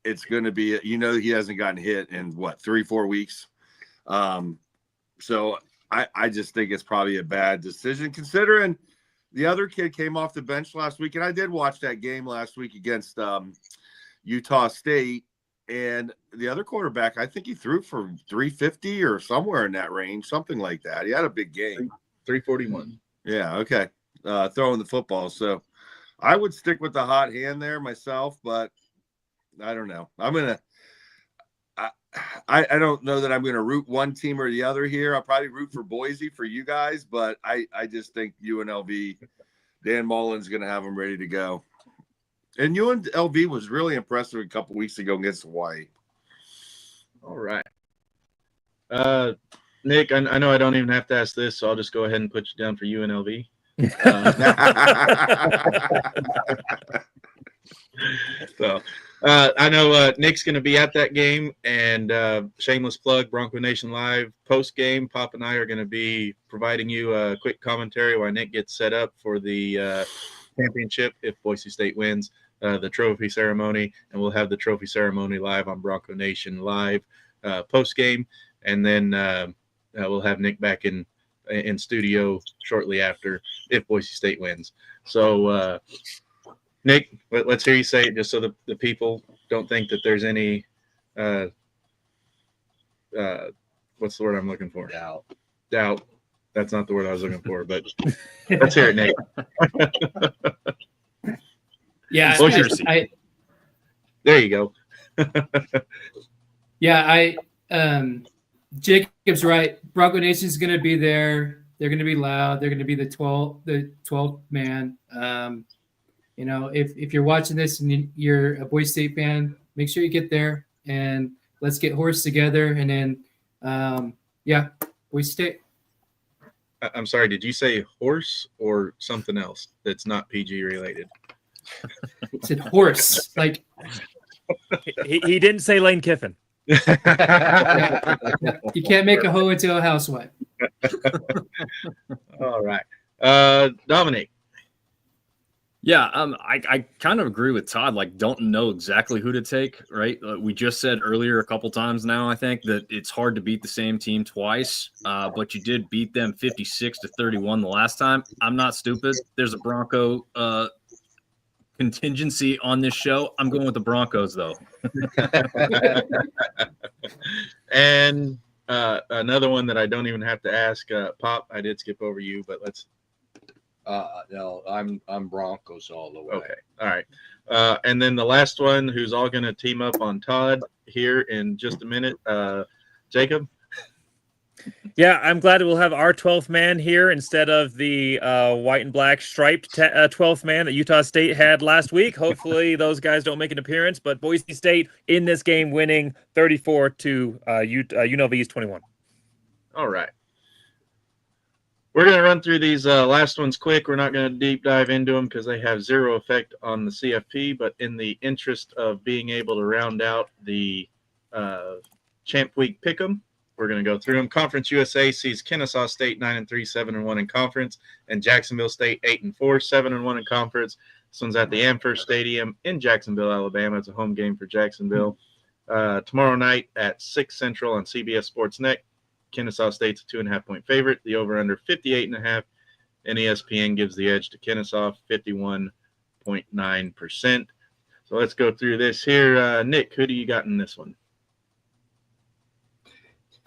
it's going to be, he hasn't gotten hit in 3-4 weeks. So I just think it's probably a bad decision considering the other kid came off the bench last week. And I did watch that game last week against Utah State. And the other quarterback, I think he threw for 350 or somewhere in that range, something like that. He had a big game. 341. Yeah, okay. Throwing the football. So I would stick with the hot hand there myself, but I don't know. I don't know that I'm going to root one team or the other here. I'll probably root for Boise for you guys, but I just think UNLV, Dan Mullen's going to have them ready to go. And UNLV was really impressive a couple weeks ago against Hawaii. All right. Nick, I know I don't even have to ask this, so I'll just go ahead and put you down for UNLV. So I know Nick's going to be at that game, and shameless plug, Bronco Nation Live post game. Pop and I are going to be providing you a quick commentary while Nick gets set up for the championship if Boise State wins the trophy ceremony, and we'll have the trophy ceremony live on Bronco Nation Live post game, and then we'll have Nick back in studio shortly after if Boise State wins. So. Nick, let's hear you say it just so the people don't think that there's any what's the word I'm looking for? Doubt. That's not the word I was looking for, but let's hear it, Nick. Yeah, there you go. Yeah, Jacob's right. Bronco Nation's going to be there. They're going to be loud. They're going to be the 12th man. If you're watching this and you're a Boise State fan, make sure you get there and let's get horse together. And then Yeah, Boise State. I'm sorry, did you say horse or something else that's not PG related? I said horse. Like, He didn't say Lane Kiffin. yeah, you can't make a hoe into a housewife. All right. Dominic. Yeah, I kind of agree with Todd. Like, don't know exactly who to take, right? We just said earlier a couple times now, I think, that it's hard to beat the same team twice, but you did beat them 56-31 the last time. I'm not stupid. There's a Bronco contingency on this show. I'm going with the Broncos, though. And another one that I don't even have to ask, Pop, I did skip over you, but let's. No, I'm Broncos all the way. Okay. All right. And then the last one, who's all going to team up on Todd here in just a minute. Jacob. Yeah, I'm glad we'll have our 12th man here instead of the white and black striped 12th man that Utah State had last week. Hopefully those guys don't make an appearance, but Boise State in this game winning 34 to UNLV's 21. All right. We're going to run through these last ones quick. We're not going to deep dive into them because they have zero effect on the CFP, but in the interest of being able to round out the Champ Week Pick'em, we're going to go through them. Conference USA sees Kennesaw State 9-3, 7-1 in conference, and Jacksonville State 8-4, 7-1 in conference. This one's at the Amherst Stadium in Jacksonville, Alabama. It's a home game for Jacksonville. Tomorrow night at 6 Central on CBS Sports Net. Kennesaw State's a 2.5-point favorite. The over-under 58.5, and ESPN gives the edge to Kennesaw 51.9%. So let's go through this here. Nick, who do you got in this one?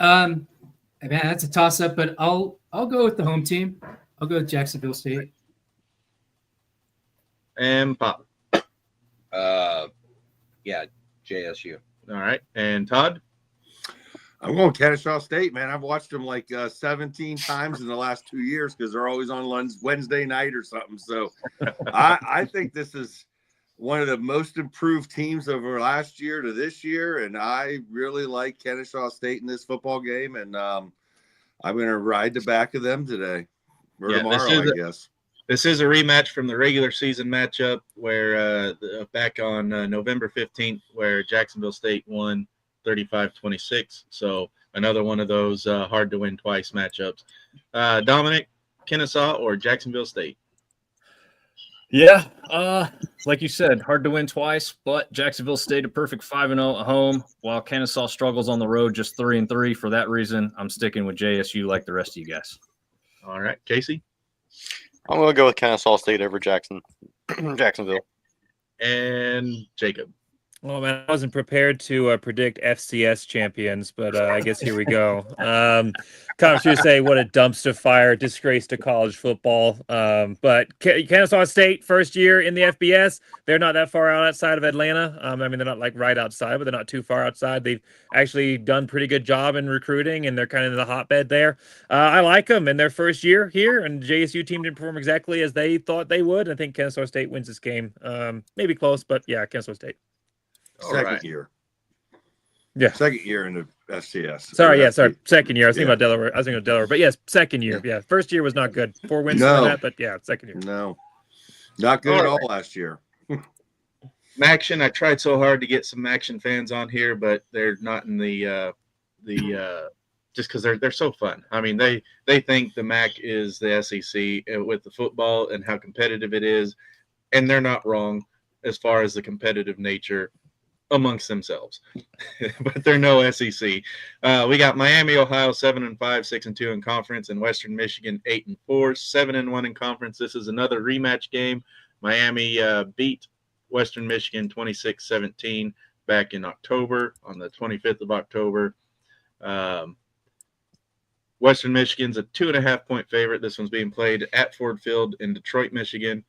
Man, that's a toss-up, but I'll go with the home team. I'll go with Jacksonville State. And Pop. Yeah, JSU. All right. And Todd? I'm going Kennesaw State, man. I've watched them like 17 times in the last 2 years because they're always on Wednesday night or something. So I think this is one of the most improved teams over last year to this year, and I really like Kennesaw State in this football game, and I'm going to ride the back of them today or tomorrow, I guess. This is a rematch from the regular season matchup where back on November 15th where Jacksonville State won 35-26. So another one of those hard to win twice matchups. Dominic, Kennesaw or Jacksonville State? Yeah, like you said, hard to win twice, but Jacksonville State a perfect 5-0 at home, while Kennesaw struggles on the road just 3-3. For that reason, I'm sticking with JSU like the rest of you guys. All right, Casey? I'm going to go with Kennesaw State over Jacksonville. And Jacob? Well, man, I wasn't prepared to predict FCS champions, but I guess here we go. Conference USA, what a dumpster fire, disgrace to college football. But Kennesaw State, first year in the FBS, they're not that far outside of Atlanta. I mean, they're not like right outside, but they're not too far outside. They've actually done pretty good job in recruiting, and they're kind of in the hotbed there. I like them in their first year here, and JSU team didn't perform exactly as they thought they would. I think Kennesaw State wins this game. Maybe close, but yeah, Kennesaw State. Second year. Yeah. Second year in the FCS. Sorry. Second year. I was thinking about Delaware. But yes, second year. Yeah. First year was not good. 4 wins on that, but yeah, second year. No. Not good at all last year. Maction, I tried so hard to get some Maction fans on here, but they're not in the just because they're so fun. I mean, they think the MAC is the SEC with the football and how competitive it is, and they're not wrong as far as the competitive nature amongst themselves, but they're no SEC. We got Miami, Ohio 7-5, 6-2 in conference, and Western Michigan 8-4, 7-1 in conference. This is another rematch game. Miami beat Western Michigan 26-17 back in October on the 25th of October. Western Michigan's a 2.5-point favorite. This one's being played at Ford Field in Detroit, Michigan.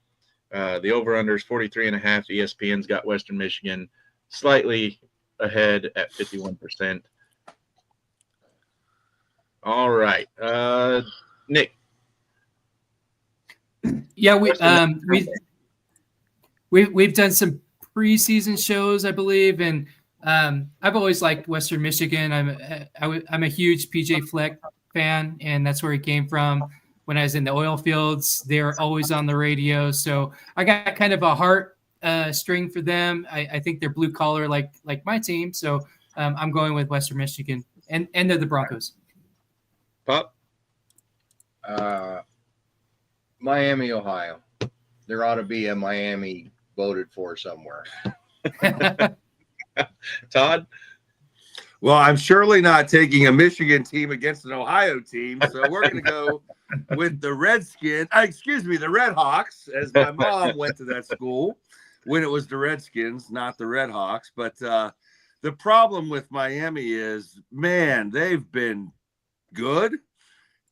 The over-under is 43.5. ESPN's got Western Michigan slightly ahead at 51%. All right. Nick. Yeah, we've done some preseason shows, I believe, and I've always liked Western Michigan. I'm a huge PJ Fleck fan, and that's where he came from. When I was in the oil fields, they're always on the radio. So I got kind of a heart string for them. I think they're blue collar like my team. So I'm going with Western Michigan, and they're the Broncos. Pop. Miami, Ohio. There ought to be a Miami voted for somewhere. Todd. Well, I'm surely not taking a Michigan team against an Ohio team, so we're going to go with the the Red Hawks, as my mom went to that school when it was the Redskins, not the Red Hawks. But the problem with Miami is, man, they've been good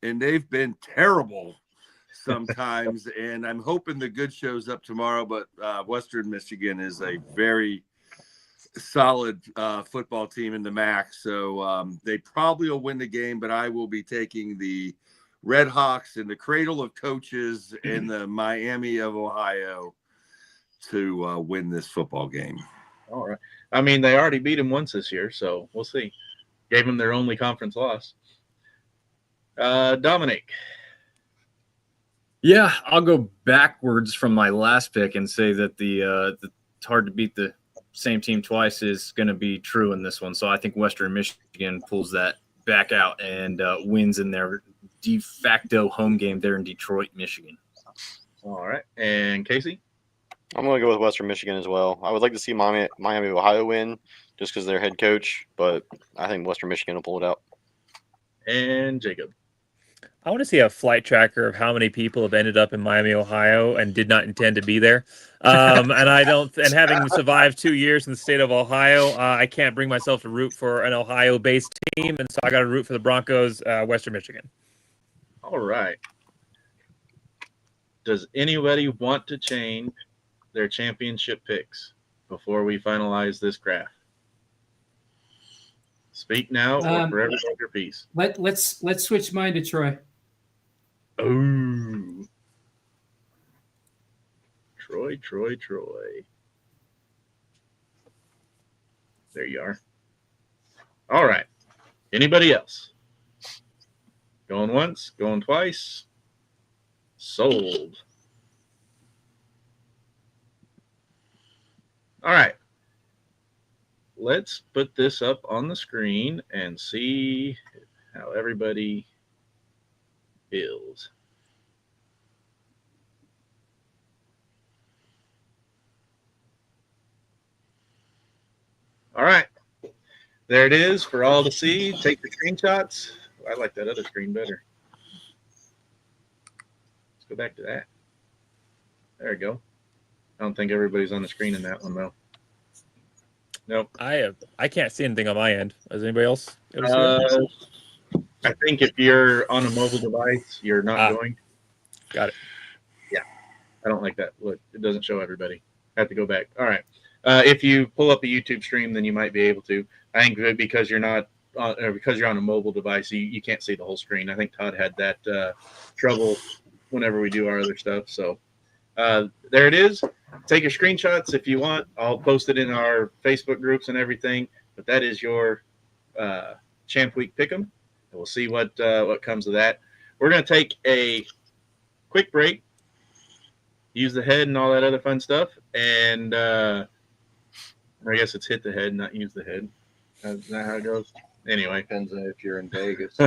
and they've been terrible sometimes, and I'm hoping the good shows up tomorrow. But Western Michigan is a very solid football team in the MAC, so they probably will win the game, but I will be taking the Red Hawks in the cradle of coaches in the Miami of Ohio to win this football game. All right. I mean, they already beat them once this year, so we'll see. Gave them their only conference loss. Dominic. Yeah, I'll go backwards from my last pick and say that the it's hard to beat the same team twice is going to be true in this one. So I think Western Michigan pulls that back out and wins in their de facto home game there in Detroit, Michigan. All right. And Casey? I'm going to go with Western Michigan as well. I would like to see Miami of Ohio win just because they're head coach, but I think Western Michigan will pull it out. And Jacob? I want to see a flight tracker of how many people have ended up in Miami, Ohio, and did not intend to be there. And having survived 2 years in the state of Ohio, I can't bring myself to root for an Ohio-based team, and so I got to root for the Broncos, Western Michigan. All right. Does anybody want to change their championship picks before we finalize this graph? Speak now or forever hold your peace. Let's switch mine to Troy. Oh, Troy. There you are. All right. Anybody else? Going once, going twice. Sold. All right. Let's put this up on the screen and see how everybody feels. All right. There it is for all to see. Take the screenshots. I like that other screen better. Let's go back to that. There we go. I don't think everybody's on the screen in that one, though. Nope. I can't see anything on my end. Does anybody else? I think if you're on a mobile device, you're not going. Got it. Yeah. I don't like that. Look, it doesn't show everybody. I have to go back. All right. If you pull up a YouTube stream, then you might be able to. I think because you're not because you're on a mobile device, you can't see the whole screen. I think Todd had that trouble whenever we do our other stuff. So there it is. Take your screenshots if you want. I'll post it in our Facebook groups and everything. But that is your Champ Week Pick'em. And we'll see what comes of that. We're going to take a quick break, use the head and all that other fun stuff. And I guess it's hit the head, not use the head. Is that how it goes? Anyway. Depends on if you're in Vegas.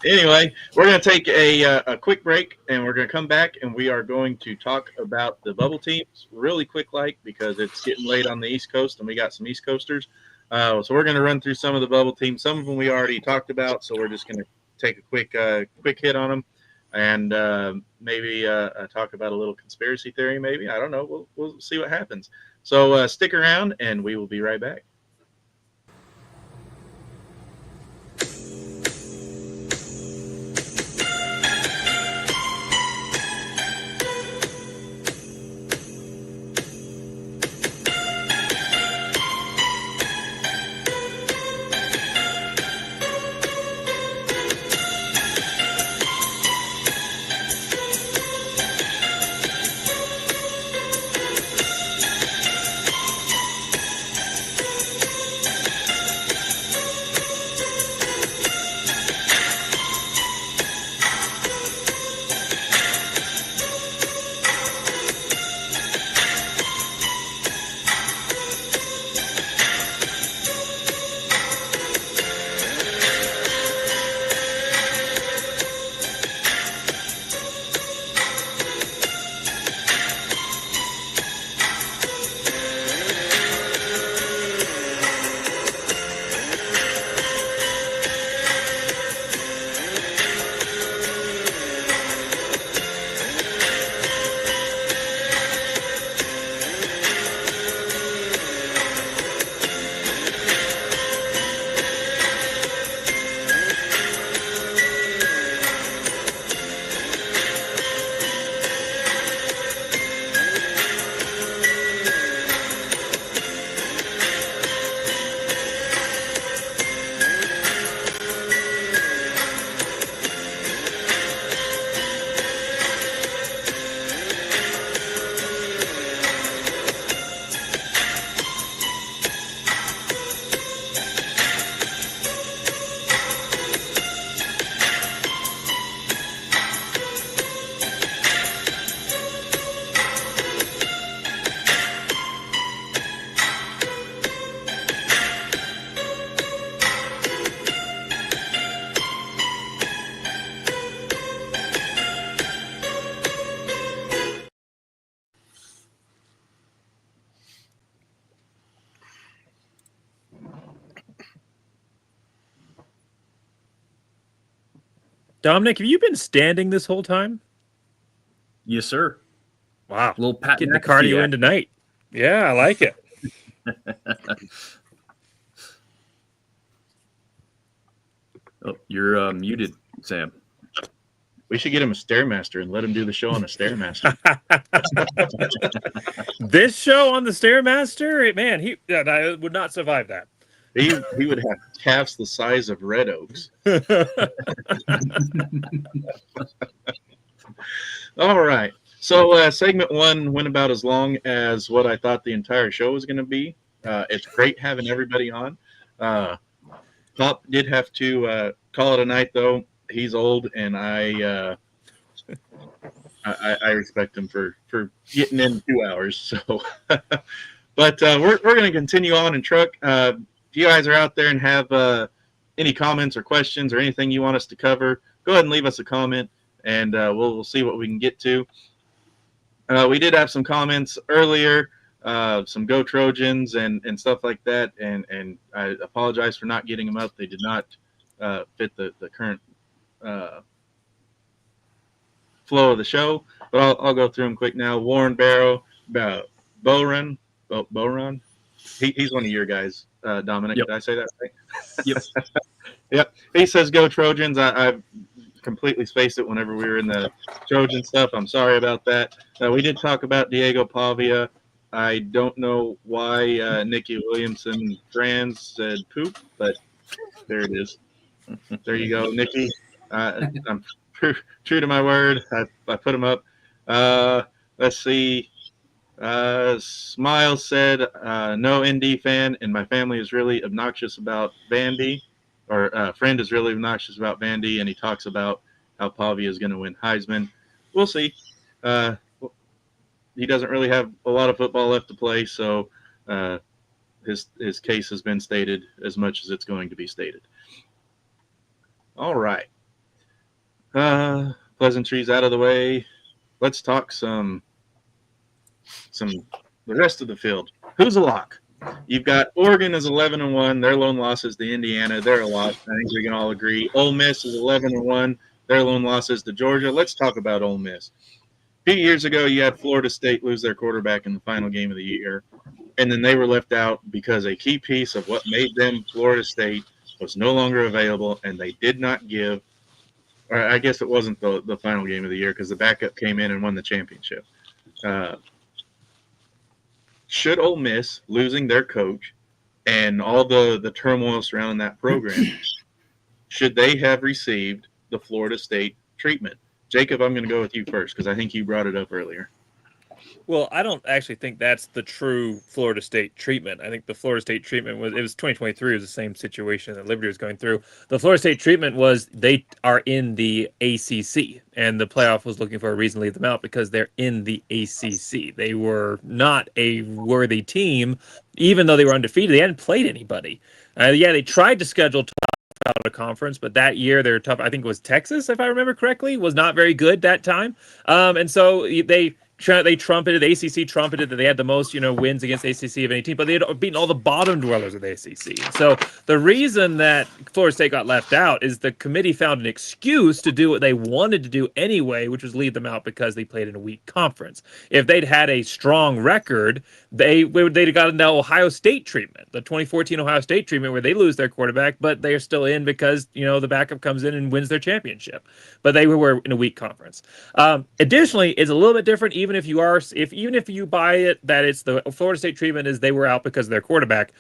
Anyway, we're going to take a quick break, and we're going to come back, and we are going to talk about the bubble teams really quick, because it's getting late on the East Coast, and we got some East Coasters. So we're going to run through some of the bubble teams. Some of them we already talked about, so we're just going to take a quick hit on them, and maybe talk about a little conspiracy theory. Maybe, I don't know. We'll see what happens. So stick around, and we will be right back. Dominic, have you been standing this whole time? Yes, sir. Wow. Little Pat Getting the McAfee cardio in act. tonight. Yeah, I like it. Oh, you're muted, Sam. We should get him a Stairmaster and let him do the show on a Stairmaster. This show on the Stairmaster, man, I would not survive that. He would have calves the size of red oaks. All right. So segment 1 went about as long as what I thought the entire show was going to be. It's great having everybody on. Pop did have to call it a night, though. He's old, and I respect him for getting in 2 hours. So, but we're going to continue on in truck. If you guys are out there and have any comments or questions or anything you want us to cover, go ahead and leave us a comment, and we'll see what we can get to. We did have some comments earlier, some Go Trojans and stuff like that, and I apologize for not getting them up. They did not fit the current flow of the show, but I'll go through them quick now. Warren Barrow, Boron. He's one of your guys, Dominic. Yep. Did I say that right? Yep. Yep. He says go Trojans. I completely spaced it whenever we were in the Trojan stuff. I'm sorry about that. We did talk about Diego Pavia. I don't know why Nikki Williamson trans said poop, but there it is. There you go, Nikki. I'm true to my word. I put him up. Let's see. Smiles said, no ND fan, and my family is really obnoxious about Vandy, or friend is really obnoxious about Vandy, and he talks about how Pavia is going to win Heisman. We'll see. He doesn't really have a lot of football left to play, so his case has been stated as much as it's going to be stated. All right. Pleasantries out of the way. Let's talk some the rest of the field. Who's a lock? You've got Oregon is 11-1. Their lone loss is to Indiana. They're a lock. I think we can all agree. Ole Miss is 11-1. Their lone loss is to Georgia. Let's talk about Ole Miss. A few years ago, you had Florida State lose their quarterback in the final game of the year, and then they were left out because a key piece of what made them Florida State was no longer available, and they did not give – or I guess it wasn't the final game of the year because the backup came in and won the championship. Should Ole Miss, losing their coach and all the turmoil surrounding that program, should they have received the Florida State treatment? Jacob, I'm going to go with you first because I think you brought it up earlier. Well, I don't actually think that's the true Florida State treatment. I think the Florida State treatment was 2023 was the same situation that Liberty was going through. The Florida State treatment was they are in the ACC, and the playoff was looking for a reason to leave them out because they're in the ACC. They were not a worthy team, even though they were undefeated. They hadn't played anybody. They tried to schedule out of conference, but that year they're tough. I think it was Texas, if I remember correctly, was not very good that time. And so they trumpeted, the ACC trumpeted that they had the most, wins against ACC of any team, but they had beaten all the bottom dwellers of the ACC. So the reason that Florida State got left out is the committee found an excuse to do what they wanted to do anyway, which was leave them out because they played in a weak conference. If they'd had a strong record, they'd have gotten the Ohio State treatment, the 2014 Ohio State treatment, where they lose their quarterback, but they are still in because, the backup comes in and wins their championship. But they were in a weak conference. Additionally, it's a little bit different. Even if you buy it that it's the Florida State treatment is they were out because of their quarterback.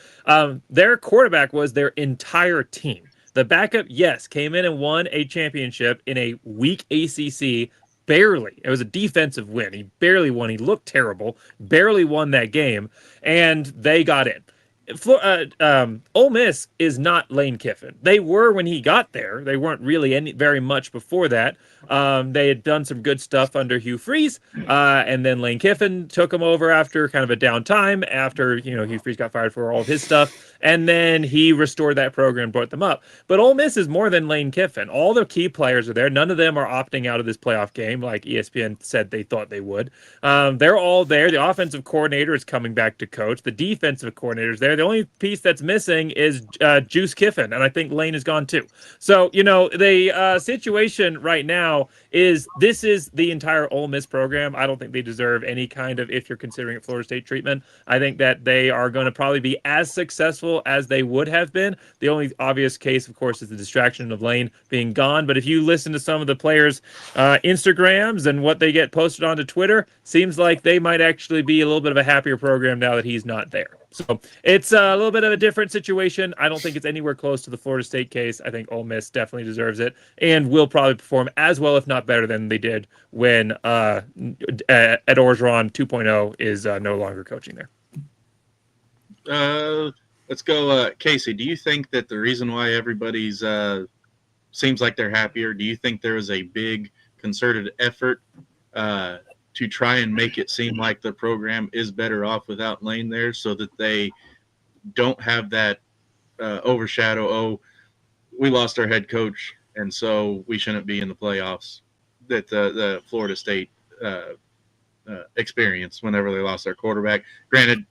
Their quarterback was their entire team. The backup, yes, came in and won a championship in a weak ACC. Barely. It was a defensive win. He barely won. He looked terrible. Barely won that game, and they got in. Ole Miss is not Lane Kiffin. They were when he got there. They weren't really very much before that. They had done some good stuff under Hugh Freeze, and then Lane Kiffin took them over after kind of a downtime after Hugh Freeze got fired for all of his stuff, and then he restored that program and brought them up. But Ole Miss is more than Lane Kiffin. All the key players are there. None of them are opting out of this playoff game like ESPN said they thought they would. They're all there. The offensive coordinator is coming back to coach. The defensive coordinator is there. there. The only piece that's missing is Juice Kiffin, and I think Lane is gone too. So, the situation right now is this is the entire Ole Miss program. I don't think they deserve any kind of, if you're considering it Florida State treatment. I think that they are going to probably be as successful as they would have been. The only obvious case, of course, is the distraction of Lane being gone. But if you listen to some of the players' Instagrams and what they get posted onto Twitter, seems like they might actually be a little bit of a happier program now that he's not there. So it's a little bit of a different situation. I don't think it's anywhere close to the Florida State case. I think Ole Miss definitely deserves it and will probably perform as well, if not better, than they did when Ed Orgeron 2.0 is no longer coaching there. Let's go, Casey. Do you think that the reason why everybody's seems like they're happier, do you think there was a big concerted effort to try and make it seem like the program is better off without Lane there, so that they don't have that overshadow, we lost our head coach, and so we shouldn't be in the playoffs, that the Florida State experience whenever they lost their quarterback. Granted,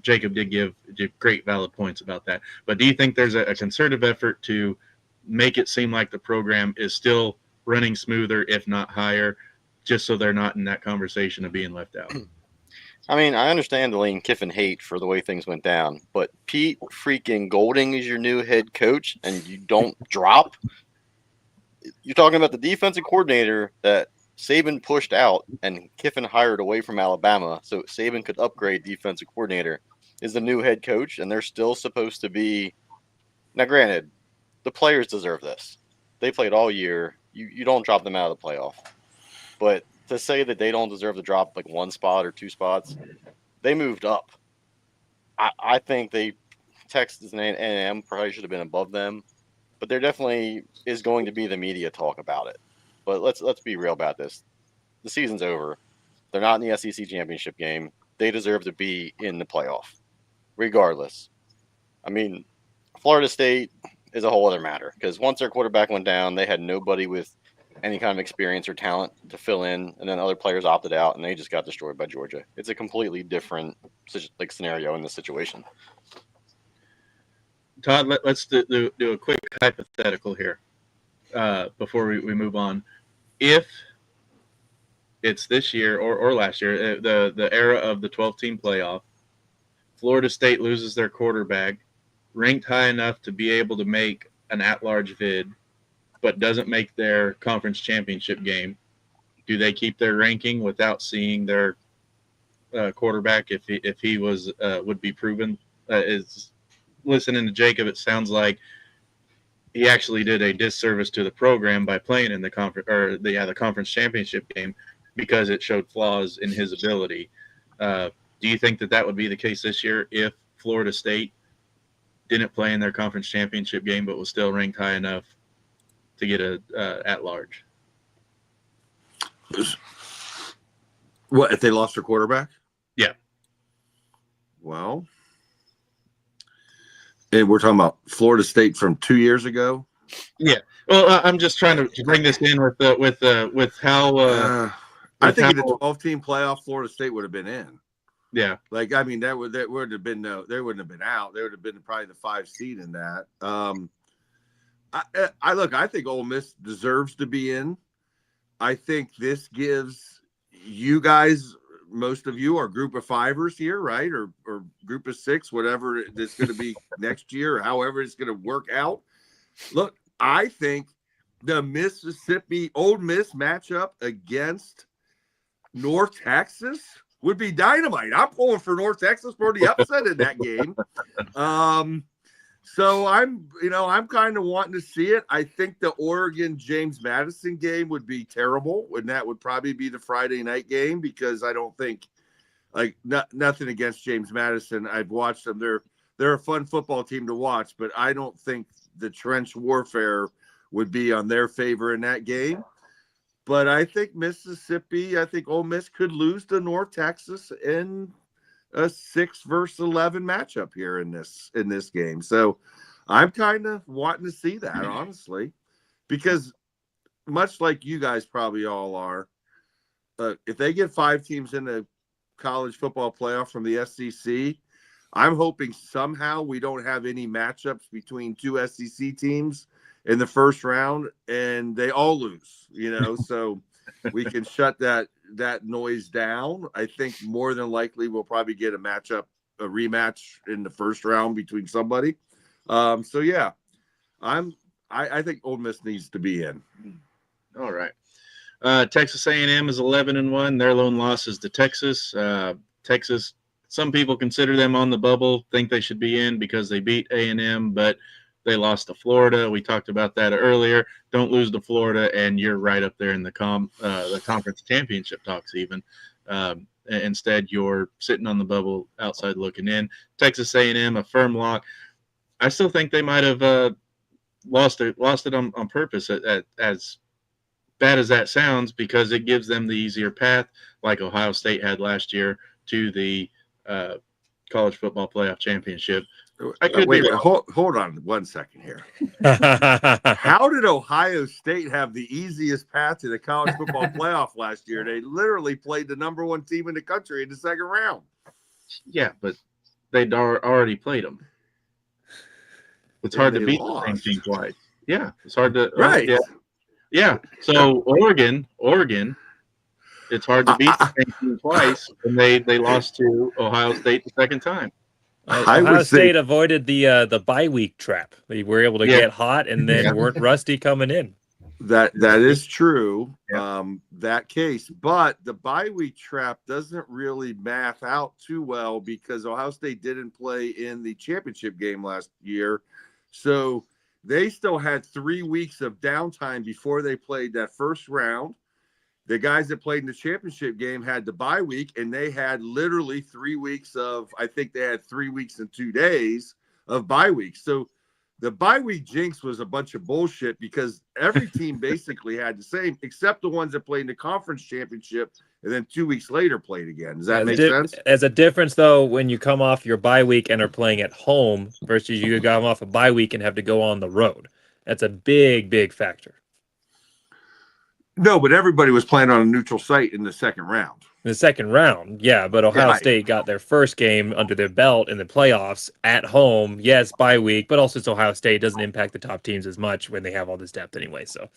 Jacob did give great valid points about that, but do you think there's a concerted effort to make it seem like the program is still running smoother, if not higher, just so they're not in that conversation of being left out? I mean, I understand the Lane Kiffin hate for the way things went down, but Pete freaking Golding is your new head coach, and you don't drop. You're talking about the defensive coordinator that Saban pushed out and Kiffin hired away from Alabama so Saban could upgrade defensive coordinator, is the new head coach, and they're still supposed to be. Now, granted, the players deserve this. They played all year. You don't drop them out of the playoff. But to say that they don't deserve to drop like one spot or two spots, they moved up. I think Texas and A&M probably should have been above them, but there definitely is going to be the media talk about it. But let's be real about this. The season's over. They're not in the SEC championship game. They deserve to be in the playoff, regardless. I mean, Florida State is a whole other matter because once their quarterback went down, they had nobody with any kind of experience or talent to fill in, and then other players opted out, and they just got destroyed by Georgia. It's a completely different scenario in this situation. Todd, let's do a quick hypothetical here before we move on. If it's this year or last year, the era of the 12-team playoff, Florida State loses their quarterback, ranked high enough to be able to make an at-large bid, but doesn't make their conference championship game, do they keep their ranking without seeing their quarterback if he was would be proven? Is listening to Jacob, it sounds like he actually did a disservice to the program by playing in the conference championship game because it showed flaws in his ability. Do you think that would be the case this year if Florida State didn't play in their conference championship game but was still ranked high enough to get a at-large? What, if they lost their quarterback? Yeah. Well, and we're talking about Florida State from 2 years ago. Yeah. Well, I'm just trying to bring this in with how. I think in the 12-team playoff, Florida State would have been in. Yeah. Like, I mean, there would have been they wouldn't have been out. They would have been probably the 5 seed in that. I think Ole Miss deserves to be in. I think this gives you guys, most of you are group of fivers here, right? Or group of 6, whatever it's going to be next year, or however it's going to work out. Look, I think the Mississippi Ole Miss matchup against North Texas would be dynamite. I'm pulling for North Texas for the upset in that game. So I'm kind of wanting to see it. I think the Oregon James Madison game would be terrible, and that would probably be the Friday night game because I don't think, nothing against James Madison. I've watched them. They're a fun football team to watch, but I don't think the trench warfare would be on their favor in that game. But I think Ole Miss could lose to North Texas in a 6 versus 11 matchup here in this game. So I'm kind of wanting to see that, honestly, because much like you guys probably all are, if they get 5 teams in the college football playoff from the SEC, I'm hoping somehow we don't have any matchups between two SEC teams in the first round and they all lose, so we can shut that noise down. I think more than likely we'll probably get a rematch in the first round between somebody. So yeah, I think Ole Miss needs to be in. All right. Texas A&M is 11-1. Their lone loss is to Texas. Texas, some people consider them on the bubble, think they should be in because they beat A&M, but they lost to Florida. We talked about that earlier. Don't lose to Florida, and you're right up there in the conference championship talks even. Instead, you're sitting on the bubble outside looking in. Texas A&M, a firm lock. I still think they might have lost it on purpose as bad as that sounds, because it gives them the easier path, like Ohio State had last year, to the college football playoff championship. Wait, hold on 1 second here. How did Ohio State have the easiest path to the college football playoff last year? They literally played the number 1 team in the country in the second round. Yeah, but they'd already played them. It's hard to beat the same team twice. Yeah, it's hard to. Right. Yeah. So Oregon, it's hard to beat the same team twice, and they lost to Ohio State the second time. Ohio State avoided the bye week trap. They were able to get hot and then weren't rusty coming in. That is true. Yeah. That case, but the bye week trap doesn't really math out too well because Ohio State didn't play in the championship game last year, so they still had 3 weeks of downtime before they played that first round. The guys that played in the championship game had the bye week, and they had literally 3 weeks I think they had 3 weeks and 2 days of bye weeks. So the bye week jinx was a bunch of bullshit because every team basically had the same, except the ones that played in the conference championship and then 2 weeks later played again. Does that make sense? As a difference, though, when you come off your bye week and are playing at home versus you come off a bye week and have to go on the road. That's a big, big factor. No, but everybody was playing on a neutral site in the second round. In the second round, yeah, but Ohio State got their first game under their belt in the playoffs at home. Yes, bye week, but also it's Ohio State. It doesn't impact the top teams as much when they have all this depth anyway. So,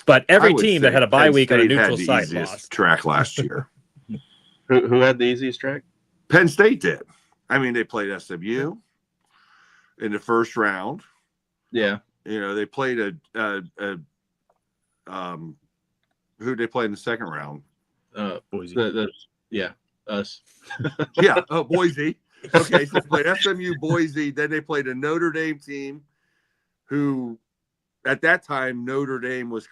but every team that had a bye week on a neutral site lost. Track last year. Who had the easiest track? Penn State did. I mean, they played SMU in the first round. Yeah, they played who they play in the second round? Boise. Us. Yeah. Oh, Boise. Okay, so they played SMU, Boise. Then they played a Notre Dame team who, at that time, Notre Dame was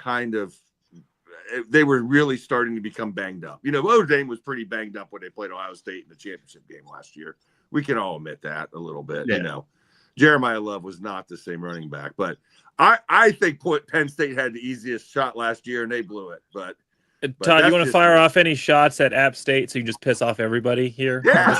they were really starting to become banged up. Notre Dame was pretty banged up when they played Ohio State in the championship game last year. We can all admit that a little bit. Yeah. Jeremiah Love was not the same running back, but I think Penn State had the easiest shot last year and they blew it. But Todd, you want to fire off any shots at App State so you can just piss off everybody here? Yeah.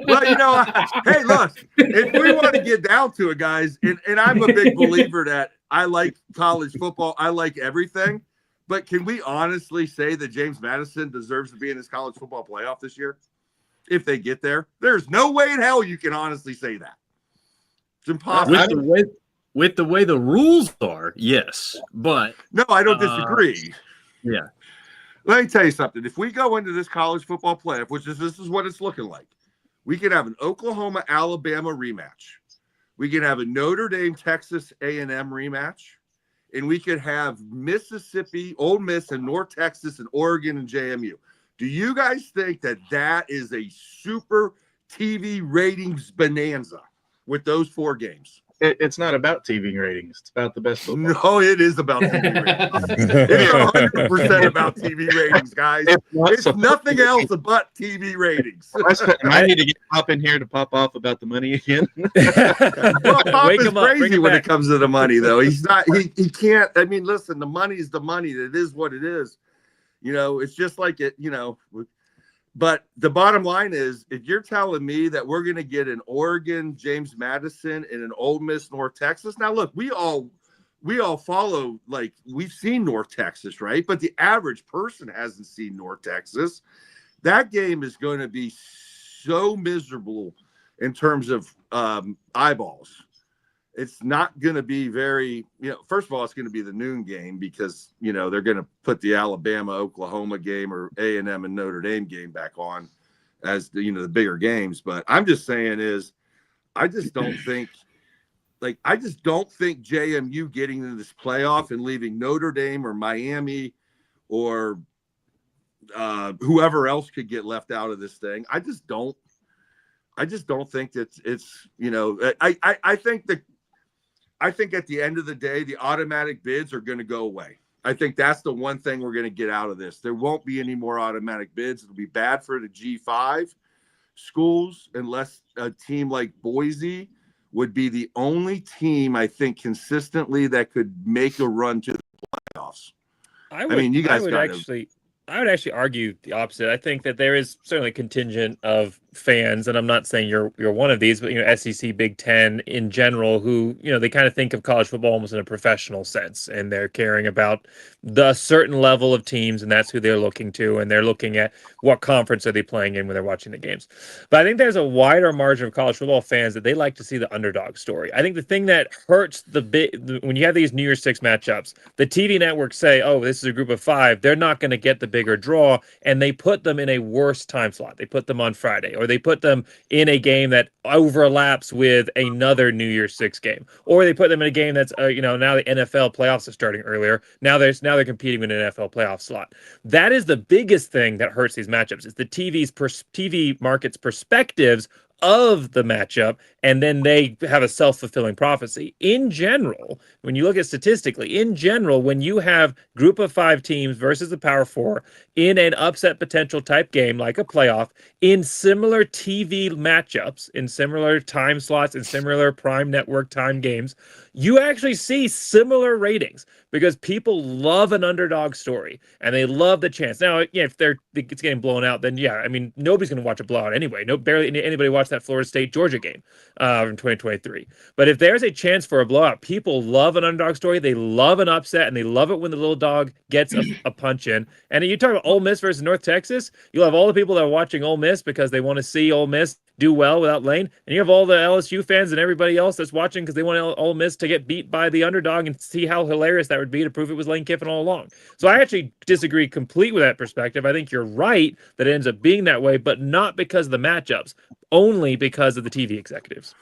Well, hey, look, if we want to get down to it, guys, and I'm a big believer that I like college football. I like everything. But can we honestly say that James Madison deserves to be in this college football playoff this year? If they get there, there's no way in hell you can honestly say that. It's impossible. With the way the rules are, yes. But no, I don't disagree. Yeah. Let me tell you something. If we go into this college football playoff, this is what it's looking like, we could have an Oklahoma-Alabama rematch. We could have a Notre Dame-Texas A&M rematch. And we could have Mississippi, Ole Miss, and North Texas, and Oregon, and JMU. Do you guys think that is a super TV ratings bonanza with those 4 games? It's not about TV ratings. It's about the best football. No, it is about TV ratings. It is 100% about TV ratings, guys. It's nothing else but TV ratings. I need to get Pop in here to pop off about the money again. Well, Pop is crazy when it comes to the money, though. He's not. He can't. I mean, listen. The money is the money. It is what it is. It's just like it. But the bottom line is, if you're telling me that we're going to get an Oregon James Madison and an Ole Miss North Texas, now look, we all follow, like, we've seen North Texas, right? But the average person hasn't seen North Texas. That game is going to be so miserable in terms of eyeballs. It's not going to be very, first of all, it's going to be the noon game because, they're going to put the Alabama-Oklahoma game or A&M and Notre Dame game back on as the bigger games. But I'm just saying I just don't think JMU getting into this playoff and leaving Notre Dame or Miami or whoever else could get left out of this thing. I just don't think that it's, I think at the end of the day, the automatic bids are going to go away. I think that's the one thing we're going to get out of this. There won't be any more automatic bids. It'll be bad for the G5 schools unless a team like Boise would be the only team, I think, consistently that could make a run to the playoffs. I would actually argue the opposite. I think that there is certainly a contingent of fans, and I'm not saying you're one of these, but SEC, Big Ten in general, who they kind of think of college football almost in a professional sense, and they're caring about the certain level of teams, and that's who they're looking to, and they're looking at what conference are they playing in when they're watching the games. But I think there's a wider margin of college football fans that they like to see the underdog story. I think the thing that hurts when you have these New Year's Six matchups, the TV networks say, "Oh, this is a group of 5." They're not going to get the bigger draw, and they put them in a worse time slot. They put them on Friday, or they put them in a game that overlaps with another New Year's Six game, or they put them in a game that's now the NFL playoffs are starting earlier. Now they're competing with an NFL playoff slot. That is the biggest thing that hurts these matchups. Is the TV market's perspectives of the matchup, and then they have a self-fulfilling prophecy. In general, when you look at statistically, when you have group of 5 teams versus the Power 4 in an upset potential type game like a playoff, in similar TV matchups, in similar time slots, in similar prime network time games, you actually see similar ratings because people love an underdog story and they love the chance. Now, if it's getting blown out, then nobody's going to watch a blowout anyway. Barely anybody watched that Florida State Georgia game in 2023. But if there's a chance for a blowout, people love an underdog story. They love an upset, and they love it when the little dog gets a punch in. And you talk about Ole Miss versus North Texas, you'll have all the people that are watching Ole Miss because they want to see Ole Miss do well without Lane, and you have all the LSU fans and everybody else that's watching because they want Ole Miss to get beat by the underdog and see how hilarious that would be to prove it was Lane Kiffin all along. So I actually disagree completely with that perspective. I think you're right that it ends up being that way, but not because of the matchups, only because of the TV executives.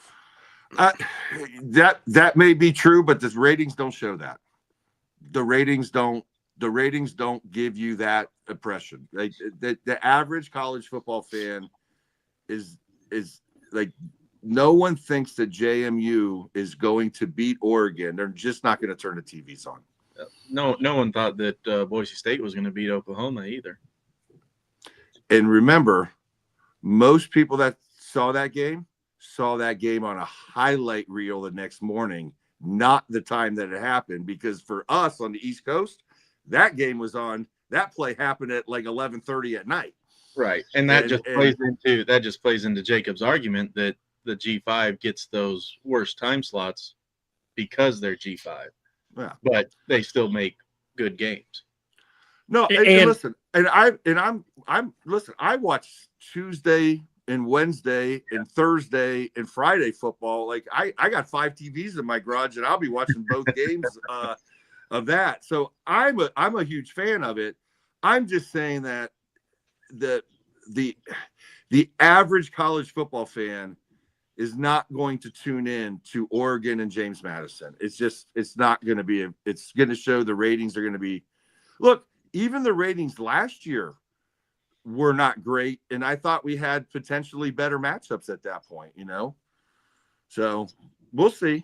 That may be true, but the ratings don't show that. The ratings don't give you that impression. Like the average college football fan is like, no one thinks that JMU is going to beat Oregon. They're just not going to turn the TVs on. No one thought that Boise State was going to beat Oklahoma either. And remember, most people that saw that game on a highlight reel the next morning, not the time that it happened, because for us on the East Coast, that game was on. That play happened at like 11:30 at night. Right, and that just plays into Jacob's argument that the G5 gets those worst time slots because they're G5. Yeah. But they still make good games. No, and listen, I watch Tuesday and Wednesday and Thursday and Friday football. Like I got 5 TVs in my garage, and I'll be watching both games of that. So I'm a huge fan of it. I'm just saying that the average college football fan is not going to tune in to Oregon and James Madison. It's not going to be it's going to show the ratings are going to be. Look, even the ratings last year were not great, and I thought we had potentially better matchups at that point, So we'll see.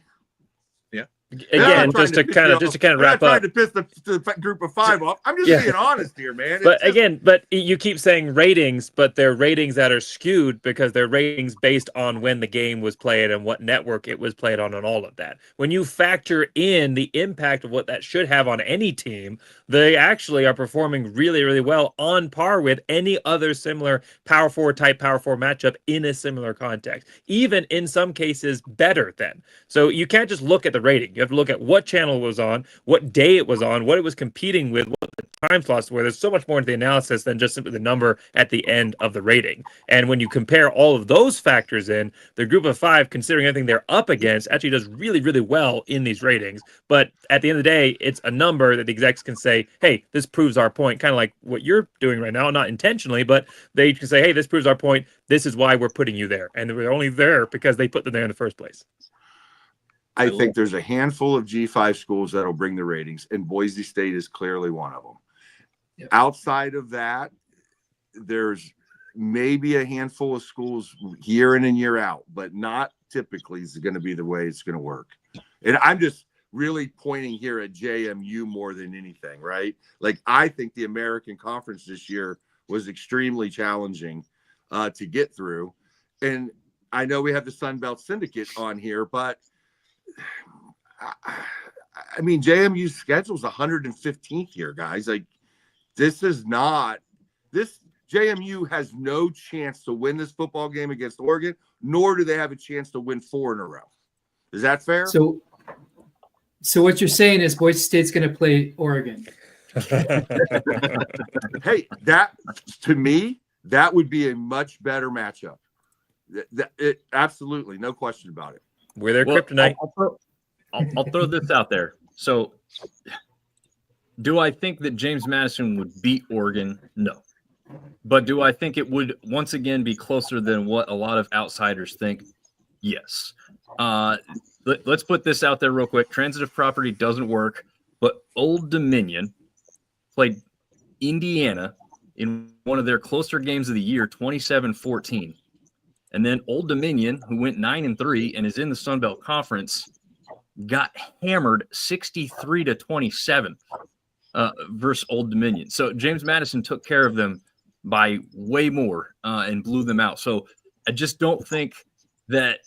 Again, just to kind of wrap up. I'm not trying to piss the group of 5 off. I'm just being honest here, man. But you keep saying ratings, but they're ratings that are skewed because they're ratings based on when the game was played and what network it was played on and all of that. When you factor in the impact of what that should have on any team, they actually are performing really, really well, on par with any other similar Power 4 matchup in a similar context. Even in some cases better than. So you can't just look at the rating. You have to look at what channel it was on, what day it was on, what it was competing with, what the time slots where there's so much more to the analysis than just simply the number at the end of the rating. And when you compare all of those factors in, the group of five, considering everything they're up against, actually does really, really well in these ratings. But at the end of the day, it's a number that the execs can say, hey, this proves our point, kind of like what you're doing right now, not intentionally, but they can say, hey, this proves our point. This is why we're putting you there. And we're only there because they put them there in the first place. I think there's a handful of G5 schools that'll bring the ratings, and Boise State is clearly one of them. Yep. Outside of that, there's maybe a handful of schools year in and year out, but not typically is going to be the way it's going to work. And I'm just really pointing here at JMU more than anything, right? Like, I think the American Conference this year was extremely challenging to get through. And I know we have the Sun Belt Syndicate on here, but I mean, JMU's schedule is 115th here, guys. Like, this JMU has no chance to win this football game against Oregon, nor do they have a chance to win 4 in a row. Is that fair? So what you're saying is Boise State's going to play Oregon. Hey, that, to me, that would be a much better matchup. Absolutely, no question about it. We're their kryptonite. I'll throw this out there. So, do I think that James Madison would beat Oregon? No. But do I think it would once again be closer than what a lot of outsiders think? Yes. Let's put this out there real quick. Transitive property doesn't work, but Old Dominion played Indiana in one of their closer games of the year, 27-14. And then Old Dominion, who went 9-3 and is in the Sun Belt Conference, got hammered 63-27 versus Old Dominion. So James Madison took care of them by way more and blew them out. So I just don't think that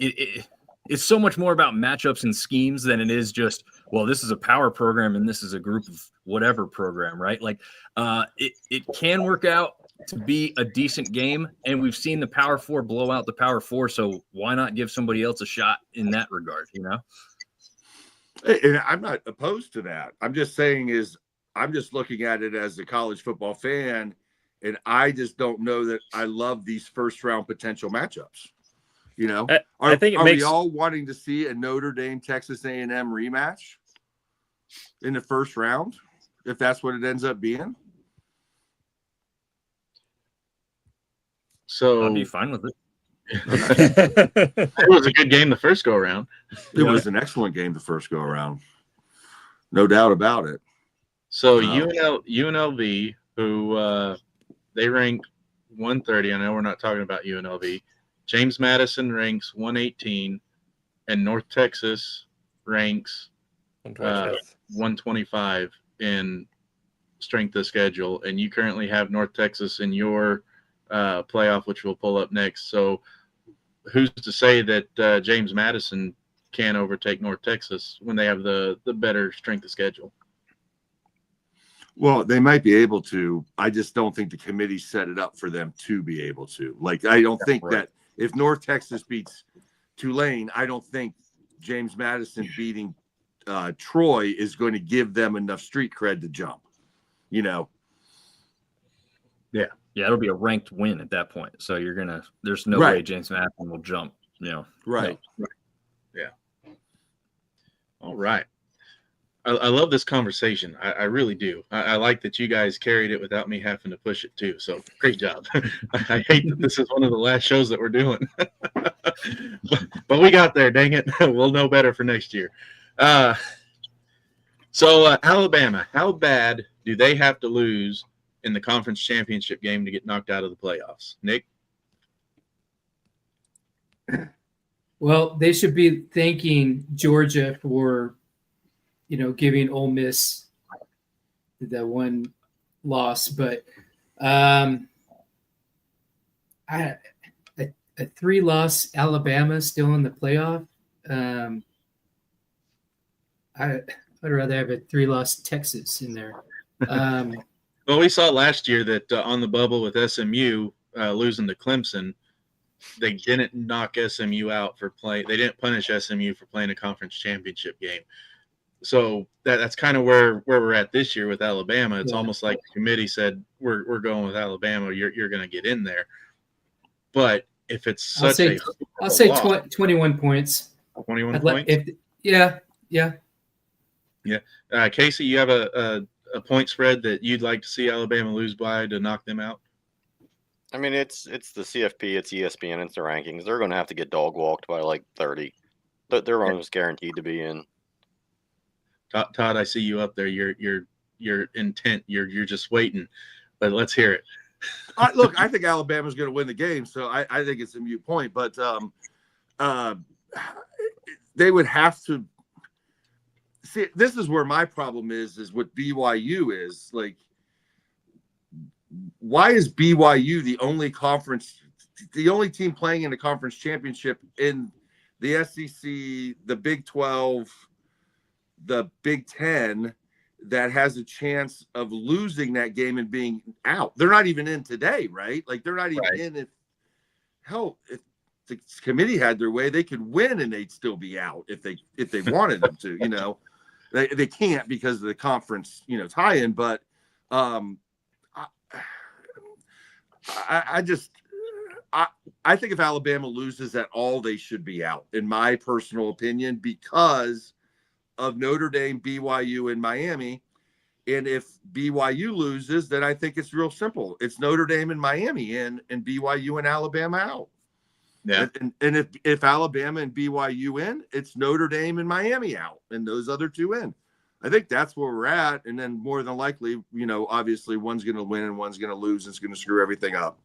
it's so much more about matchups and schemes than it is just, well, this is a power program and this is a group of whatever program, right? Like it can work out to be a decent game, and we've seen the Power Four blow out the Power Four, so why not give somebody else a shot in that regard, you know? And I'm not opposed to that. I'm just saying I'm just looking at it as a college football fan, and I just don't know that I love these first-round potential matchups. You know, I think are we all wanting to see a Notre Dame Texas A&M rematch in the first round, if that's what it ends up being? So I'd be fine with it. It was a good game the first go around. It was an excellent game the first go around, no doubt about it. So UNLV, who they rank 130. I know we're not talking about UNLV. James Madison ranks 118, and North Texas ranks 125 in strength of schedule. And you currently have North Texas in your playoff, which we'll pull up next. So who's to say that James Madison can't overtake North Texas when they have the better strength of schedule? Well, they might be able to. I just don't think the committee set it up for them to be able to. Like, I don't think that if North Texas beats Tulane, I don't think James Madison beating Troy is going to give them enough street cred to jump, you know? Yeah, it'll be a ranked win at that point. So there's no way James Madison will jump, you know. Right. No. Yeah. All right. I love this conversation. I really do. I like that you guys carried it without me having to push it too. So great job. I hate that this is one of the last shows that we're doing, but we got there. Dang it. We'll know better for next year. So Alabama, how bad do they have to lose in the conference championship game to get knocked out of the playoffs? Nick? Well, they should be thanking Georgia for, giving Ole Miss that one loss, but a 3-loss Alabama still in the playoff. I'd rather have a 3-loss Texas in there. Well, we saw last year that on the bubble with SMU losing to Clemson, they didn't knock SMU out for playing. They didn't punish SMU for playing a conference championship game. So that's kind of where we're at this year with Alabama. It's Yeah. almost like the committee said, we're going with Alabama. You're going to get in there. But if it's I'll such say a I'll say loss, 21 points. 21 I'd like points. yeah. Casey, you have a point spread that you'd like to see Alabama lose by to knock them out? I mean, it's the CFP, it's ESPN, it's the rankings. They're going to have to get dog walked by like 30. They're almost guaranteed to be in. Todd, I see you up there. You're intent. You're just waiting. But let's hear it. Look, I think Alabama's going to win the game, so I think it's a moot point. But they would have to see. This is where my problem is what BYU is like. Why is BYU the only team playing in the conference championship in the SEC, the Big 12, the Big 10 that has a chance of losing that game and being out? They're not even in today, right? Like they're not even in it. Hell, if the committee had their way, they could win and they'd still be out if they wanted them to. You know, they can't because of the conference tie-in. But I think if Alabama loses at all, they should be out, in my personal opinion, because of Notre Dame, BYU, and Miami. And if BYU loses, then I think it's real simple. It's Notre Dame and Miami and BYU and Alabama out. Yeah. And if Alabama and BYU in, it's Notre Dame and Miami out and those other two in. I think that's where we're at. And then more than likely, obviously one's going to win and one's going to lose. And it's going to screw everything up.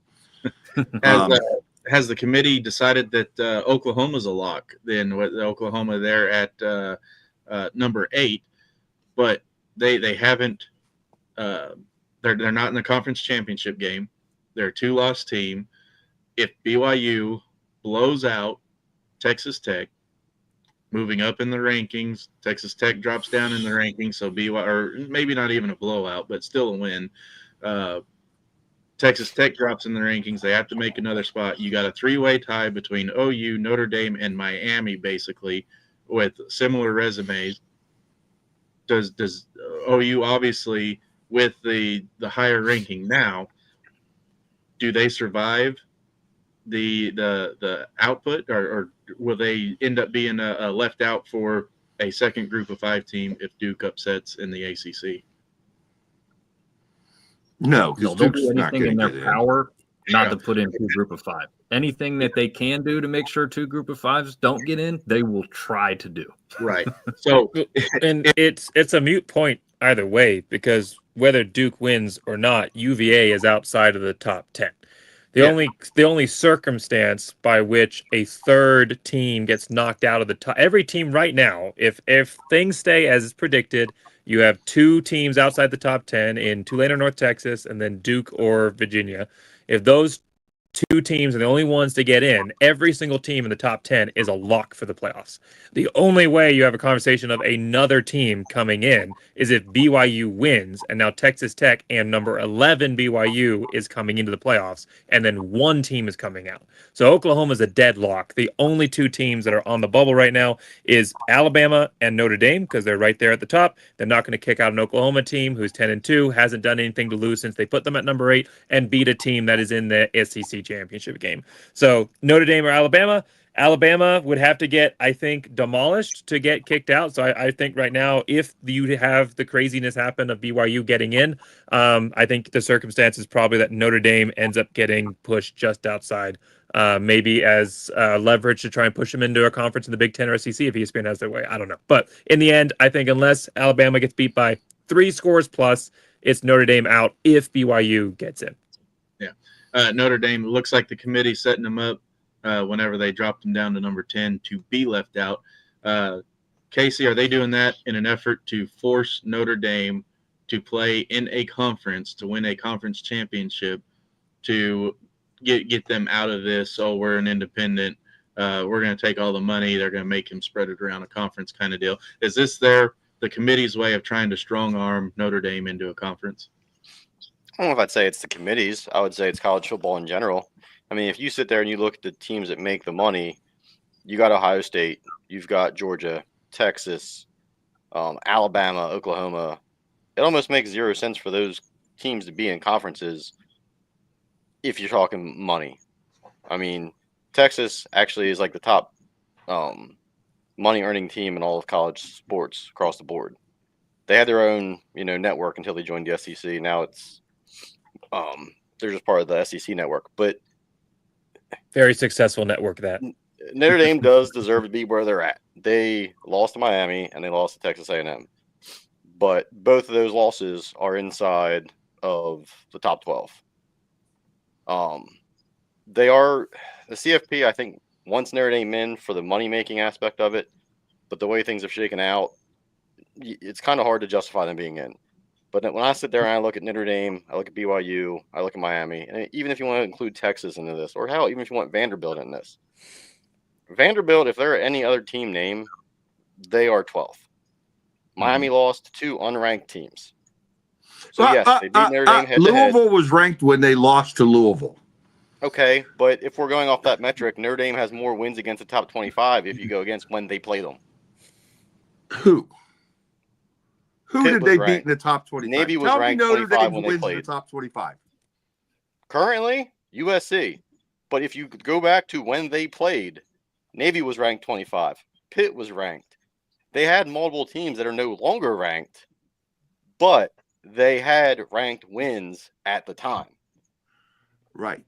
Has the committee decided that Oklahoma's a lock? Then with Oklahoma there at number 8, but they haven't. They're not in the conference championship game. They're a 2-loss team. If BYU blows out Texas Tech, moving up in the rankings, Texas Tech drops down in the rankings, so BYU, or maybe not even a blowout, but still a win. Texas Tech drops in the rankings. They have to make another spot. You got a 3-way tie between OU, Notre Dame, and Miami, basically, with similar resumes. Does OU, obviously, with the higher ranking now, do they survive the output, or will they end up being a left out for a second group of 5 team if Duke upsets in the ACC? No, They'll Duke's do not anything in gonna their get in. power not to put in 2 group of 5. Anything that they can do to make sure 2 group of 5s don't get in, they will try to do. Right. So, And it's a moot point either way, because whether Duke wins or not, UVA is outside of the top 10. The only circumstance by which a third team gets knocked out of the top, every team right now, if things stay as predicted, you have 2 teams outside the top 10 in Tulane or North Texas, and then Duke or Virginia. If those 2 teams are the only ones to get in, every single team in the top 10 is a lock for the playoffs. The only way you have a conversation of another team coming in is if BYU wins, and now Texas Tech and number 11 BYU is coming into the playoffs, and then 1 team is coming out. So Oklahoma's a deadlock. The only 2 teams that are on the bubble right now is Alabama and Notre Dame, because they're right there at the top. They're not going to kick out an Oklahoma team who's 10-2, hasn't done anything to lose since they put them at number 8, and beat a team that is in the SEC championship game. So Notre Dame or Alabama would have to get, I think, demolished to get kicked out. So I think right now, if you have the craziness happen of BYU getting in, I think the circumstance is probably that Notre Dame ends up getting pushed just outside, maybe as leverage to try and push them into a conference in the Big Ten or SEC if ESPN has their way. I don't know. But in the end, I think unless Alabama gets beat by 3 scores plus, it's Notre Dame out if BYU gets in. Yeah. Notre Dame, looks like the committee setting them up whenever they dropped them down to number 10 to be left out. Casey, are they doing that in an effort to force Notre Dame to play in a conference, to win a conference championship, to get them out of this? Oh, we're an independent. We're going to take all the money. They're going to make him spread it around a conference kind of deal. Is this the committee's way of trying to strong arm Notre Dame into a conference? I don't know if I'd say it's the committees. I would say it's college football in general. I mean, if you sit there and you look at the teams that make the money, you got Ohio State, you've got Georgia, Texas, Alabama, Oklahoma. It almost makes zero sense for those teams to be in conferences if you're talking money. I mean, Texas actually is like the top money earning team in all of college sports across the board. They had their own, network until they joined the SEC. Now it's they're just part of the SEC network. But Very successful network that. Notre Dame does deserve to be where they're at. They lost to Miami and they lost to Texas A&M. But both of those losses are inside of the top 12. They are the CFP, I think, wants Notre Dame in for the money-making aspect of it. But the way things have shaken out, it's kind of hard to justify them being in. But when I sit there and I look at Notre Dame, I look at BYU, I look at Miami, and even if you want to include Texas into this, or hell, even if you want Vanderbilt in this, Vanderbilt, if they're any other team name, they are 12th. Miami lost to 2 unranked teams. So, yes, they beat Notre Dame head-to-head. Louisville was ranked when they lost to Louisville. Okay, but if we're going off that metric, Notre Dame has more wins against the top 25 if you go against when they play them. Who? Who Pitt did was they ranked. beat in the top 25? Navy was Tell ranked me Notre 25 Dame's when they wins in played. the top 25. Currently, USC. But if you go back to when they played, Navy was ranked 25. Pitt was ranked. They had multiple teams that are no longer ranked, but they had ranked wins at the time. Right.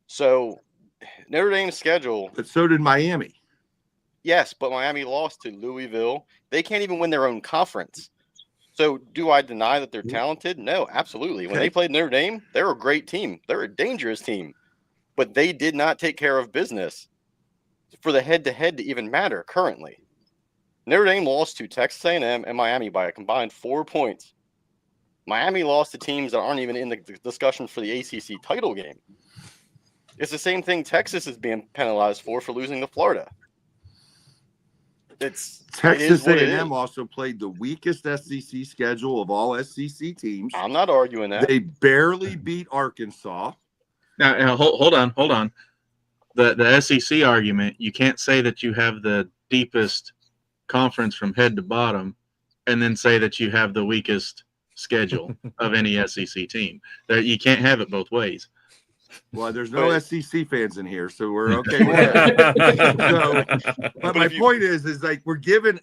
So Notre Dame's schedule. But so did Miami. Yes, but Miami lost to Louisville. They can't even win their own conference. So do I deny that they're talented? No, absolutely. When they played Notre Dame, they're a great team. They're a dangerous team. But they did not take care of business for the head-to-head to even matter currently. Notre Dame lost to Texas A&M and Miami by a combined 4 points. Miami lost to teams that aren't even in the discussion for the ACC title game. It's the same thing Texas is being penalized for losing to Florida. Texas A&M also played the weakest SEC schedule of all SEC teams. I'm not arguing that. They barely beat Arkansas. Now hold on. The SEC argument, you can't say that you have the deepest conference from head to bottom and then say that you have the weakest schedule of any SEC team. You can't have it both ways. Well, there's no SEC fans in here, so we're okay with that. But my point is like we're giving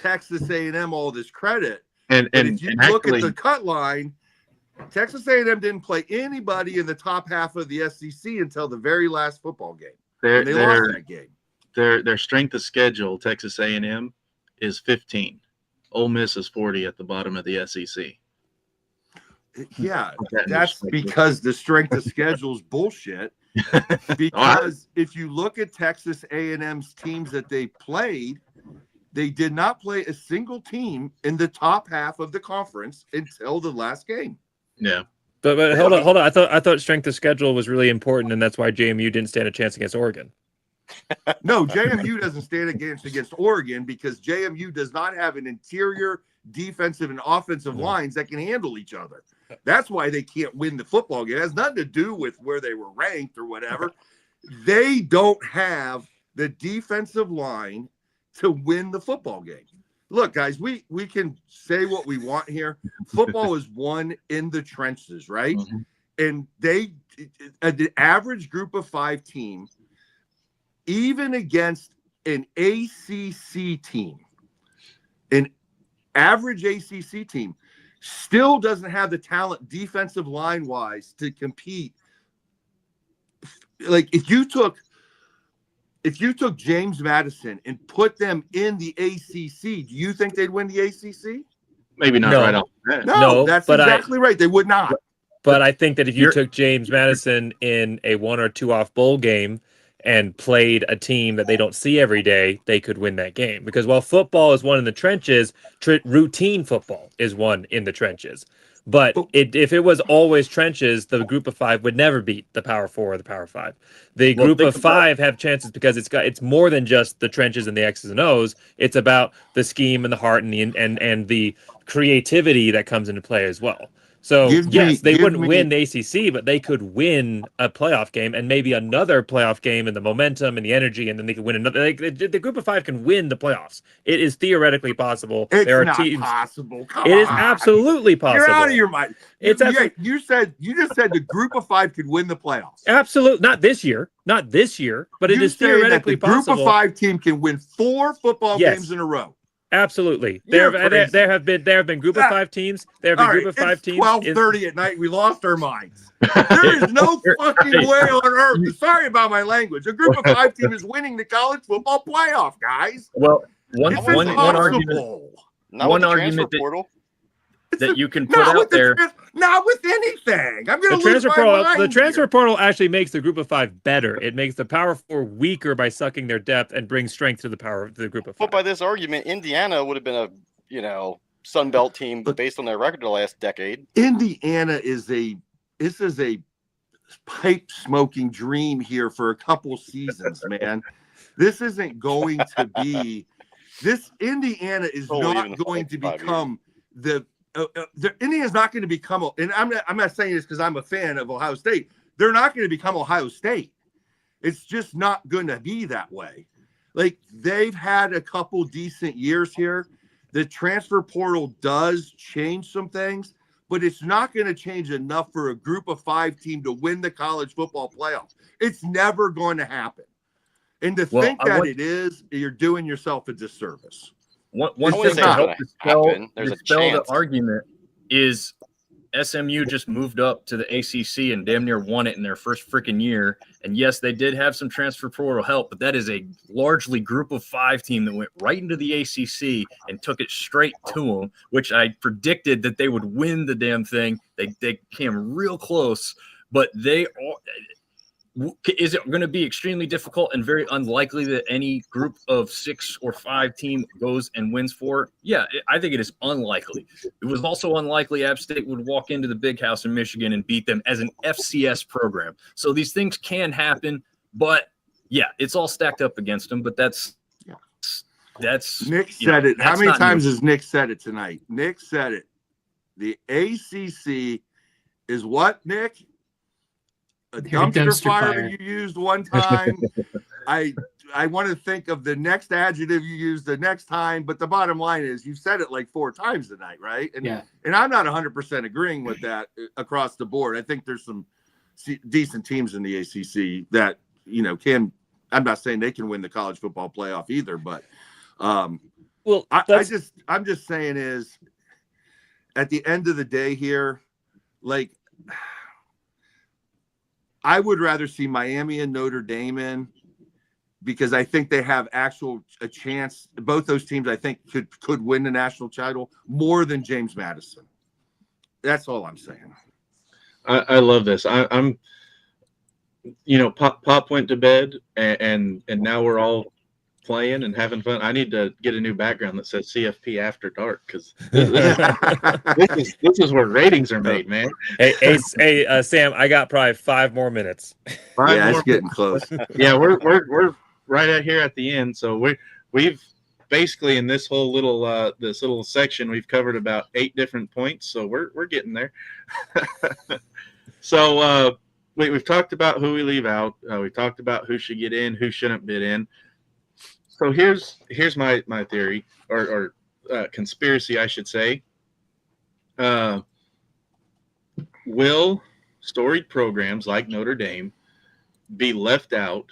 Texas A&M all this credit, and if you look at the cut line, Texas A&M didn't play anybody in the top half of the SEC until the very last football game. They lost that game. Their strength of schedule, Texas A&M, is 15. Ole Miss is 40 at the bottom of the SEC. Yeah, that's because the strength of schedule is bullshit. Because if you look at Texas A&M's teams that they played, they did not play a single team in the top half of the conference until the last game. Yeah. But hold on. I thought strength of schedule was really important, and that's why JMU didn't stand a chance against Oregon. No, JMU doesn't stand against Oregon because JMU does not have an interior defensive and offensive lines that can handle each other. That's why they can't win the football game. It has nothing to do with where they were ranked or whatever. They don't have the defensive line to win the football game. Look, guys, we can say what we want here. Football is won in the trenches, right? Mm-hmm. And the average group of 5 team, even against an ACC team, an average ACC team, still doesn't have the talent defensive line wise to compete. Like if you took James Madison and put them in the ACC, do you think they'd win the ACC? Maybe not right off the bat. No, that's exactly right. They would not. But I think that if you took James Madison in a 1 or 2 off bowl game and played a team that they don't see every day, they could win that game. Because while football is won in the trenches, routine football is won in the trenches. But if it was always trenches, the group of 5 would never beat the Power 4 or the Power 5. The group of 5 have chances because it's more than just the trenches and the X's and O's. It's about the scheme and the heart and the creativity that comes into play as well. So Give yes, me- they give wouldn't me- win the ACC, but they could win a playoff game and maybe another playoff game, and the momentum and the energy, and then they could win another. The group of 5 can win the playoffs. It is theoretically possible. It's There are not teams. possible. Come It is on. absolutely possible. You're out of your mind. It's You just said the group of 5 could win the playoffs. absolute. Not this year, but it You is say that the theoretically group possible. of 5 team can win 4 football Yes. games in a row. Absolutely. You're There crazy. have been group of 5 teams. There have been All group right, of 5 it's teams. 12:30 at night. We lost our minds. There is no fucking way on earth. Sorry about my language. A group of 5 team is winning the college football playoff, guys. Well, one It's argument impossible. Not One with the transfer argument that- portal. that you can put Not out with there. not with anything. I'm The going to lose transfer my portal, mind the transfer here. portal actually makes the group of 5 better. It makes the Power 4 weaker by sucking their depth and brings strength to the group of 5. But by this argument, Indiana would have been a Sun Belt team based on their record the last decade. Indiana is a pipe smoking dream here for a couple seasons, man. This isn't going to be. This Indiana is not going to become Indiana's not going to become. And I'm not saying this because I'm a fan of Ohio State. They're not going to become Ohio State. It's just not going to be that way. Like, they've had a couple decent years here. The transfer portal does change some things, but it's not going to change enough for a group of 5 team to win the college football playoff. It's never going to happen. And to think that it is, you're doing yourself a disservice. One wouldn't thing say to it's help gonna dispel, happen. There's a dispel the chance. argument is SMU just moved up to the ACC and damn near won it in their first freaking year. And yes, they did have some transfer portal help, but that is a largely group of 5 team that went right into the ACC and took it straight to them, which I predicted that they would win the damn thing. They came real close, but is it going to be extremely difficult and very unlikely that any group of 6 or 5 team goes and wins 4? Yeah, I think it is unlikely. It was also unlikely App State would walk into the Big House in Michigan and beat them as an FCS program. So these things can happen, but yeah, it's all stacked up against them. But that's Nick said it. How many times new. has Nick said it tonight? Nick said it. The ACC is what, Nick? A dumpster fire you used one time. I want to think of the next adjective you used the next time, but the bottom line is you said it like 4 times tonight, right? And and I'm not 100% agreeing with that across the board. I think there's some decent teams in the ACC that can. I'm not saying they can win the college football playoff either, but I'm just saying is at the end of the day here, like, I would rather see Miami and Notre Dame in because I think they have a chance. Both those teams, I think, could win the national title more than James Madison. That's all I'm saying. I love this. I'm Pop went to bed and now we're all playing and having fun. I need to get a new background that says CFP After Dark because this is where ratings are made, man. Hey, Sam, I got probably 5 more minutes. It's getting close. Yeah, we're right out here at the end. So we've basically in this whole little section we've covered about 8 different points. So we're getting there. So we've talked about who we leave out. We talked about who should get in, who shouldn't bid in. So here's my theory or conspiracy, I should say. Will storied programs like Notre Dame be left out?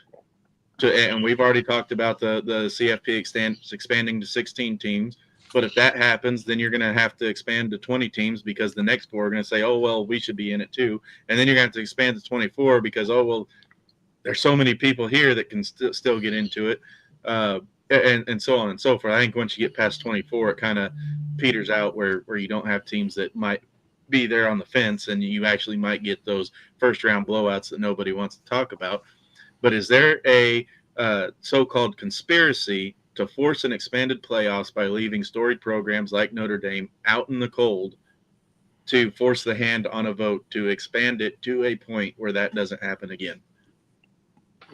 And we've already talked about the CFP expanding to 16 teams. But if that happens, then you're going to have to expand to 20 teams because the next 4 are going to say, oh, well, we should be in it too. And then you're going to have to expand to 24 because, oh, well, there's so many people here that can still get into it. And so on and so forth. I think once you get past 24, it kind of peters out where you don't have teams that might be there on the fence, and you actually might get those first-round blowouts that nobody wants to talk about. But is there a so-called conspiracy to force an expanded playoffs by leaving storied programs like Notre Dame out in the cold to force the hand on a vote to expand it to a point where that doesn't happen again?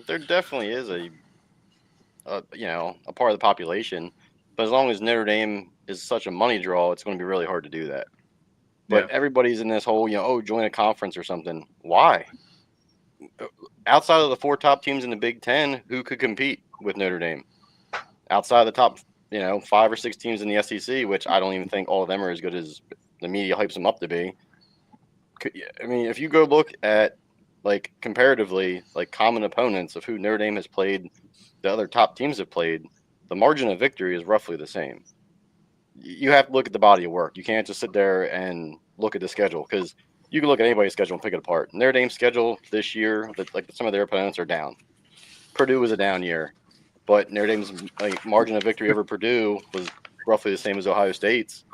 There definitely is a part of the population, but as long as Notre Dame is such a money draw, it's going to be really hard to do that. But everybody's in this whole, join a conference or something. Why? Outside of the 4 top teams in the Big Ten, who could compete with Notre Dame? Outside of the top, 5 or 6 teams in the SEC, which I don't even think all of them are as good as the media hypes them up to be. I mean, if you go look at, like, comparatively, like, common opponents of who Notre Dame has played, the other top teams have played, the margin of victory is roughly the same. You have to look at the body of work. You can't just sit there and look at the schedule, because you can look at anybody's schedule and pick it apart. Notre Dame's schedule this year, like, some of their opponents are down. Purdue was a down year, but Notre Dame's margin of victory over Purdue was roughly the same as Ohio State's.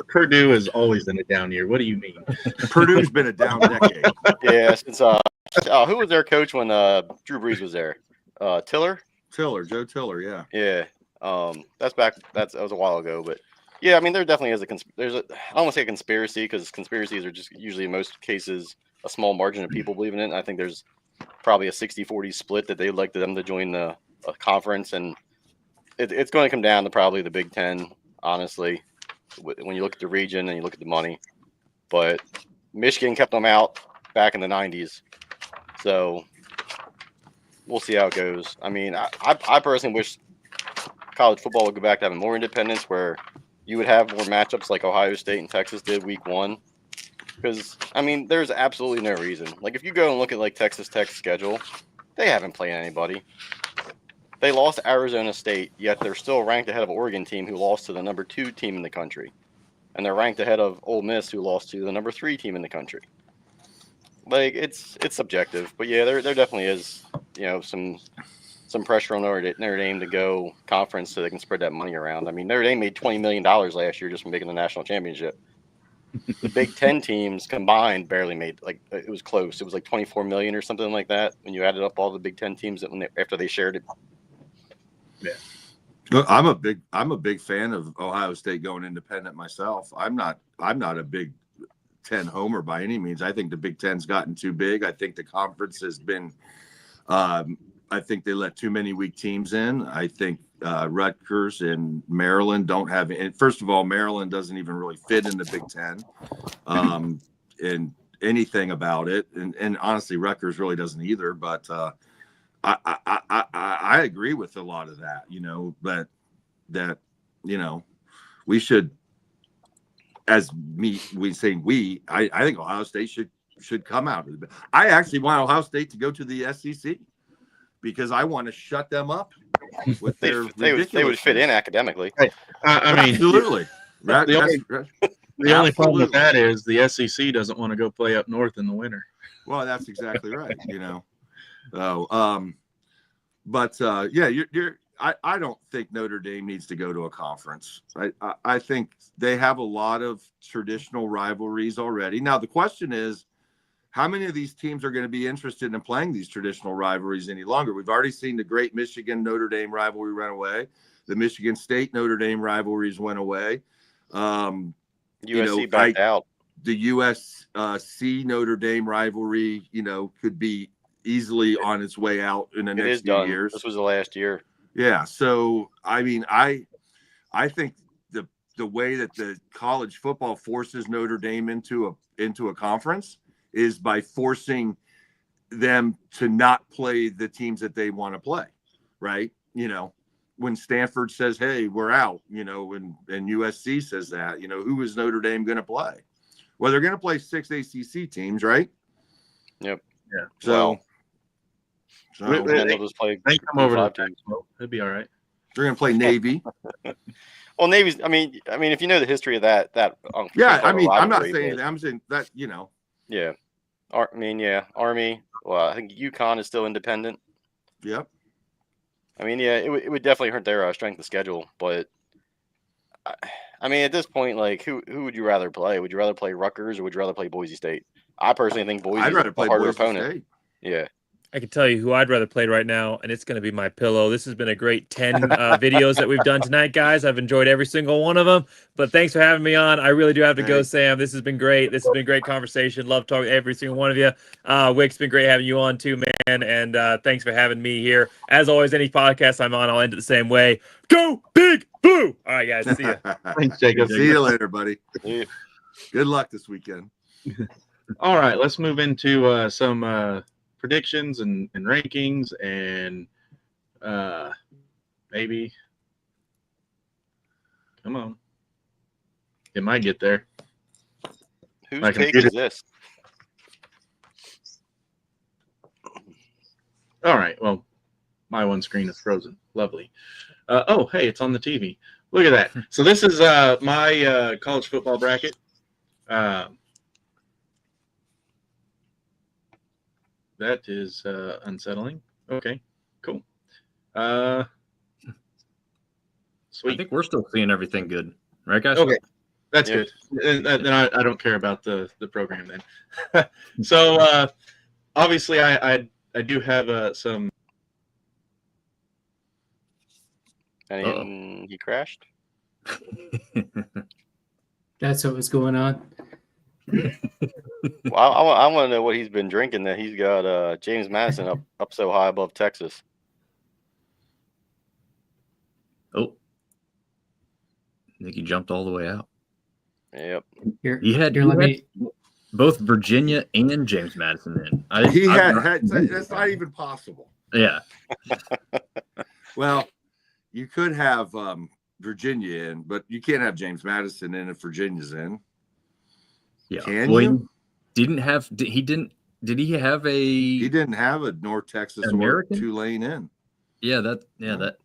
Purdue is always in a down year. What do you mean? Purdue's been a down decade. Yeah, since who was their coach when Drew Brees was there? Tiller, Joe Tiller, yeah. Yeah, that was a while ago, but yeah, I mean, there definitely is I don't want to say a conspiracy, because conspiracies are just usually in most cases a small margin of people believing it. And I think there's probably a 60-40 split that they'd like them to join the conference, and it's going to come down to probably the Big Ten, honestly, when you look at the region and you look at the money. But Michigan kept them out back in the 90s, so we'll see how it goes. I mean, I personally wish college football would go back to having more independence, where you would have more matchups like Ohio State and Texas did week 1. Because, I mean, there's absolutely no reason. Like, if you go and look at, like, Texas Tech's schedule, they haven't played anybody. They lost to Arizona State, yet they're still ranked ahead of Oregon team, who lost to the number 2 team in the country. And they're ranked ahead of Ole Miss, who lost to the number 3 team in the country. Like, it's subjective. But, yeah, there definitely is, some pressure on Notre Dame to go conference so they can spread that money around. I mean, Notre Dame made $20 million last year just from making the national championship. The Big Ten teams combined barely made, like, it was close. It was like 24 million or something like that when you added up all the Big Ten teams after they shared it. Yeah. Look, I'm a big fan of Ohio State going independent myself. I'm not a Big Ten homer by any means. I think the Big Ten's gotten too big. I think the conference has been I think they let too many weak teams in. I think Rutgers and Maryland don't have – first of all, Maryland doesn't even really fit in the Big Ten and anything about it. And honestly, Rutgers really doesn't either. But I agree with a lot of that, we should – I think Ohio State should come out. I actually want Ohio State to go to the SEC, because I want to shut them up with their they would fit in academically. I mean, absolutely. The only problem with that is the SEC doesn't want to go play up north in the winter. Well, that's exactly right. I don't think Notre Dame needs to go to a conference. I think they have a lot of traditional rivalries already. Now, the question is, how many of these teams are going to be interested in playing these traditional rivalries any longer? We've already seen the great Michigan-Notre Dame rivalry run away. The Michigan State-Notre Dame rivalries went away. USC backed out. The USC Notre Dame rivalry, could be easily on its way out in the next few years. This was the last year. Yeah. So, I mean, I think the way that the college football forces Notre Dame into a conference is by forcing them to not play the teams that they want to play, right? When Stanford says, hey, we're out, and USC says that, who is Notre Dame going to play? Well, they're going to play 6 ACC teams, right? Yep. Yeah. So they'll just play. They come over to teams. Well, it'll be all right. They're going to play Navy. Well, Navy's. I mean, if you know the history of that. Yeah, I mean, I'm not saying that. I'm saying that, Yeah. Army. Well, I think UConn is still independent. Yep. I mean, yeah, it would definitely hurt their strength of schedule. But, I mean, at this point, like, who would you rather play? Would you rather play Rutgers or would you rather play Boise State? I personally think Boise is a harder opponent. State. Yeah. I can tell you who I'd rather play right now, and it's going to be my pillow. This has been a great 10 videos that we've done tonight, guys. I've enjoyed every single one of them, but thanks for having me on. I really do have to go, Sam. This has been great. This has been a great conversation. Love talking to every single one of you. Wick's been great having you on too, man, and thanks for having me here. As always, any podcast I'm on, I'll end it the same way. Go Big Blue! All right, guys. See ya. Thanks, Jacob. See you later, buddy. Yeah. Good luck this weekend. All right, let's move into some predictions and rankings and maybe. Come on. It might get there. Whose My take computer- is this? All right. Well, my one screen is frozen. Lovely. Oh, hey, it's on the TV. Look at that. So this is my college football bracket. That is unsettling. Okay, cool. Sweet. I think we're still seeing everything good, right, guys? Okay, that's Yeah. good. And then I don't care about the program then. So obviously I do have some. And he crashed. That's what was going on. Well, I want to know what he's been drinking that he's got James Madison up so high above Texas. Oh, I think he jumped all the way out. Yep. Here, He had both Virginia and James Madison in. That's not even possible. Yeah. Well, you could have Virginia in, but you can't have James Madison in if Virginia's in. Yeah. Can well, you? Did he have a? He didn't have a North Texas American? or Tulane in. Yeah, that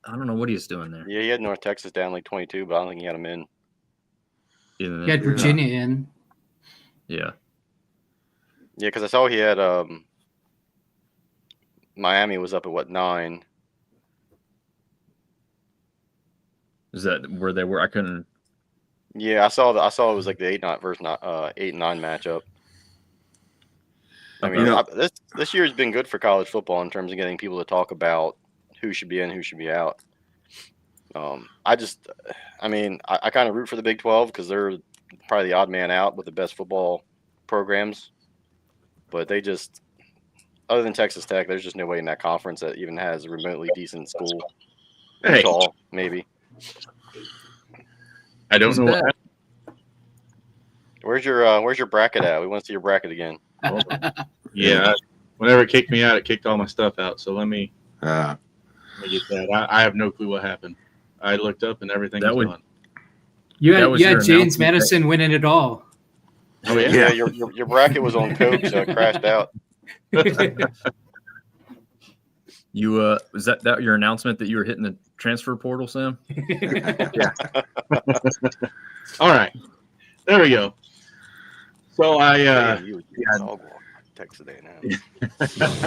I don't know what he's doing there. Yeah, he had North Texas down like 22, but I don't think he had him in. he had Virginia in. Yeah. Yeah, because I saw he had Miami was up at what 9. Is that where they were? I couldn't. Yeah, I saw it was like the 8-9 versus 8-9 matchup. I mean, this year's been good for college football in terms of getting people to talk about who should be in, who should be out. I kind of root for the Big 12 because they're probably the odd man out with the best football programs. But they just, other than Texas Tech, there's just no way in that conference that even has a remotely decent school. Hey. Utah, maybe. I don't know. Where's your bracket at? We want to see your bracket again. Yeah, whenever it kicked me out, it kicked all my stuff out. So let me Uh, get that. I have no clue what happened. I looked up and everything was gone. You That was had your James announcement, Madison winning it all. Oh yeah. Yeah, your bracket was on coke, so it crashed out. You was that your announcement that you were hitting the transfer portal, Sam? All right, there we go. So Damn, you dog walk Texas A&M.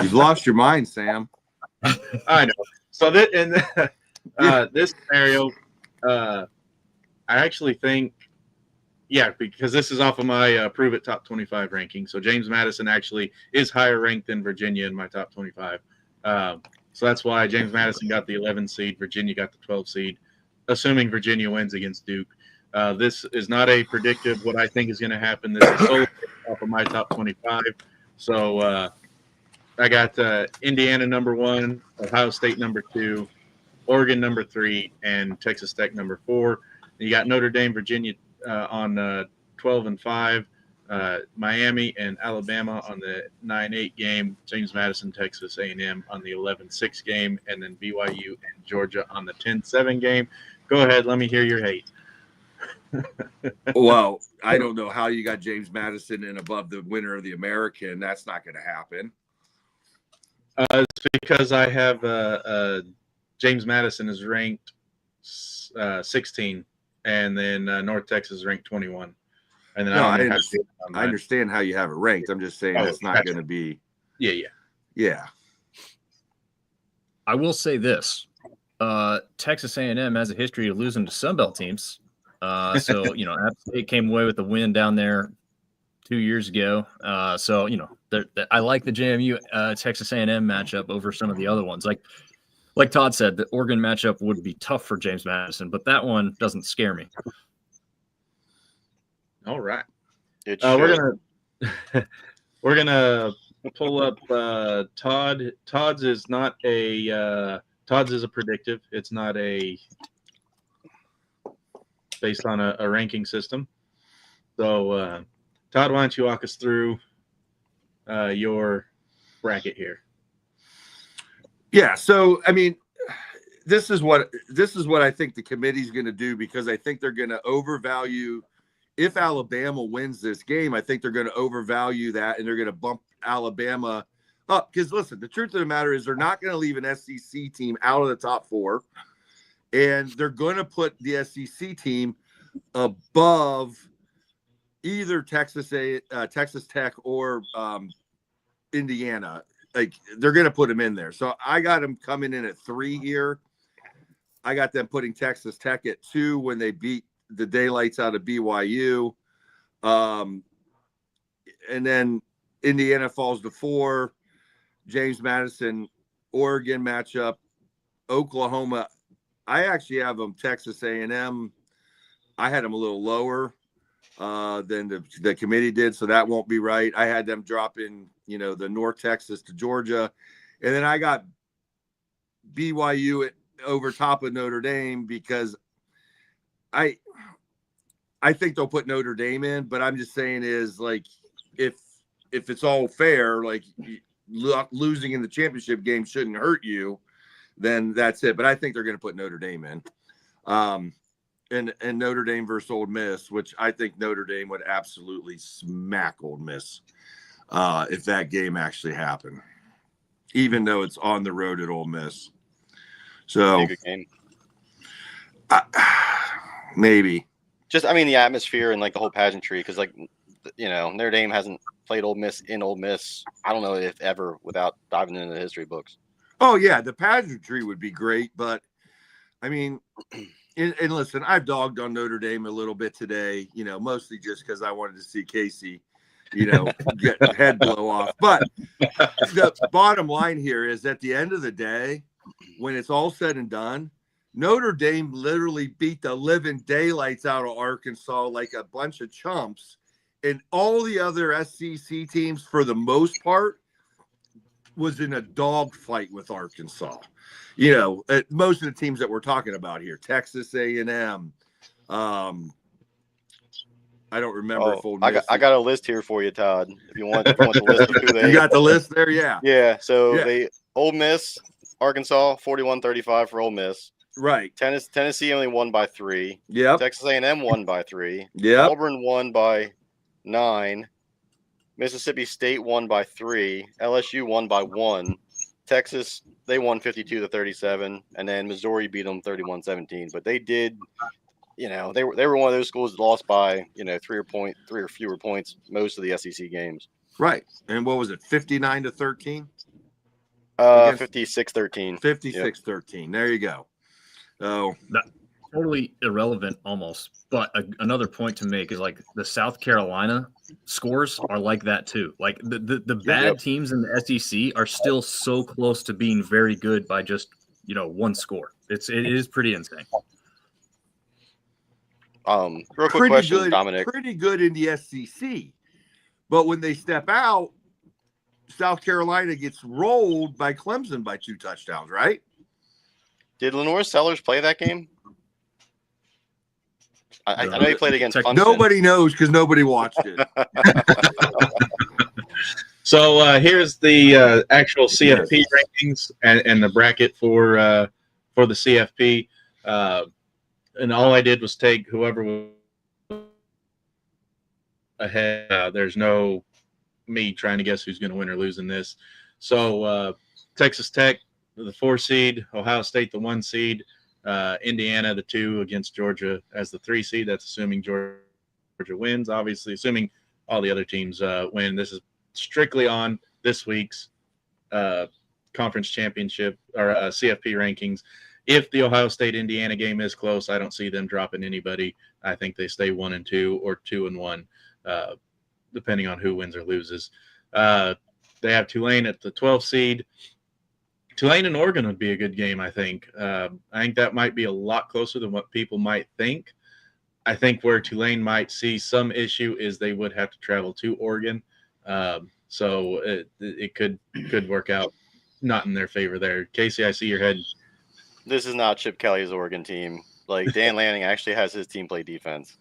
you've lost your mind, Sam. I know. So that in this scenario, I actually think, because this is off of my Prove It Top 25 ranking. So James Madison actually is higher ranked than Virginia in my top 25. So that's why James Madison got the 11 seed, Virginia got the 12 seed, assuming Virginia wins against Duke. This is not a predictive what I think is going to happen. This is solely off of my top 25. So I got Indiana number 1, Ohio State number 2, Oregon number 3, and Texas Tech number 4. You got Notre Dame, Virginia on 12 and 5, Miami and Alabama on the 9-8 game, James Madison, Texas A&M on the 11-6 game, and then BYU and Georgia on the 10-7 game. Go ahead, let me hear your hate. Well, I don't know how you got James Madison in above the winner of the American. That's not going to happen. It's because I have James Madison is ranked 16, and then North Texas is ranked 21. And then I understand how you have it ranked. I'm just saying it's not going to be. Yeah. I will say this: Texas A&M has a history of losing to Sunbelt teams. So App State came away with the win down there 2 years ago. So I like the JMU Texas A&M matchup over some of the other ones. Like Todd said, the Oregon matchup would be tough for James Madison, but that one doesn't scare me. All right. We're We're gonna pull up Todd. Todd's is not a Todd's is a predictive. It's not a based on a ranking system. So, Todd, why don't you walk us through your bracket here? Yeah. So, I mean, this is what I think the committee's going to do, because I think they're going to overvalue. If Alabama wins this game, I think they're going to overvalue that, and they're going to bump Alabama up. Because listen, the truth of the matter is they're not going to leave an SEC team out of the top 4, and they're going to put the SEC team above either Texas Tech or Indiana. Like, they're going to put them in there. So I got them coming in at 3 here. I got them putting Texas Tech at 2 when they beat the daylights out of BYU. And then Indiana falls to 4. James Madison, Oregon matchup. Oklahoma, I actually have them Texas A&M. I had them a little lower than the committee did, so that won't be right. I had them dropping, the North Texas to Georgia. And then I got BYU over top of Notre Dame, because I think they'll put Notre Dame in, but I'm just saying is, like, if it's all fair, like, losing in the championship game shouldn't hurt you, then that's it. But I think they're going to put Notre Dame in. And Notre Dame versus Ole Miss, which I think Notre Dame would absolutely smack Ole Miss if that game actually happened, even though it's on the road at Ole Miss. So, good game. Maybe. Just, I mean, the atmosphere and, like, the whole pageantry, because, like, Notre Dame hasn't played Ole Miss in Ole Miss, I don't know if ever, without diving into the history books. Oh, yeah, the pageantry would be great, but, I mean, and listen, I've dogged on Notre Dame a little bit today, mostly just because I wanted to see Casey, get head blow off. But the bottom line here is, at the end of the day, when it's all said and done, Notre Dame literally beat the living daylights out of Arkansas like a bunch of chumps. And all the other SEC teams, for the most part, was in a dogfight with Arkansas. Most of the teams that we're talking about here, Texas A&M. I don't remember if Ole Miss. I got a list here for you, Todd. If you want the list of who they. You got the list there, yeah. Yeah. So they Ole Miss, Arkansas, 41-35 for Ole Miss. Right. Tennessee only won by 3. Yep. Texas A&M won by 3. Yep. Auburn won by 9. Mississippi State won by 3. LSU won by 1. Texas, they won 52-37, and then Missouri beat them 31-17. But they did, they were one of those schools that lost by 3 or fewer points most of the SEC games. Right. And what was it, 59-13? 56-13. 56-13. There you go. Oh, totally irrelevant almost. But another point to make is, like, the South Carolina scores are like that too. Like, the bad teams in the SEC are still so close to being very good by just one score. It is pretty insane. Real quick question, Dominic. Pretty good in the SEC, but when they step out, South Carolina gets rolled by Clemson by 2 touchdowns. Right? Did Lenore Sellers play that game? I know he played against Clemson. Nobody knows because nobody watched it. So here's the actual CFP rankings and the bracket for the CFP. And all I did was take whoever was ahead. There's no me trying to guess who's going to win or lose in this. So Texas Tech, the 4 seed, Ohio State, the 1 seed, Indiana, the 2 against Georgia as the 3 seed. That's assuming Georgia wins, obviously, assuming all the other teams win. This is strictly on this week's conference championship or CFP rankings. If the Ohio State-Indiana game is close, I don't see them dropping anybody. I think they stay 1-2 or 2-1, depending on who wins or loses. They have Tulane at the 12 seed. Tulane and Oregon would be a good game, I think. I think that might be a lot closer than what people might think. I think where Tulane might see some issue is they would have to travel to Oregon. So it could work out not in their favor there. Casey, I see your head. This is not Chip Kelly's Oregon team. Like, Dan Lanning actually has his team play defense.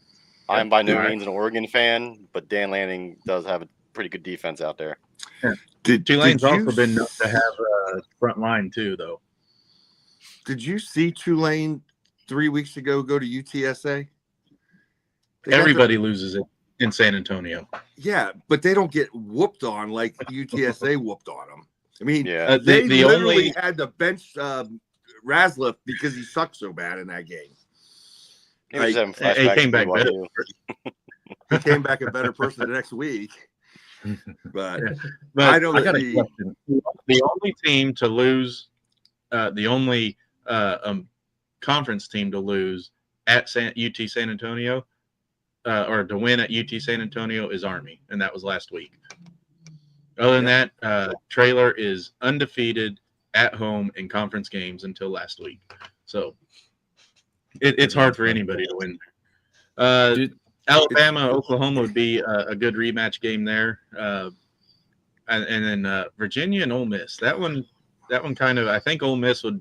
I'm by no All right. means an Oregon fan, but Dan Lanning does have a pretty good defense out there. Tulane's did you also been known to have a front line too, though. Did you see Tulane 3 weeks ago go to UTSA? They got Everybody loses it in San Antonio. yeah, but they don't get whooped on like UTSA whooped on them. I mean, Yeah. they The literally only had to bench Razliff because he sucked so bad in that game. He was Like, having he flashbacks came to back better. BYU. he came back a better person the next week. But But I don't I got a see. question. the only team to lose, the only conference team to lose at UT San Antonio, or to win at UT San Antonio is Army, and that was last week. Other than that, Trailer is undefeated at home in conference games until last week. So it's hard for anybody to win. Alabama, Oklahoma would be a good rematch game there. And then Virginia and Ole Miss. That one kind of, I think Ole Miss would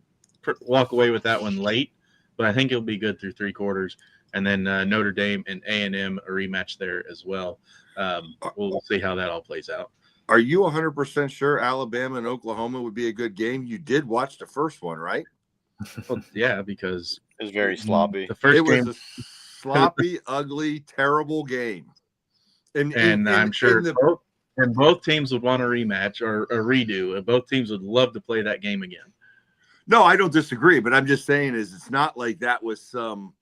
walk away with that one late, but I think it'll be good through three quarters. And then Notre Dame and A&M a rematch there as well. We'll see how that all plays out. Are you 100% sure Alabama and Oklahoma would be a good game? You did watch the first one, right? Well, yeah, because It was very sloppy. the first It game, was a sloppy, ugly, terrible game. and I'm sure both teams would want a rematch or a redo. Both teams would love to play that game again. No, I don't disagree, but I'm just saying is it's not like that was some,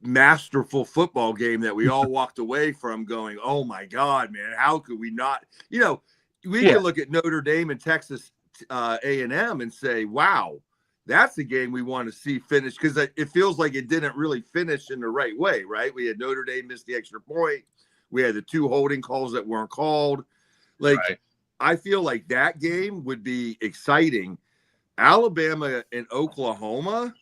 masterful football game that we all walked away from going, oh my God, man, how could we not? We can look at Notre Dame and Texas A&M and say, wow, that's the game we want to see finish, because it feels like it didn't really finish in the right way, right? We had Notre Dame miss the extra point. We had the two holding calls that weren't called. Like, Right. I feel like that game would be exciting. Alabama and Oklahoma,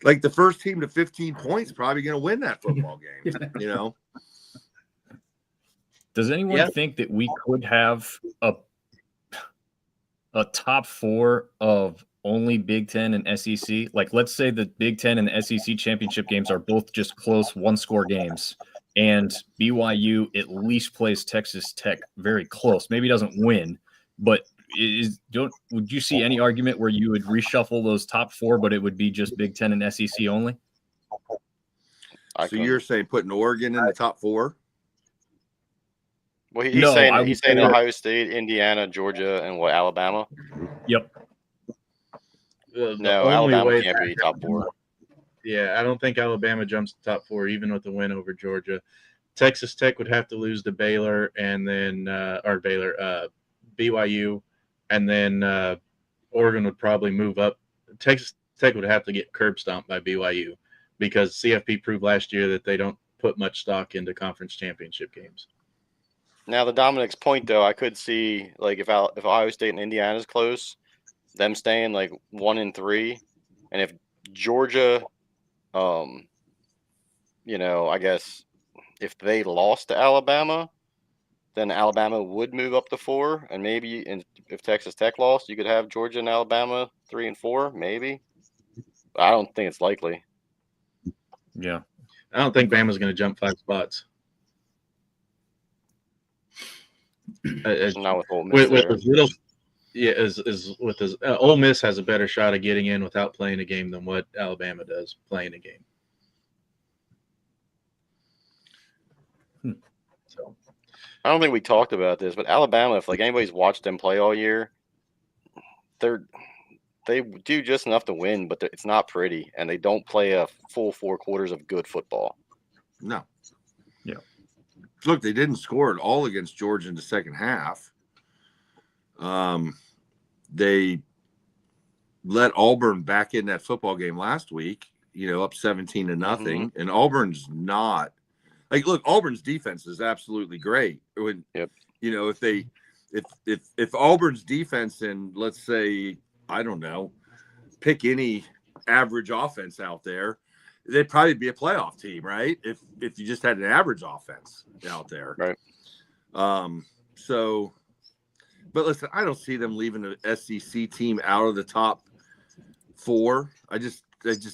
like the first team to 15 points probably going to win that football game, Does anyone think that we could have a top four of only Big Ten and SEC? Like, let's say the Big Ten and the SEC championship games are both just close one-score games, and BYU at least plays Texas Tech very close. Maybe doesn't win, but would you see any argument where you would reshuffle those top four, but it would be just Big Ten and SEC only? So you're saying putting Oregon in the top four? Well, he's saying Ohio State, Indiana, Georgia, and Alabama? Yep. No, Alabama can't be top four. Yeah, I don't think Alabama jumps to top four, even with the win over Georgia. Texas Tech would have to lose to Baylor, and then BYU, and then Oregon would probably move up. Texas Tech would have to get curb stomped by BYU, because CFP proved last year that they don't put much stock into conference championship games. Now, the Dominic's point, though, I could see, like, if Ohio State and Indiana is close, them staying like 1-3, and if Georgia, I guess if they lost to Alabama, then Alabama would move up to 4, and maybe if Texas Tech lost, you could have Georgia and Alabama 3 and 4, maybe. But I don't think it's likely. Yeah, I don't think Bama's going to jump 5 spots. Not with Ole Miss. Ole Miss has a better shot of getting in without playing a game than what Alabama does playing a game. So I don't think we talked about this, but Alabama, if like anybody's watched them play all year, they do just enough to win, but it's not pretty, and they don't play a full 4 quarters of good football. No. Yeah. Look, they didn't score at all against Georgia in the second half. They let Auburn back in that football game last week, up 17-0. Mm-hmm. And Auburn's not like, look, Auburn's defense is absolutely great. Yep. If Auburn's defense, and let's say, I don't know, pick any average offense out there, they'd probably be a playoff team, right? If you just had an average offense out there. Right. But listen, I don't see them leaving the SEC team out of the top 4. I just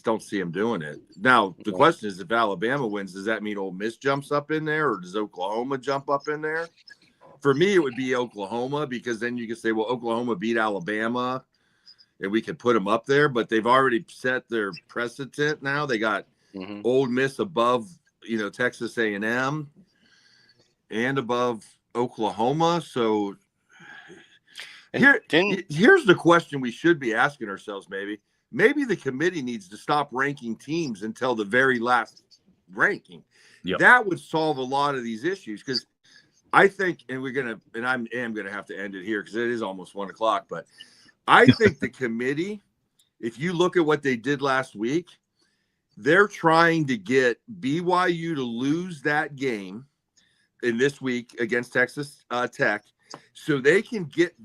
don't see them doing it. Now, the question is, if Alabama wins, does that mean Ole Miss jumps up in there, or does Oklahoma jump up in there? For me, it would be Oklahoma, because then you can say, well, Oklahoma beat Alabama, and we could put them up there. But they've already set their precedent now. They got Ole Miss above, Texas A&M and above Oklahoma. So here's the question we should be asking ourselves, Maybe the committee needs to stop ranking teams until the very last ranking. Yep. That would solve a lot of these issues, because I think, and I am gonna have to end it here because it is almost 1:00. But I think the committee, if you look at what they did last week, they're trying to get BYU to lose that game in this week against Texas Tech, so they can get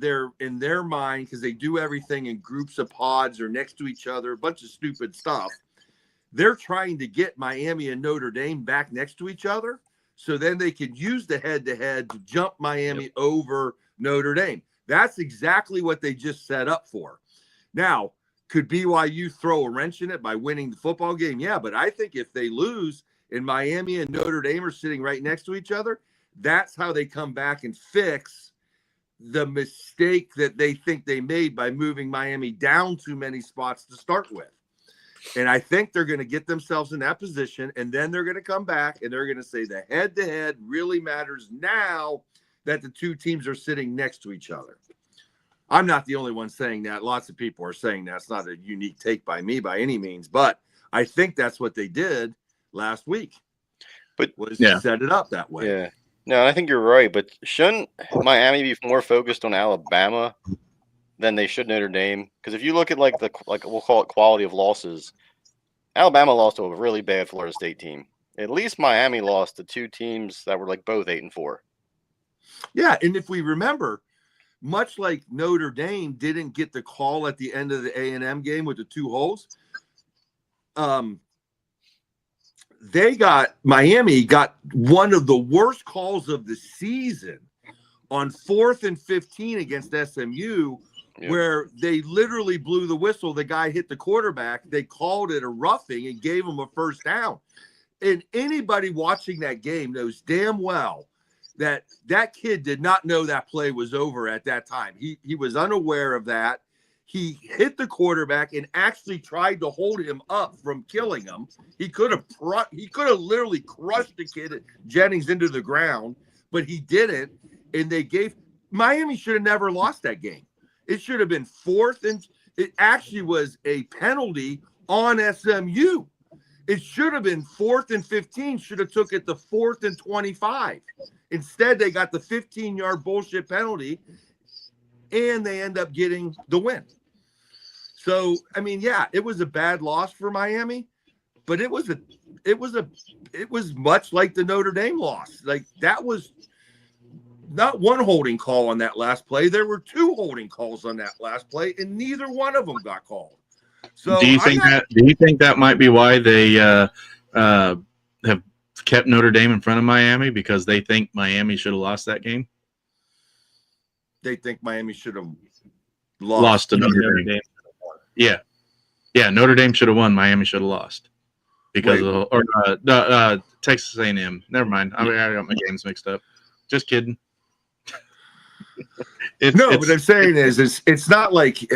in their mind, because they do everything in groups of pods or next to each other, a bunch of stupid stuff. They're trying to get Miami and Notre Dame back next to each other, so then they could use the head-to-head to jump Miami over Notre Dame. That's exactly what they just set up for. Now, could BYU throw a wrench in it by winning the football game? Yeah, but I think if they lose and Miami and Notre Dame are sitting right next to each other, that's how they come back and fix the mistake that they think they made by moving Miami down too many spots to start with. And I think they're going to get themselves in that position, and then they're going to come back and they're going to say the head-to-head really matters now that the two teams are sitting next to each other. I'm not the only one saying that. Lots of people are saying that. It's not a unique take by me by any means, but I think that's what they did last week. But set it up that way. Yeah. No, I think you're right, but shouldn't Miami be more focused on Alabama than they should Notre Dame? Because if you look at like we'll call it quality of losses, Alabama lost to a really bad Florida State team. At least Miami lost to two teams that were like both 8-4. Yeah, and if we remember, much like Notre Dame didn't get the call at the end of the A&M game with the 2 holes, Miami got one of the worst calls of the season on 4th and 15 against SMU, where they literally blew the whistle. The guy hit the quarterback. They called it a roughing and gave him a first down. And anybody watching that game knows damn well that kid did not know that play was over at that time. He was unaware of that. He hit the quarterback and actually tried to hold him up from killing him. He could have literally crushed the kid Jennings into the ground, but he didn't. And Miami should have never lost that game. It should have been 4th, and it actually was a penalty on SMU. It should have been 4th and 15. Should have took it to 4th and 25. Instead, they got the 15-yard bullshit penalty, and they end up getting the win. So, I mean, yeah, it was a bad loss for Miami, but it was much like the Notre Dame loss. Like, that was not one holding call on that last play. There were 2 holding calls on that last play, and neither one of them got called. So, do you think that might be why they have kept Notre Dame in front of Miami, because they think Miami should have lost that game? They think Miami should have lost to Notre Dame. Yeah. Notre Dame should have won. Miami should have lost because Texas A&M. Never mind. I got my games mixed up. Just kidding. What I'm saying is it's not like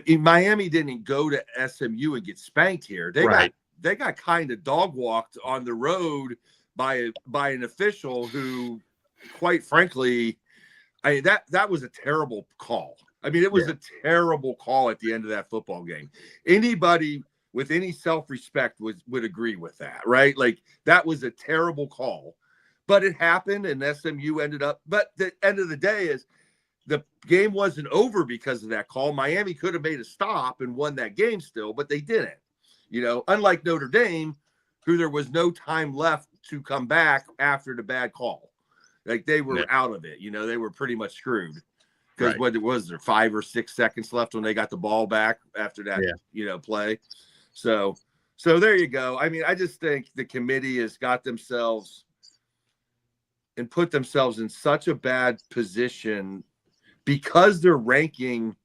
Miami didn't go to SMU and get spanked here. They got kind of dog walked on the road by an official who, quite frankly, that was a terrible call. I mean, it was a terrible call at the end of that football game. Anybody with any self-respect would agree with that, right? Like, that was a terrible call, but it happened, and SMU ended up. But the end of the day is the game wasn't over because of that call. Miami could have made a stop and won that game still, but they didn't. Unlike Notre Dame, who there was no time left to come back after the bad call. Like, they were out of it. They were pretty much screwed. Because what was there, 5 or 6 seconds left when they got the ball back after that, play. So there you go. I mean, I just think the committee has got themselves and put themselves in such a bad position because they're ranking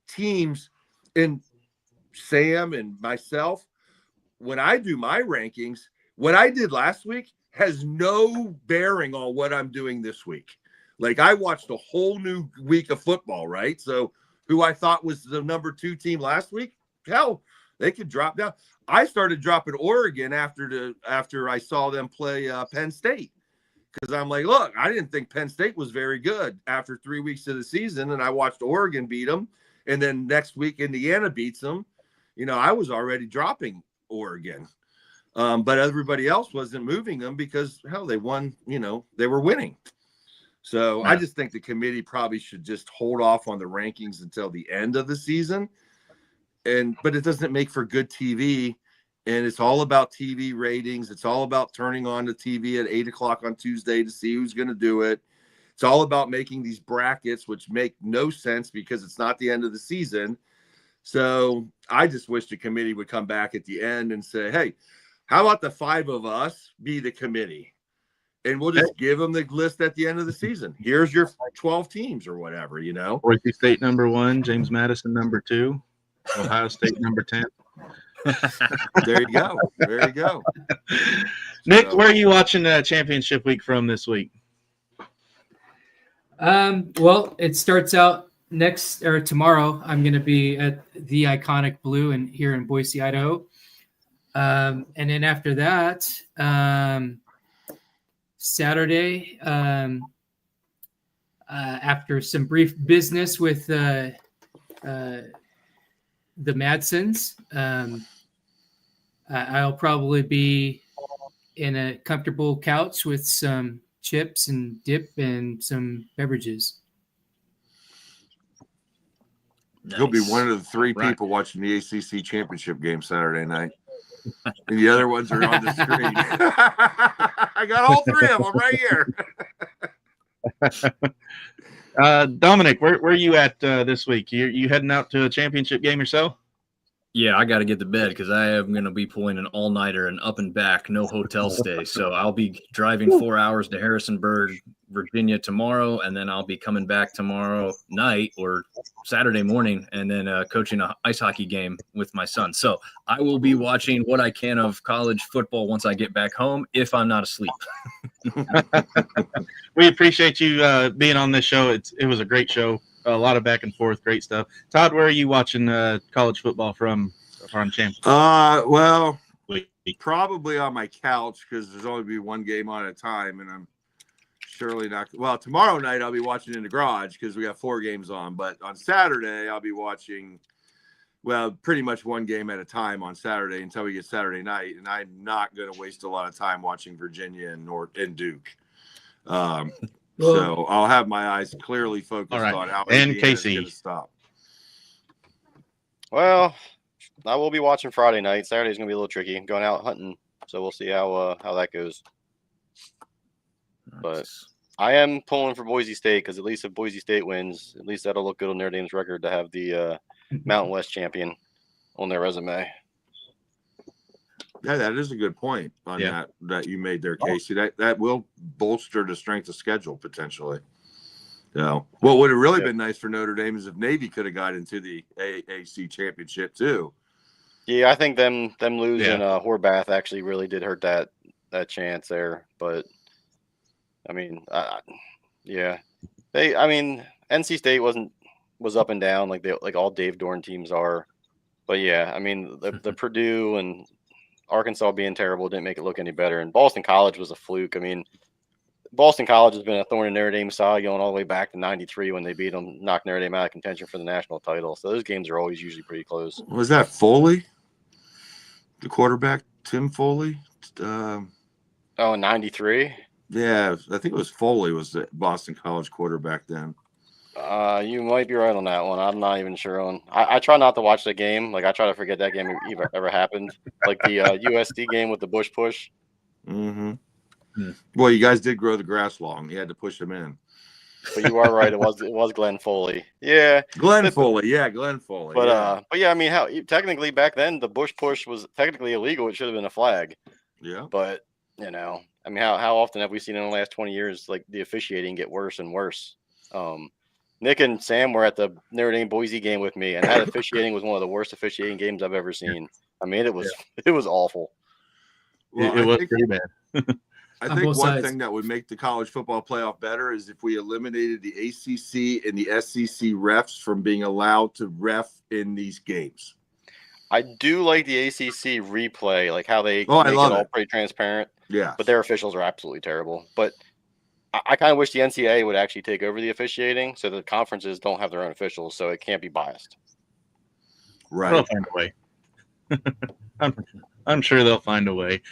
teams. And Sam and myself, when I do my rankings, what I did last week has no bearing on what I'm doing this week. Like, I watched a whole new week of football, right? So who I thought was the number 2 team last week, hell, they could drop down. I started dropping Oregon after I saw them play Penn State, because I'm like, look, I didn't think Penn State was very good after 3 weeks of the season, and I watched Oregon beat them, and then next week Indiana beats them. I was already dropping Oregon, but everybody else wasn't moving them because, hell, they won. They were winning. So I just think the committee probably should just hold off on the rankings until the end of the season. But it doesn't make for good TV. And it's all about TV ratings. It's all about turning on the TV at 8:00 on Tuesday to see who's going to do it. It's all about making these brackets, which make no sense because it's not the end of the season. So I just wish the committee would come back at the end and say, hey, how about the 5 of us be the committee? And we'll just give them the list at the end of the season. Here's your 12 teams or whatever, Boise State number 1, James Madison number 2, Ohio State number 10. There you go. There you go. Nick, where are you watching championship week from this week? Well, it starts out tomorrow. I'm going to be at the Iconic Blue here in Boise, Idaho. And then after that, Saturday, after some brief business with the Madsons, I'll probably be in a comfortable couch with some chips and dip and some beverages. He'll be one of the 3 people watching the ACC championship game Saturday night. And the other ones are on the screen. I got all 3 of them right here. Dominic, where are you at this week? You heading out to a championship game yourself? Yeah, I got to get to bed because I am going to be pulling an all-nighter and up and back, no hotel stay. So I'll be driving 4 hours to Harrisonburg, Virginia tomorrow, and then I'll be coming back tomorrow night or Saturday morning and then coaching an ice hockey game with my son. So I will be watching what I can of college football once I get back home if I'm not asleep. We appreciate you being on this show. It was a great show. A lot of back and forth, great stuff. Todd, where are you watching college football from championship? Well, probably on my couch because there's only be one game on at a time, and I'm surely not. Well, tomorrow night I'll be watching in the garage because we got 4 games on. But on Saturday I'll be watching, pretty much one game at a time on Saturday until we get Saturday night, and I'm not going to waste a lot of time watching Virginia and Duke. So I'll have my eyes clearly focused on how Indiana's going to stop. Well, I will be watching Friday night. Saturday's going to be a little tricky. I'm going out hunting, so we'll see how that goes. But I am pulling for Boise State because at least if Boise State wins, at least that'll look good on Notre Dame's record to have the Mountain West champion on their resume. Yeah, that is a good point on that you made there, Casey. That will bolster the strength of schedule potentially. What would have really been nice for Notre Dame is if Navy could have got into the AAC championship too. Yeah, I think them losing Horvath actually really did hurt that chance there. But I mean, NC State was up and down like all Dave Dorn teams are. But yeah, I mean the Purdue and Arkansas being terrible didn't make it look any better. And Boston College was a fluke. I mean, Boston College has been a thorn in Notre Dame's side going all the way back to '93 when they beat them, knocked Notre Dame out of contention for the national title. So those games are always usually pretty close. Was that Foley, the quarterback, Tim Foley? In '93? Yeah, I think it was Foley was the Boston College quarterback then. You might be right on that one. I'm not even sure on. I try not to watch the game. Like I try to forget that game ever happened. Like the USD game with the Bush push. Mm-hmm. Well, you guys did grow the grass long. You had to push them in. But you are right. It was Glenn Foley. Yeah, Glenn Foley. But yeah, I mean, how technically back then the Bush push was technically illegal. It should have been a flag. Yeah. But I mean, how often have we seen in the last 20 years like the officiating get worse and worse? Nick and Sam were at the Notre Dame Boise game with me, and that officiating was one of the worst officiating games I've ever seen. I mean, it was awful. Well, it I was think, pretty bad. I On think both one sides. thing that would make the college football playoff better is if we eliminated the ACC and the SEC refs from being allowed to ref in these games. I do like the ACC replay, like how they I make it love all it. pretty transparent. Yeah. But their officials are absolutely terrible. But I kind of wish the NCAA would actually take over the officiating so the conferences don't have their own officials, so it can't be biased. Right. They'll find a way. I'm sure they'll find a way.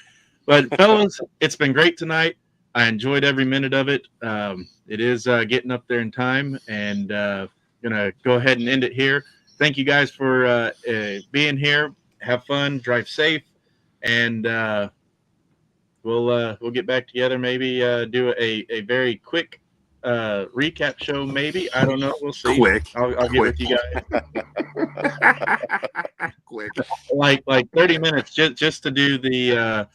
But fellas, it's been great tonight. I enjoyed every minute of it. It is getting up there in time, and gonna go ahead and end it here. Thank you guys for being here. Have fun, drive safe, and we'll get back together. Maybe do a very quick recap show. Maybe, I don't know. We'll see. Quick. I'll get with you guys. Quick. like 30 minutes just to do the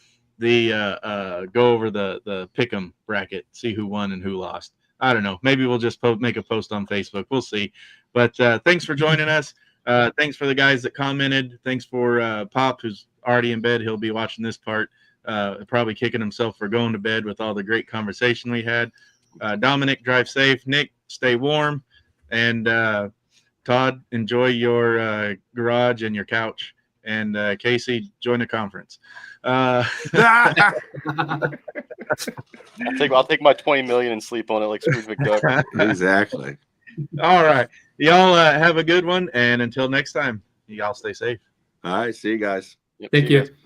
go over the pick'em bracket, see who won and who lost. I don't know. Maybe we'll just make a post on Facebook. We'll see. But thanks for joining us. Thanks for the guys that commented. Thanks for Pop, who's already in bed. He'll be watching this part, probably kicking himself for going to bed with all the great conversation we had. Dominic, drive safe. Nick, stay warm. And Todd, enjoy your garage and your couch. And Casey, join the conference. I'll take my $20 million and sleep on it like Scrooge McDuck. Exactly. All right. Y'all have a good one. And until next time, y'all stay safe. All right. See you guys. Yep, Thank see you you. guys.